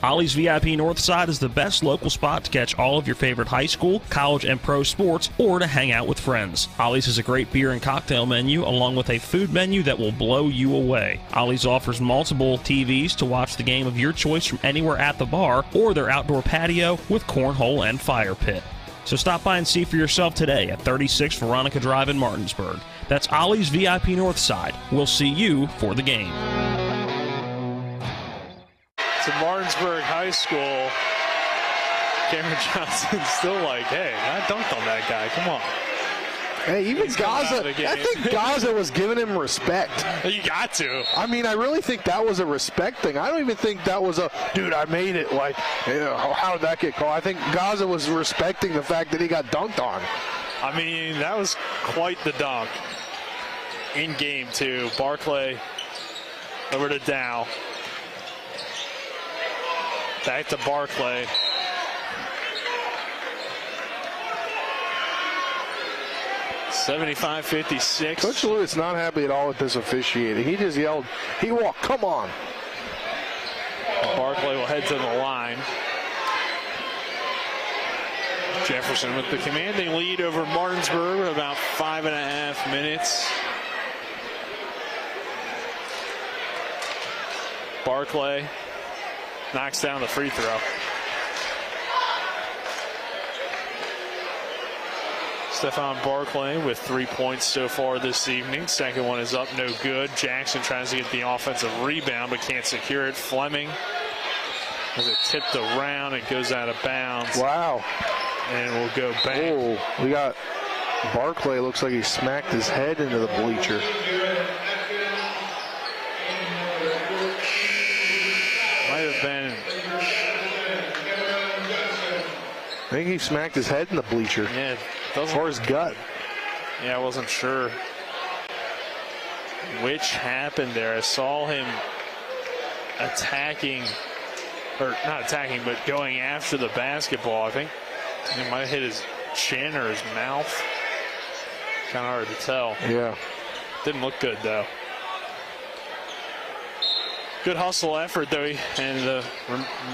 Ollie's VIP Northside is the best local spot to catch all of your favorite high school, college, and pro sports, or to hang out with friends. Ollie's has a great beer and cocktail menu, along with a food menu that will blow you away. Ollie's offers multiple TVs to watch the game of your choice from anywhere at the bar or their outdoor patio with cornhole and fire pit. So stop by and see for yourself today at 36 Veronica Drive in Martinsburg. That's Ollie's VIP Northside. We'll see you for the game. To Martinsburg High School, Cameron Johnson's still like, hey, I dunked on that guy. Come on. Hey, even Gaza, I think Gaza was giving him respect. You got to. I mean, I really think that was a respect thing. I don't even think that was a, dude, I made it. Like, how did that get called? I think Gaza was respecting the fact that he got dunked on. I mean, that was quite the dunk. In game two, Barclay over to Dow. Back to Barclay. $75-56. Coach Lewis not happy at all with this officiating. He just yelled, he walked, come on. Barclay will head to the line. Jefferson with the commanding lead over Martinsburg with about 5.5 minutes. Barclay knocks down the free throw. Stephon Barclay with 3 points so far this evening. Second one is up, no good. Jackson tries to get the offensive rebound but can't secure it. Fleming has it tipped around. It goes out of bounds. Wow. And will go back. Oh, we got Barclay. Looks like he smacked his head into the bleacher. Been. I think he smacked his head in the bleacher. Yeah, or his gut. Yeah, I wasn't sure which happened there. I saw him attacking, or not attacking, but going after the basketball. I think he might have hit his chin or his mouth. Kind of hard to tell. Yeah. Didn't look good, though. Good hustle effort, though, and the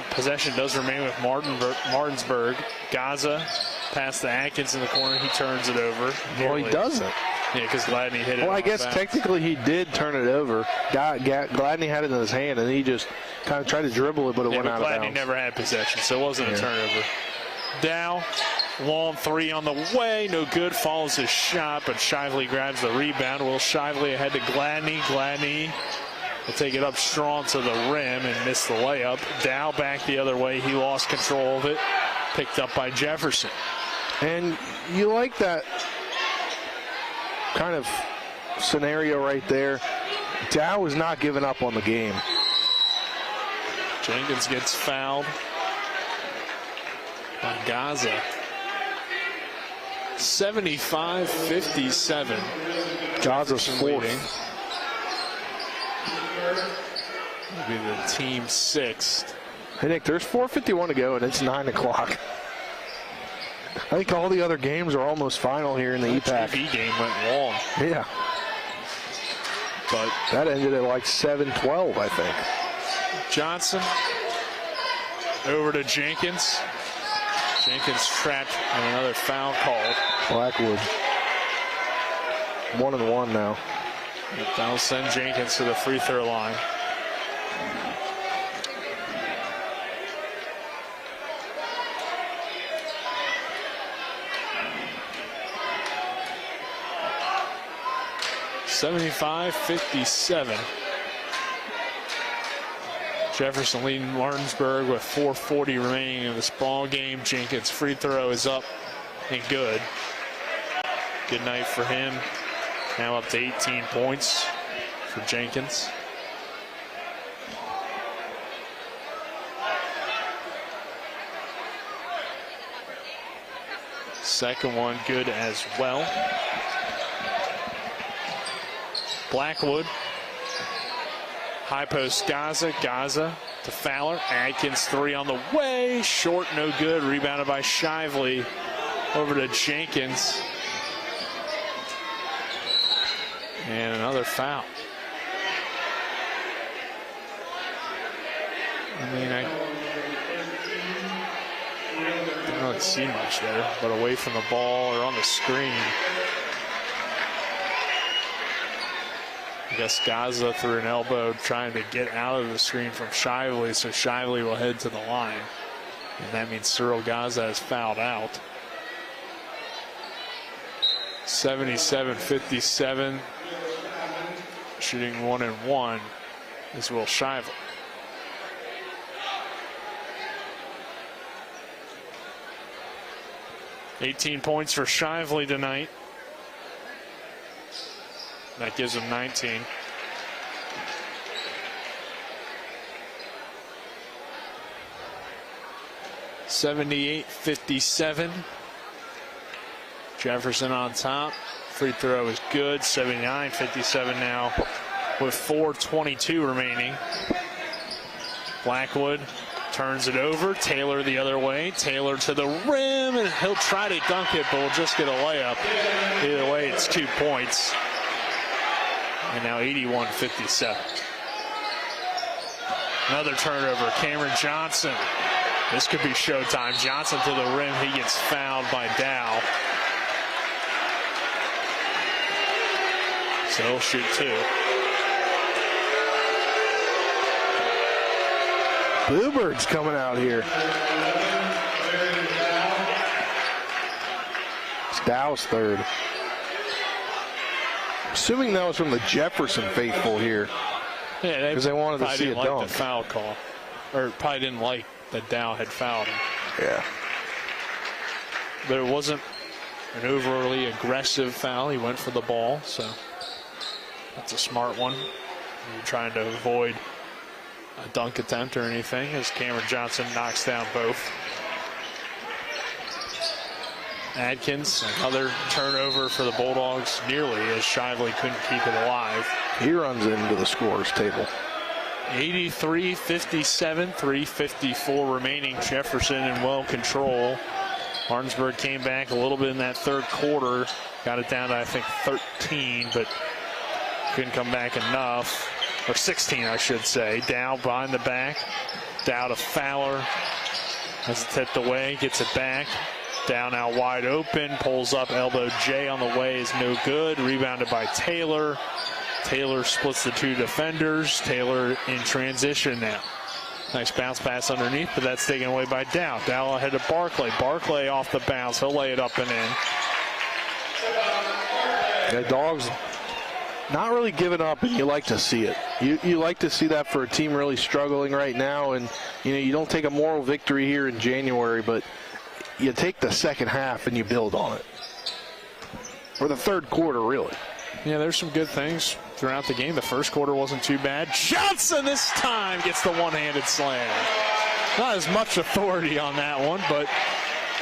possession does remain with Martinsburg. Gaza past the Atkins in the corner. He turns it over. Well, he doesn't. Yeah, because Gladney hit it. Well, I guess technically he did turn it over. Gladney had it in his hand, and he just kind of tried to dribble it, but it went out of bounds. Gladney never had possession, so it wasn't a turnover. Dow, long three on the way. No good. Follows his shot, but Shively grabs the rebound. Will Shively ahead to Gladney. Gladney will take it up strong to the rim and miss the layup. Dow back the other way. He lost control of it. Picked up by Jefferson. And you like that kind of scenario right there. Dow is not giving up on the game. Jenkins gets fouled by Gaza. 75-57. Gaza's fourth. Will be the team sixth. Hey, Nick, there's 4:51 to go, and it's 9 o'clock. I think all the other games are almost final here in the EPAC. The game went long. Yeah. But that ended at like 7:12, I think. Johnson over to Jenkins. Jenkins trapped and another foul called. Blackwood 1-1 now. That'll send Jenkins to the free throw line. $75-57. Jefferson leading Martinsburg with 4:40 remaining in this ball game. Jenkins' free throw is up and good. Good night for him. Now up to 18 points for Jenkins. Second one good as well. Blackwood. High post Gaza. Gaza to Fowler. Adkins 3 on the way. Short, no good. Rebounded by Shively. Over to Jenkins. And another foul. I mean, I didn't really see much there, but away from the ball or on the screen. I guess Gaza threw an elbow trying to get out of the screen from Shively, so Shively will head to the line. And that means Cyril Gaza has fouled out. 77-57. Shooting 1 and 1 is Will Shively. $18 points for Shively tonight. That gives him 19. $78-57. Jefferson on top. Free throw is good. 79-57 now with 4:22 remaining. Blackwood turns it over. Taylor the other way. Taylor to the rim, and he'll try to dunk it, but will just get a layup. Either way, it's 2 points. And now 81-57. Another turnover. Cameron Johnson. This could be showtime. Johnson to the rim. He gets fouled by Dow. So he'll shoot 2. Bluebirds coming out here. It's Dow's third. Assuming that was from the Jefferson faithful here. Yeah, because they wanted to see a like dunk. The foul call, or probably didn't like that Dow had fouled him. Yeah. But it wasn't an overly aggressive foul. He went for the ball, so that's a smart one. You're trying to avoid a dunk attempt or anything, as Cameron Johnson knocks down both. Adkins, another turnover for the Bulldogs, nearly, as Shively couldn't keep it alive. He runs into the scorer's table. 83-57, 3:54 remaining. Jefferson in well control. Martinsburg came back a little bit in that third quarter. Got it down to, I think, 13, but couldn't come back enough. Or 16, I should say. Dow behind the back. Dow to Fowler. Has it tipped away, gets it back. Dow now wide open, pulls up, elbow J on the way is no good. Rebounded by Taylor. Taylor splits the 2 defenders. Taylor in transition now. Nice bounce pass underneath, but that's taken away by Dow. Dow ahead to Barclay. Barclay off the bounce. He'll lay it up and in. The Dogs not really giving up, and you like to see it. You like to see that for a team really struggling right now, and you don't take a moral victory here in January, but you take the second half and you build on it. Or the third quarter, really. Yeah, there's some good things throughout the game. The first quarter wasn't too bad. Johnson this time gets the one-handed slam. Not as much authority on that one, but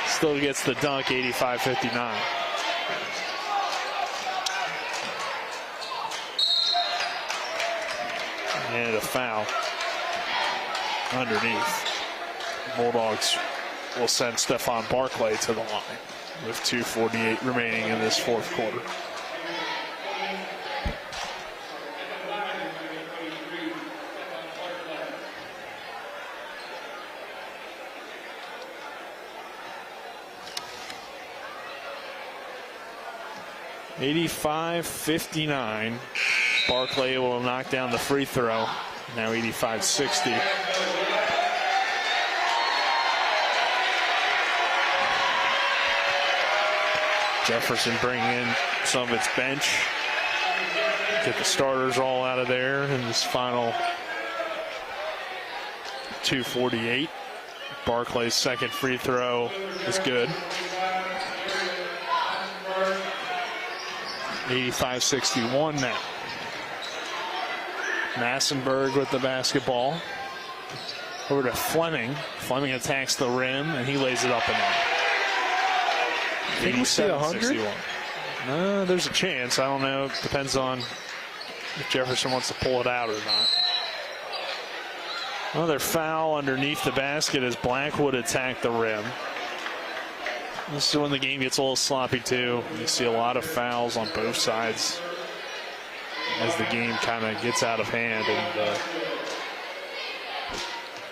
still gets the dunk, 85-59. And a foul underneath. Bulldogs will send Stephon Barclay to the line with 2:48 remaining in this fourth quarter. $85-59. Barclay will knock down the free throw. Now 85-60. Jefferson bringing in some of its bench. Get the starters all out of there in this final 2:48. Barclay's second free throw is good. 85-61 now. Massenberg with the basketball. Over to Fleming. Fleming attacks the rim, and he lays it up and in. Think we see 100? There's a chance. I don't know. Depends on if Jefferson wants to pull it out or not. Another foul underneath the basket as Blackwood attacked the rim. This is when the game gets a little sloppy too. You see a lot of fouls on both sides as the game kind of gets out of hand and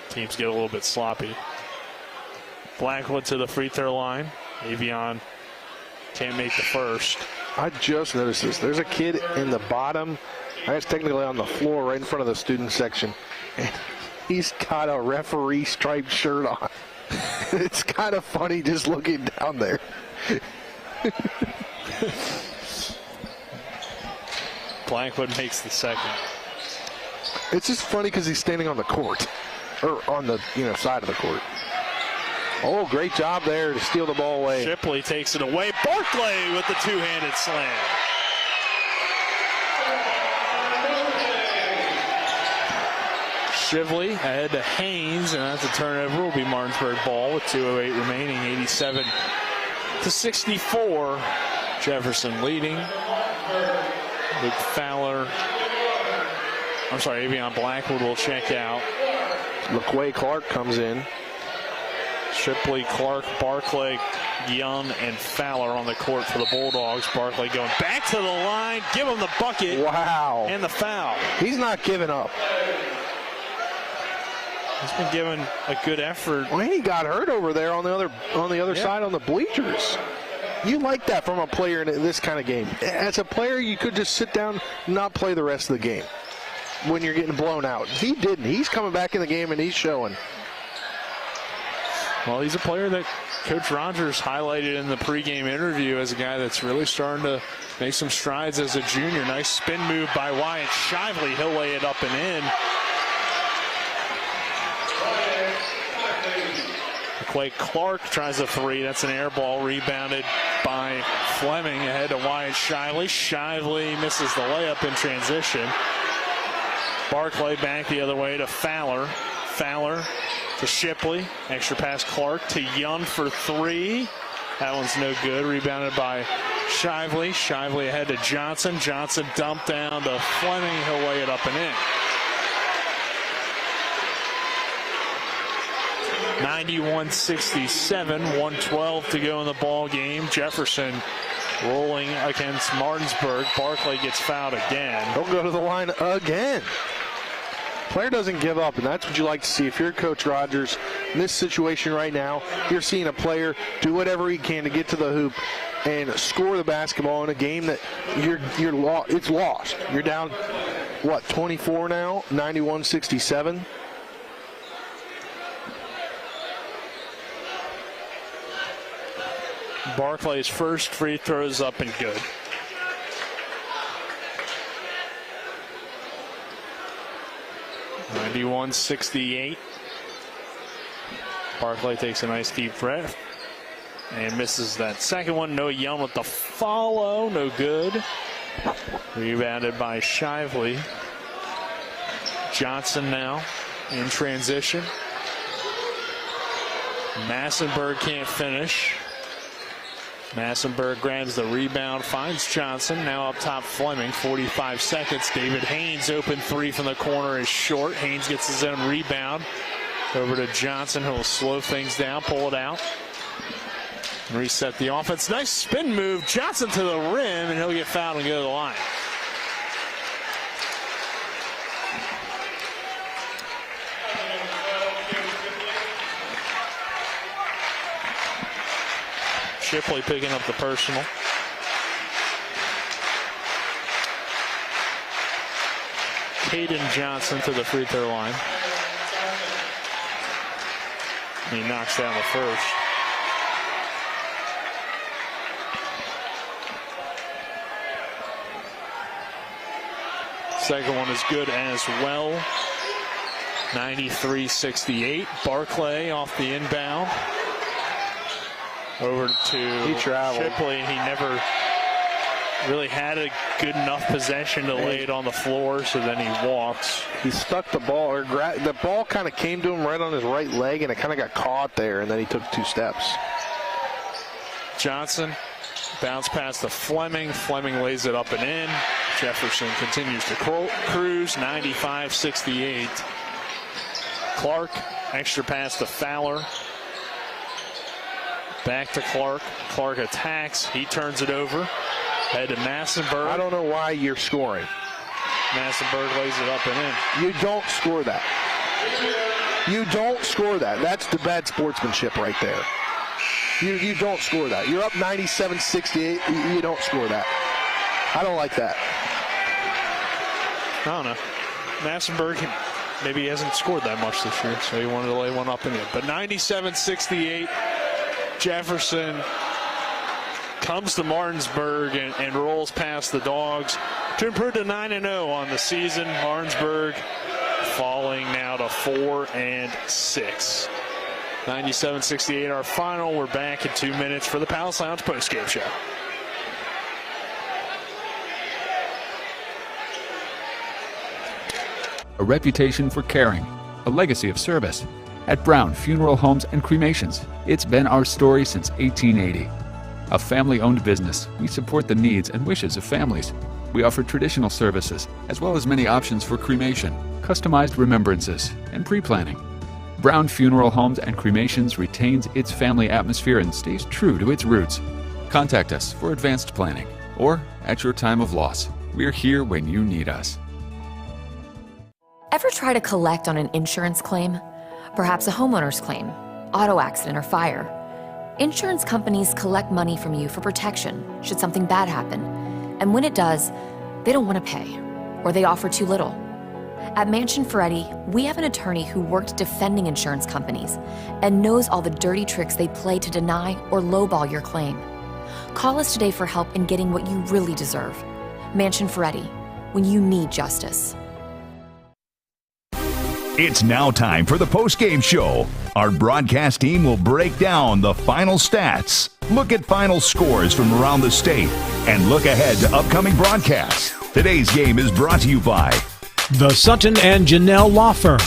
teams get a little bit sloppy. Blackwood to the free throw line. Avion can't make the first. I just noticed this. There's a kid in the bottom. I guess technically on the floor right in front of the student section. And he's got a referee striped shirt on. It's kind of funny just looking down there. Blackwood makes the second. It's just funny because he's standing on the court. Or on the side of the court. Oh, great job there to steal the ball away. Shipley takes it away. Barclay with the two-handed slam. Shively ahead to Haynes, and that's a turnover. Will be Martinsburg ball with 2:08 remaining, 87-64. Jefferson leading. Luke Fowler. I'm sorry, Avion Blackwood will check out. LaQuay Clark comes in. Shipley, Clark, Barclay, Young, and Fowler on the court for the Bulldogs. Barclay going back to the line. Give him the bucket. Wow. And the foul. He's not giving up. He's been given a good effort. Well, he got hurt over there on the other side on the bleachers. You like that from a player in this kind of game. As a player, you could just sit down and not play the rest of the game when you're getting blown out. He didn't. He's coming back in the game, and he's showing. Well, he's a player that Coach Rogers highlighted in the pregame interview as a guy that's really starting to make some strides as a junior. Nice spin move by Wyatt Shively. He'll lay it up and in. McQuay Clark tries a three. That's an air ball rebounded by Fleming ahead to Wyatt Shively. Shively misses the layup in transition. Barclay back the other way to Fowler. Fowler to Shipley. Extra pass Clark to Young for three. That one's no good. Rebounded by Shively. Shively ahead to Johnson. Johnson dumped down to Fleming. He'll lay it up and in. 91-67, 1:12 to go in the ball game. Jefferson rolling against Martinsburg. Barclay gets fouled again. Don't go to the line again. Player doesn't give up, and that's what you like to see. If you're Coach Rogers, in this situation right now, you're seeing a player do whatever he can to get to the hoop and score the basketball in a game that it's lost. You're down, 24 now? 91-67. Barclay's first free throw is up and good. (91-68). Barclay takes a nice deep breath and misses that second one. Noah Young with the follow, no good. Rebounded by Shively. Johnson now in transition. Massenburg can't finish. Massenburg grabs the rebound, finds Johnson. Now up top Fleming, 45 seconds. David Haynes, open three from the corner is short. Haynes gets his own rebound. Over to Johnson, who will slow things down, pull it out. Reset the offense. Nice spin move. Johnson to the rim, and he'll get fouled and go to the line. Shipley picking up the personal. Caden Johnson to the free throw line. He knocks down the first. Second one is good as well. 93-68. Barclay off the inbound. Over to Shipley. He never really had a good enough possession to lay it on the floor, so then he walks. He stuck the ball, or the ball kind of came to him right on his right leg, and it kind of got caught there, and then he took 2 steps. Johnson bounce pass to Fleming. Fleming lays it up and in. Jefferson continues to cruise, 95-68. Clark, extra pass to Fowler. Back to Clark. Clark attacks. He turns it over. Head to Massenberg. I don't know why you're scoring. Massenberg lays it up and in. You don't score that. You don't score that. That's the bad sportsmanship right there. You don't score that. You're up 97-68. You don't score that. I don't like that. I don't know. Massenberg, maybe he hasn't scored that much this year, so he wanted to lay one up in it. But 97-68, Jefferson comes to Martinsburg and rolls past the Dogs to improve to 9-0 on the season. Martinsburg falling now to 4-6. 97-68, our final. We're back in 2 minutes for the Palace Lounge postgame show. A reputation for caring, a legacy of service. At Brown Funeral Homes and Cremations, it's been our story since 1880. A family-owned business, we support the needs and wishes of families. We offer traditional services, as well as many options for cremation, customized remembrances, and pre-planning. Brown Funeral Homes and Cremations retains its family atmosphere and stays true to its roots. Contact us for advanced planning, or at your time of loss. We're here when you need us. Ever try to collect on an insurance claim? Perhaps a homeowner's claim, auto accident, or fire. Insurance companies collect money from you for protection should something bad happen. And when it does, they don't want to pay, or they offer too little. At Mansion Ferretti, we have an attorney who worked defending insurance companies and knows all the dirty tricks they play to deny or lowball your claim. Call us today for help in getting what you really deserve. Mansion Ferretti, when you need justice. It's now time for the postgame show. Our broadcast team will break down the final stats, look at final scores from around the state, and look ahead to upcoming broadcasts. Today's game is brought to you by the Sutton and Janelle Law Firm,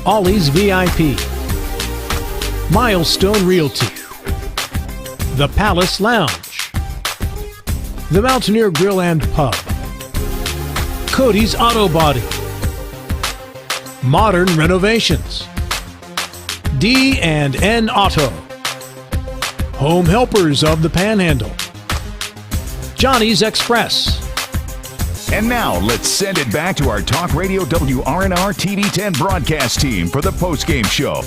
Ollie's VIP, Milestone Realty, the Palace Lounge, the Mountaineer Grill and Pub, Cody's Auto Body, Modern Renovations, D&N Auto, Home Helpers of the Panhandle, Johnny's Express. And now let's send it back to our Talk Radio WRNR TD10 broadcast team for the postgame show.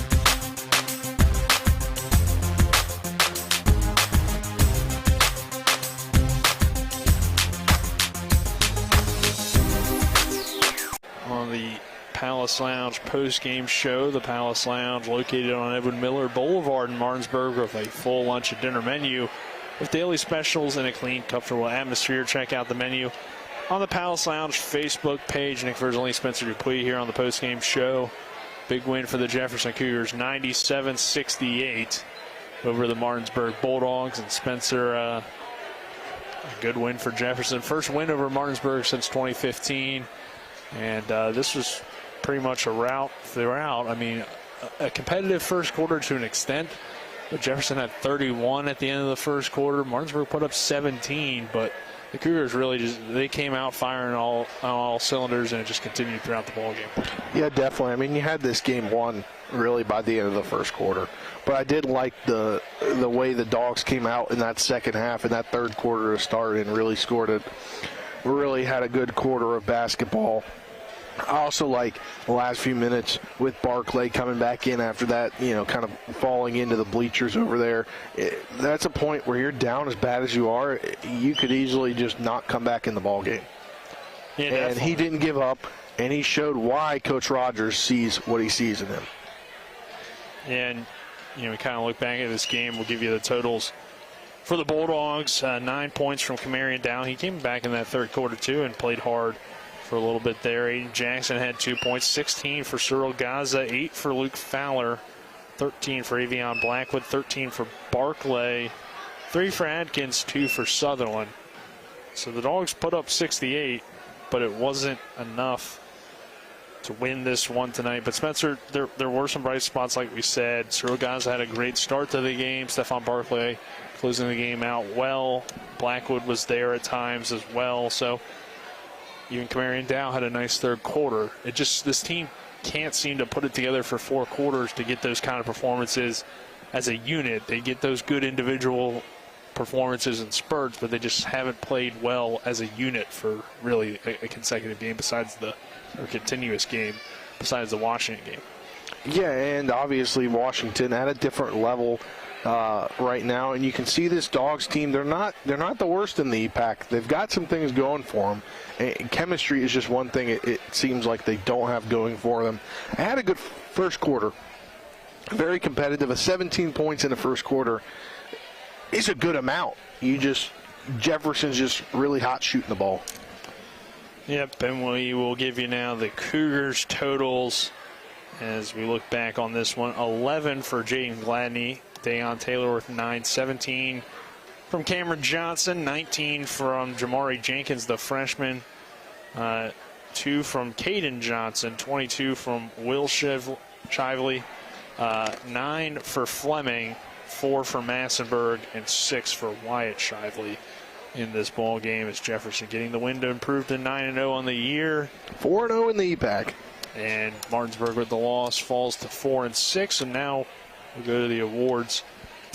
On the Palace Lounge post-game show. The Palace Lounge located on Edwin Miller Boulevard in Martinsburg with a full lunch and dinner menu with daily specials and a clean, comfortable atmosphere. Check out the menu on the Palace Lounge Facebook page. Nick Verzoli, Spencer Dupuis here on the post-game show. Big win for the Jefferson Cougars, 97-68 over the Martinsburg Bulldogs. And Spencer, a good win for Jefferson. First win over Martinsburg since 2015. And this was pretty much a rout throughout. I mean, a competitive first quarter to an extent. But Jefferson had 31 at the end of the first quarter. Martinsburg put up 17, but the Cougars really they came out firing on all cylinders, and it just continued throughout the ballgame. Yeah, definitely. I mean, you had this game won really by the end of the first quarter. But I did like the way the Dogs came out in that second half and that third quarter to start and really scored it. Really had a good quarter of basketball. I also like the last few minutes with Barclay coming back in after that, kind of falling into the bleachers over there. That's a point where you're down as bad as you are. You could easily just not come back in the ballgame. Yeah, and definitely. He didn't give up, and he showed why Coach Rogers sees what he sees in him. And, we kind of look back at this game. We'll give you the totals for the Bulldogs. 9 points from Camarion Down. He came back in that third quarter, too, and played hard for a little bit there. Aiden Jackson had 2 points, 16 for Cyril Gaza, 8 for Luke Fowler, 13 for Avion Blackwood, 13 for Barclay, 3 for Adkins, 2 for Sutherland. So the Dogs put up 68, but it wasn't enough to win this one tonight. But Spencer, there were some bright spots, like we said. Cyril Gaza had a great start to the game. Stephon Barclay closing the game out well. Blackwood was there at times as well. So even Camarion Dow had a nice third quarter. This team can't seem to put it together for 4 quarters to get those kind of performances as a unit. They get those good individual performances and spurts, but they just haven't played well as a unit for really a consecutive game or continuous game besides the Washington game. Yeah, and obviously Washington at a different level right now, and you can see this Dogs team. They're not the worst in the EPAC. They've got some things going for them. And chemistry is just one thing it seems like they don't have going for them. I had a good first quarter, very competitive. 17 points in the first quarter is a good amount. Jefferson's just really hot shooting the ball. Yep, and we will give you now the Cougars totals as we look back on this one. 11 for Jaden Gladney. Dayon Taylor with 9. 17 from Cameron Johnson. 19 from Jamari Jenkins, the freshman. 2 from Caden Johnson. 22 from Will Shively. 9 for Fleming. 4 for Massenberg. And 6 for Wyatt Shively in this ball game as Jefferson getting the win to improve to 9-0 on the year. 4-0 in the EPAC. And Martinsburg with the loss falls to 4-6. And now we'll go to the awards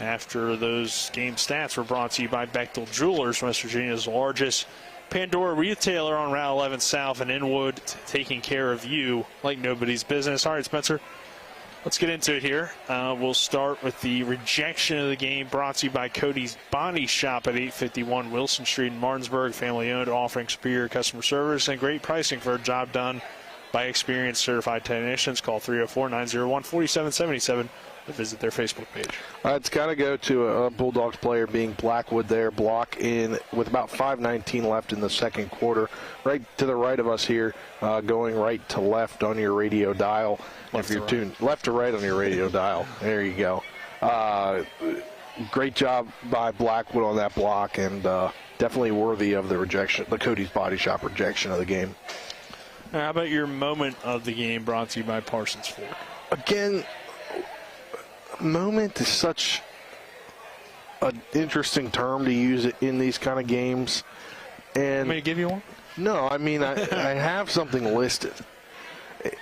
after those game stats were brought to you by Bechtel Jewelers, West Virginia's largest Pandora retailer on Route 11 South and Inwood, taking care of you like nobody's business. All right, Spencer, let's get into it here. We'll start with the rejection of the game brought to you by Cody's Body Shop at 851 Wilson Street in Martinsburg, family-owned, offering superior customer service and great pricing for a job done by experienced certified technicians. Call 304-901-4777 or visit their Facebook page. It's got to go to a Bulldogs player being Blackwood there, block in with about 5:19 left in the second quarter. Right to the right of us here, going right to left on your radio dial. If you're tuned left to right on your radio dial. There you go. Great job by Blackwood on that block, and definitely worthy of the rejection, the Cody's Body Shop rejection of the game. How about your moment of the game brought to you by Parsons Ford? Again, moment is such an interesting term to use in these kind of games. And want me to give you one? No, I mean, I have something listed.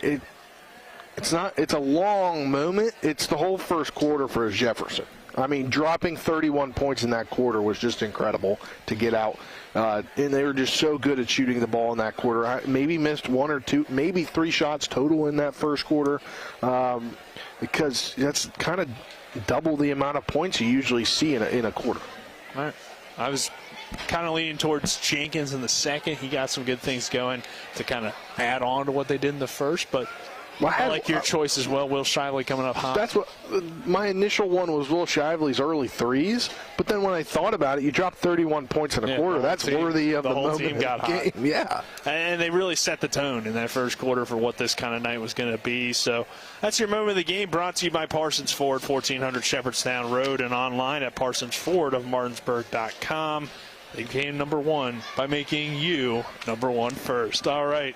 It's a long moment. It's the whole first quarter for Jefferson. I mean, dropping 31 points in that quarter was just incredible to get out. And they were just so good at shooting the ball in that quarter. I maybe missed 1 or 2, maybe 3 shots total in that first quarter, because that's kind of double the amount of points you usually see in a quarter. All right. I was kind of leaning towards Jenkins in the second. He got some good things going to kind of add on to what they did in the first, but I like your choice as well. Will Shively coming up hot. That's what my initial one was. Will Shively's early threes, but then when I thought about it, you dropped 31 points in a quarter. That's worthy of the whole moment team got game. Hot. Yeah, and they really set the tone in that first quarter for what this kind of night was going to be. So that's your moment of the game, brought to you by Parsons Ford, 1400 Shepherdstown Road, and online at ParsonsFordofMartinsburg.com. They became number one by making you number one first. All right.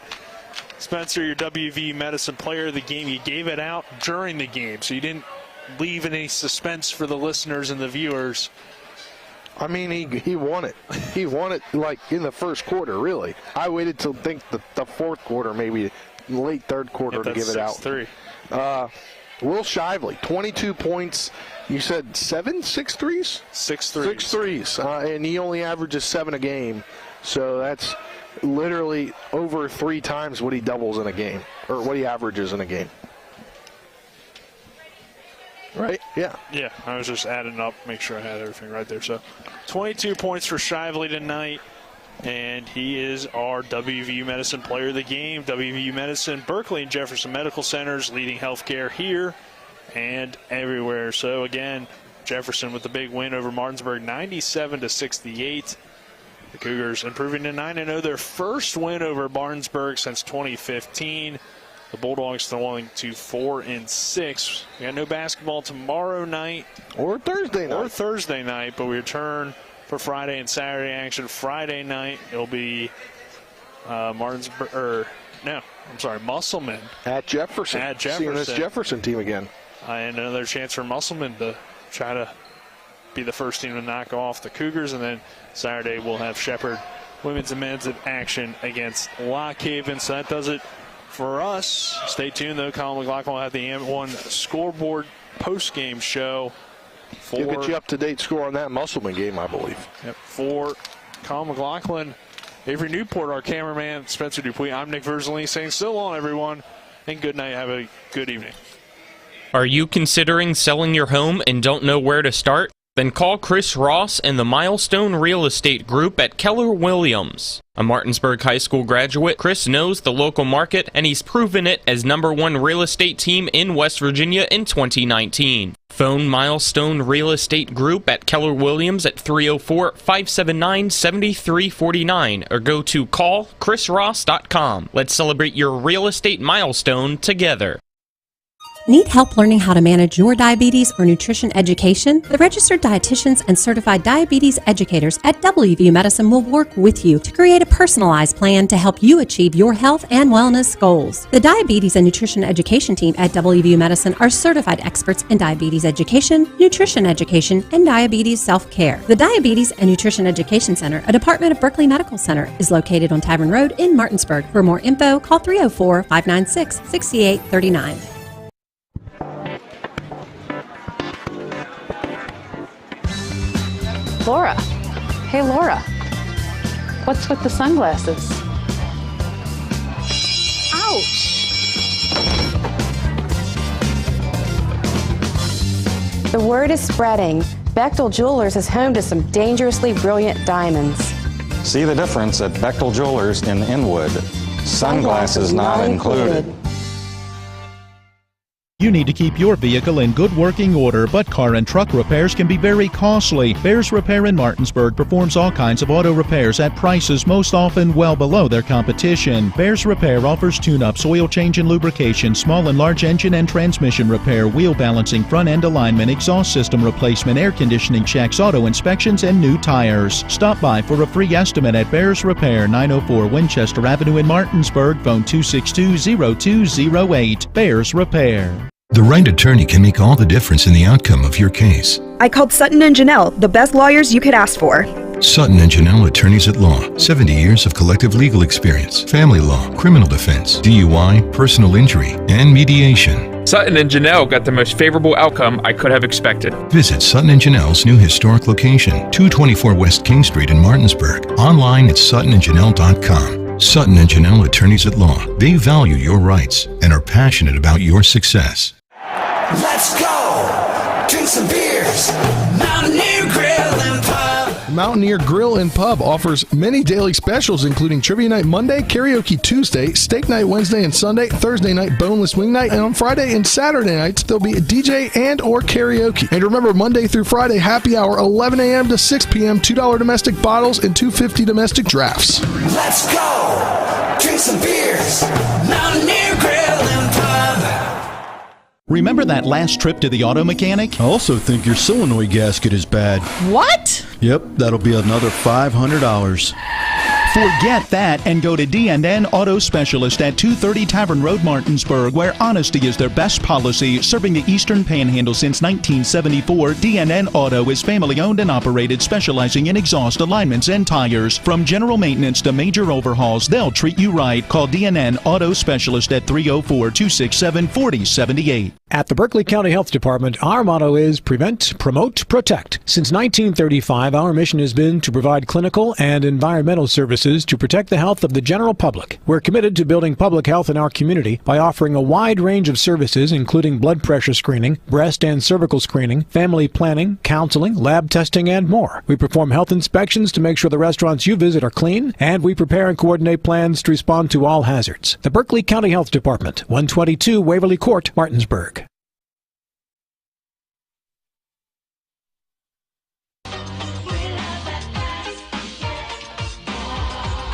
Spencer, your WVU Medicine player of the game, you gave it out during the game, so you didn't leave any suspense for the listeners and the viewers. I mean, he won it. He won it like in the first quarter, really. I waited till the fourth quarter, maybe late third quarter to give it out. 6-3. Will Shively, 22 points. You said 6 threes? 6 threes. 6 threes, and he only averages 7 a game, so that's literally over 3 times what he doubles in a game, or what he averages in a game. Right? Yeah. Yeah, I was just adding up, make sure I had everything right there. So 22 points for Shively tonight, and he is our WVU Medicine player of the game. WVU Medicine, Berkeley and Jefferson Medical Centers, leading healthcare here and everywhere. So again, Jefferson with the big win over Martinsburg, 97-68. The Cougars improving to 9-0, their first win over Martinsburg since 2015. The Bulldogs falling to 4-6. We got no basketball tomorrow night or Thursday night, but we return for Friday and Saturday action. Friday night it'll be Musselman at Jefferson. At Jefferson, seeing this Jefferson team again, and another chance for Musselman to try to be the first team to knock off the Cougars. And then Saturday we'll have Shepherd women's and men's in action against Lock Haven. So that does it for us. Stay tuned, though. Colin McLaughlin will have the AM1 scoreboard post-game show. He'll get you up-to-date score on that Musselman game, I believe. Yep, for Colin McLaughlin, Avery Newport, our cameraman, Spencer Dupuis, I'm Nick Verzolini saying so long, everyone, and good night. Have a good evening. Are you considering selling your home and don't know where to start? Then call Chris Ross and the Milestone Real Estate Group at Keller Williams. A Martinsburg High School graduate, Chris knows the local market, and he's proven it as #1 real estate team in West Virginia in 2019. Phone Milestone Real Estate Group at Keller Williams at 304-579-7349 or go to callchrisross.com. Let's celebrate your real estate milestone together. Need help learning how to manage your diabetes or nutrition education? The registered dietitians and certified diabetes educators at WVU Medicine will work with you to create a personalized plan to help you achieve your health and wellness goals. The diabetes and nutrition education team at WVU Medicine are certified experts in diabetes education, nutrition education, and diabetes self-care. The Diabetes and Nutrition Education Center, a department of Berkeley Medical Center, is located on Tavern Road in Martinsburg. For more info, call 304-596-6839. Laura. Hey, Laura. What's with the sunglasses? Ouch! The word is spreading. Bechtel Jewelers is home to some dangerously brilliant diamonds. See the difference at Bechtel Jewelers in Inwood. Sunglasses not included. You need to keep your vehicle in good working order, but car and truck repairs can be very costly. Bears Repair in Martinsburg performs all kinds of auto repairs at prices most often well below their competition. Bears Repair offers tune-ups, oil change and lubrication, small and large engine and transmission repair, wheel balancing, front-end alignment, exhaust system replacement, air conditioning checks, auto inspections, and new tires. Stop by for a free estimate at Bears Repair, 904 Winchester Avenue in Martinsburg. Phone 262-0208. Bears Repair. The right attorney can make all the difference in the outcome of your case. I called Sutton and Janelle, the best lawyers you could ask for. Sutton and Janelle Attorneys at Law. 70 years of collective legal experience, family law, criminal defense, DUI, personal injury, and mediation. Sutton and Janelle got the most favorable outcome I could have expected. Visit Sutton and Janelle's new historic location, 224 West King Street in Martinsburg. Online at suttonandjanelle.com. Sutton and Janelle Attorneys at Law. They value your rights and are passionate about your success. Let's go! Drink some beers! Mountaineer Grill and Pub! Mountaineer Grill and Pub offers many daily specials, including Trivia Night Monday, Karaoke Tuesday, Steak Night Wednesday and Sunday, Thursday night Boneless Wing Night, and on Friday and Saturday nights, there'll be a DJ and or karaoke. And remember, Monday through Friday, happy hour, 11 a.m. to 6 p.m., $2 domestic bottles and $2.50 domestic drafts. Let's go! Drink some beers! Mountaineer Grill and Pub! Remember that last trip to the auto mechanic? I also think your solenoid gasket is bad. What? Yep, that'll be another $500. Forget that and go to D&N Auto Specialist at 230 Tavern Road, Martinsburg, where honesty is their best policy. Serving the Eastern Panhandle since 1974, D&N Auto is family-owned and operated, specializing in exhaust alignments and tires. From general maintenance to major overhauls, they'll treat you right. Call D&N Auto Specialist at 304-267-4078. At the Berkeley County Health Department, our motto is Prevent, Promote, Protect. Since 1935, our mission has been to provide clinical and environmental services to protect the health of the general public. We're committed to building public health in our community by offering a wide range of services, including blood pressure screening, breast and cervical screening, family planning, counseling, lab testing, and more. We perform health inspections to make sure the restaurants you visit are clean, and we prepare and coordinate plans to respond to all hazards. The Berkeley County Health Department, 122 Waverly Court, Martinsburg.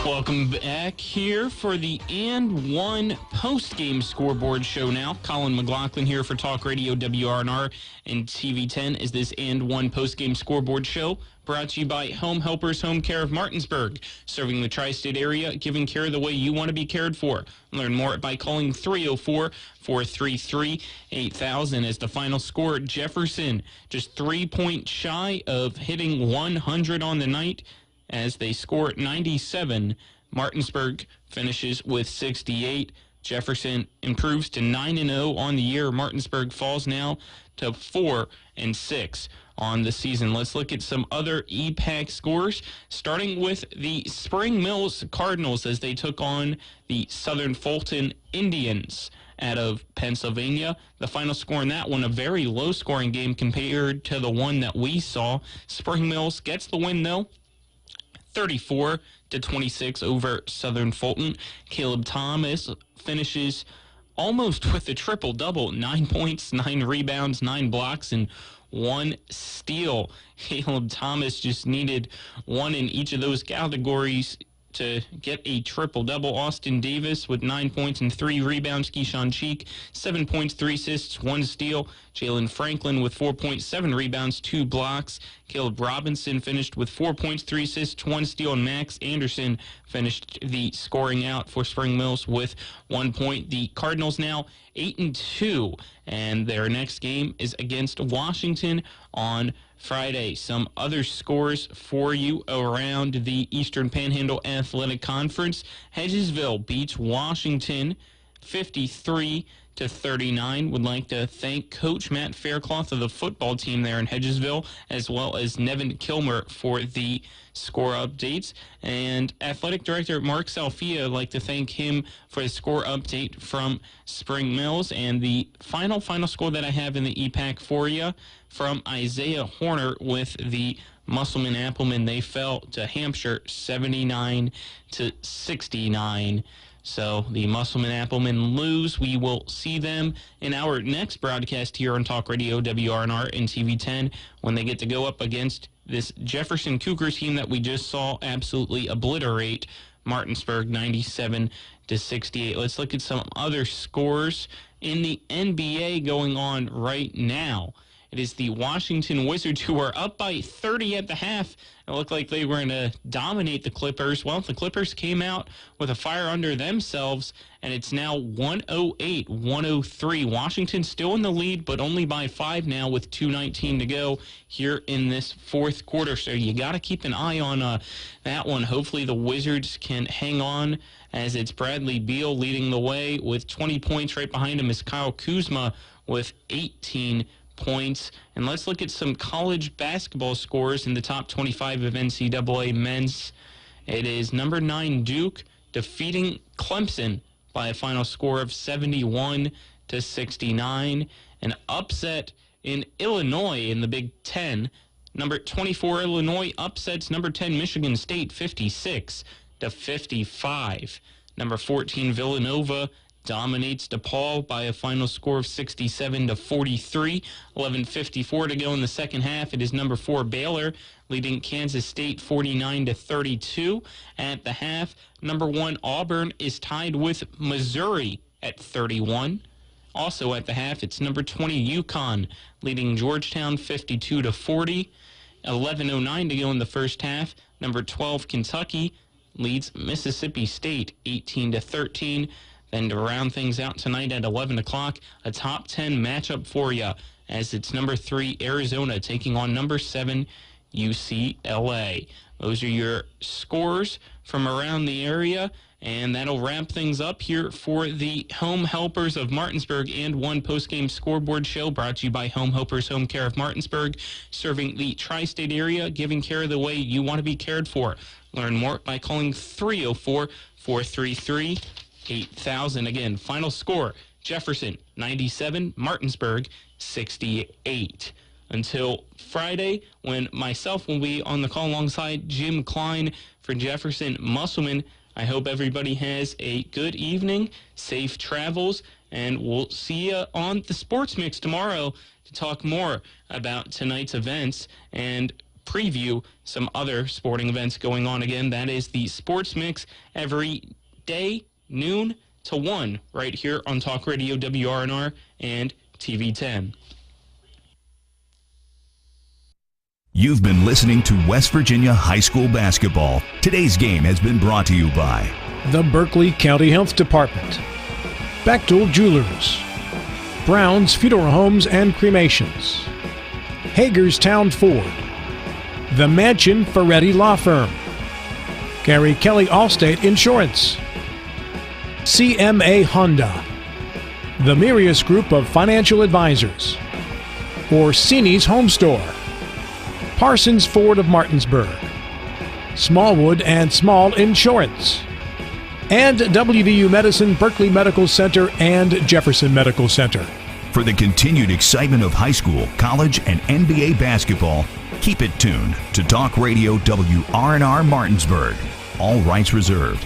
Welcome back here for the And One post-game scoreboard show now. Colin McLaughlin here for Talk Radio WRNR and TV10 is this And One post-game scoreboard show brought to you by Home Helpers Home Care of Martinsburg, serving the tri-state area, giving care the way you want to be cared for. Learn more by calling 304-433-8000 as the final score. Jefferson just 3 points shy of hitting 100 on the night, as they score 97. Martinsburg finishes with 68. Jefferson improves to 9-0 on the year. Martinsburg falls now to 4-6 on the season. Let's look at some other EPAC scores, starting with the Spring Mills Cardinals as they took on the Southern Fulton Indians out of Pennsylvania. The final score in that one, a very low-scoring game compared to the one that we saw. Spring Mills gets the win, though, 34-26 over Southern Fulton. Caleb Thomas finishes almost with a triple-double, 9 points, 9 rebounds, 9 blocks, and 1 steal. Caleb Thomas just needed one in each of those categories to get a triple-double. Austin Davis with 9 points and 3 rebounds. Keyshawn Cheek, 7 points, 3 assists, 1 steal. Jalen Franklin with 4 points, 7 rebounds, 2 blocks. Caleb Robinson finished with 4 points, 3 assists, 1 steal. And Max Anderson finished the scoring out for Spring Mills with 1 point. The Cardinals now 8-2, and their next game is against Washington on Friday. Some other scores for you around the Eastern Panhandle Athletic Conference. Hedgesville beats Washington 53-39. Would like to thank Coach Matt Faircloth of the football team there in Hedgesville, as well as Nevin Kilmer for the score updates. And Athletic Director Mark Salfia, I'd like to thank him for the score update from Spring Mills. And the final score that I have in the EPAC for you from Isaiah Horner with the Musselman-Appleman. They fell to Hampshire 79-69. So the Musselman-Appleman lose. We will see them in our next broadcast here on Talk Radio WRNR and TV10 when they get to go up against this Jefferson Cougars team that we just saw absolutely obliterate Martinsburg 97-68. Let's look at some other scores in the NBA going on right now. It is the Washington Wizards who are up by 30 at the half. It looked like they were going to dominate the Clippers. Well, the Clippers came out with a fire under themselves, and it's now 108-103. Washington still in the lead, but only by 5 now with 2:19 to go here in this fourth quarter. So you got to keep an eye on that one. Hopefully the Wizards can hang on, as it's Bradley Beal leading the way with 20 points. Right behind him is Kyle Kuzma with 18 points. And let's look at some college basketball scores in the top 25 of NCAA men's. It is number 9 Duke defeating Clemson by a final score of 71-69. An upset in Illinois in the Big Ten. Number 24 Illinois upsets number 10 Michigan State 56-55. Number 14 Villanova dominates DePaul by a final score of 67-43. 11:54 to go in the second half. It is number 4 Baylor leading Kansas State 49-32. At the half, number 1 Auburn is tied with Missouri at 31. Also at the half, it's number 20 UConn leading Georgetown 52-40. 11:09 to go in the first half. Number 12 Kentucky leads Mississippi State 18-13. Then to round things out tonight at 11 o'clock, a top 10 matchup for you, as it's number 3 Arizona taking on number 7 UCLA. Those are your scores from around the area, and that'll wrap things up here for the Home Helpers of Martinsburg and One postgame scoreboard show brought to you by Home Helpers Home Care of Martinsburg, serving the tri-state area, giving care the way you want to be cared for. Learn more by calling 304-433-8000. Again, final score, Jefferson 97, Martinsburg 68. Until Friday, when myself will be on the call alongside Jim Klein for Jefferson Musselman, I hope everybody has a good evening, safe travels, and we'll see you on the Sports Mix tomorrow to talk more about tonight's events and preview some other sporting events going on again. That is the Sports Mix every day, noon to 1, right here on Talk Radio WRNR and TV 10. You've been listening to West Virginia High School Basketball. Today's game has been brought to you by the Berkeley County Health Department, Bechtel Jewelers, Brown's Funeral Homes and Cremations, Hagerstown Ford, The Mansion Ferretti Law Firm, Gary Kelly Allstate Insurance, CMA Honda, the Mirius Group of Financial Advisors, Orsini's Home Store, Parsons Ford of Martinsburg, Smallwood and Small Insurance, and WVU Medicine, Berkeley Medical Center, and Jefferson Medical Center. For the continued excitement of high school, college, and NBA basketball, keep it tuned to Talk Radio WRNR Martinsburg. All rights reserved.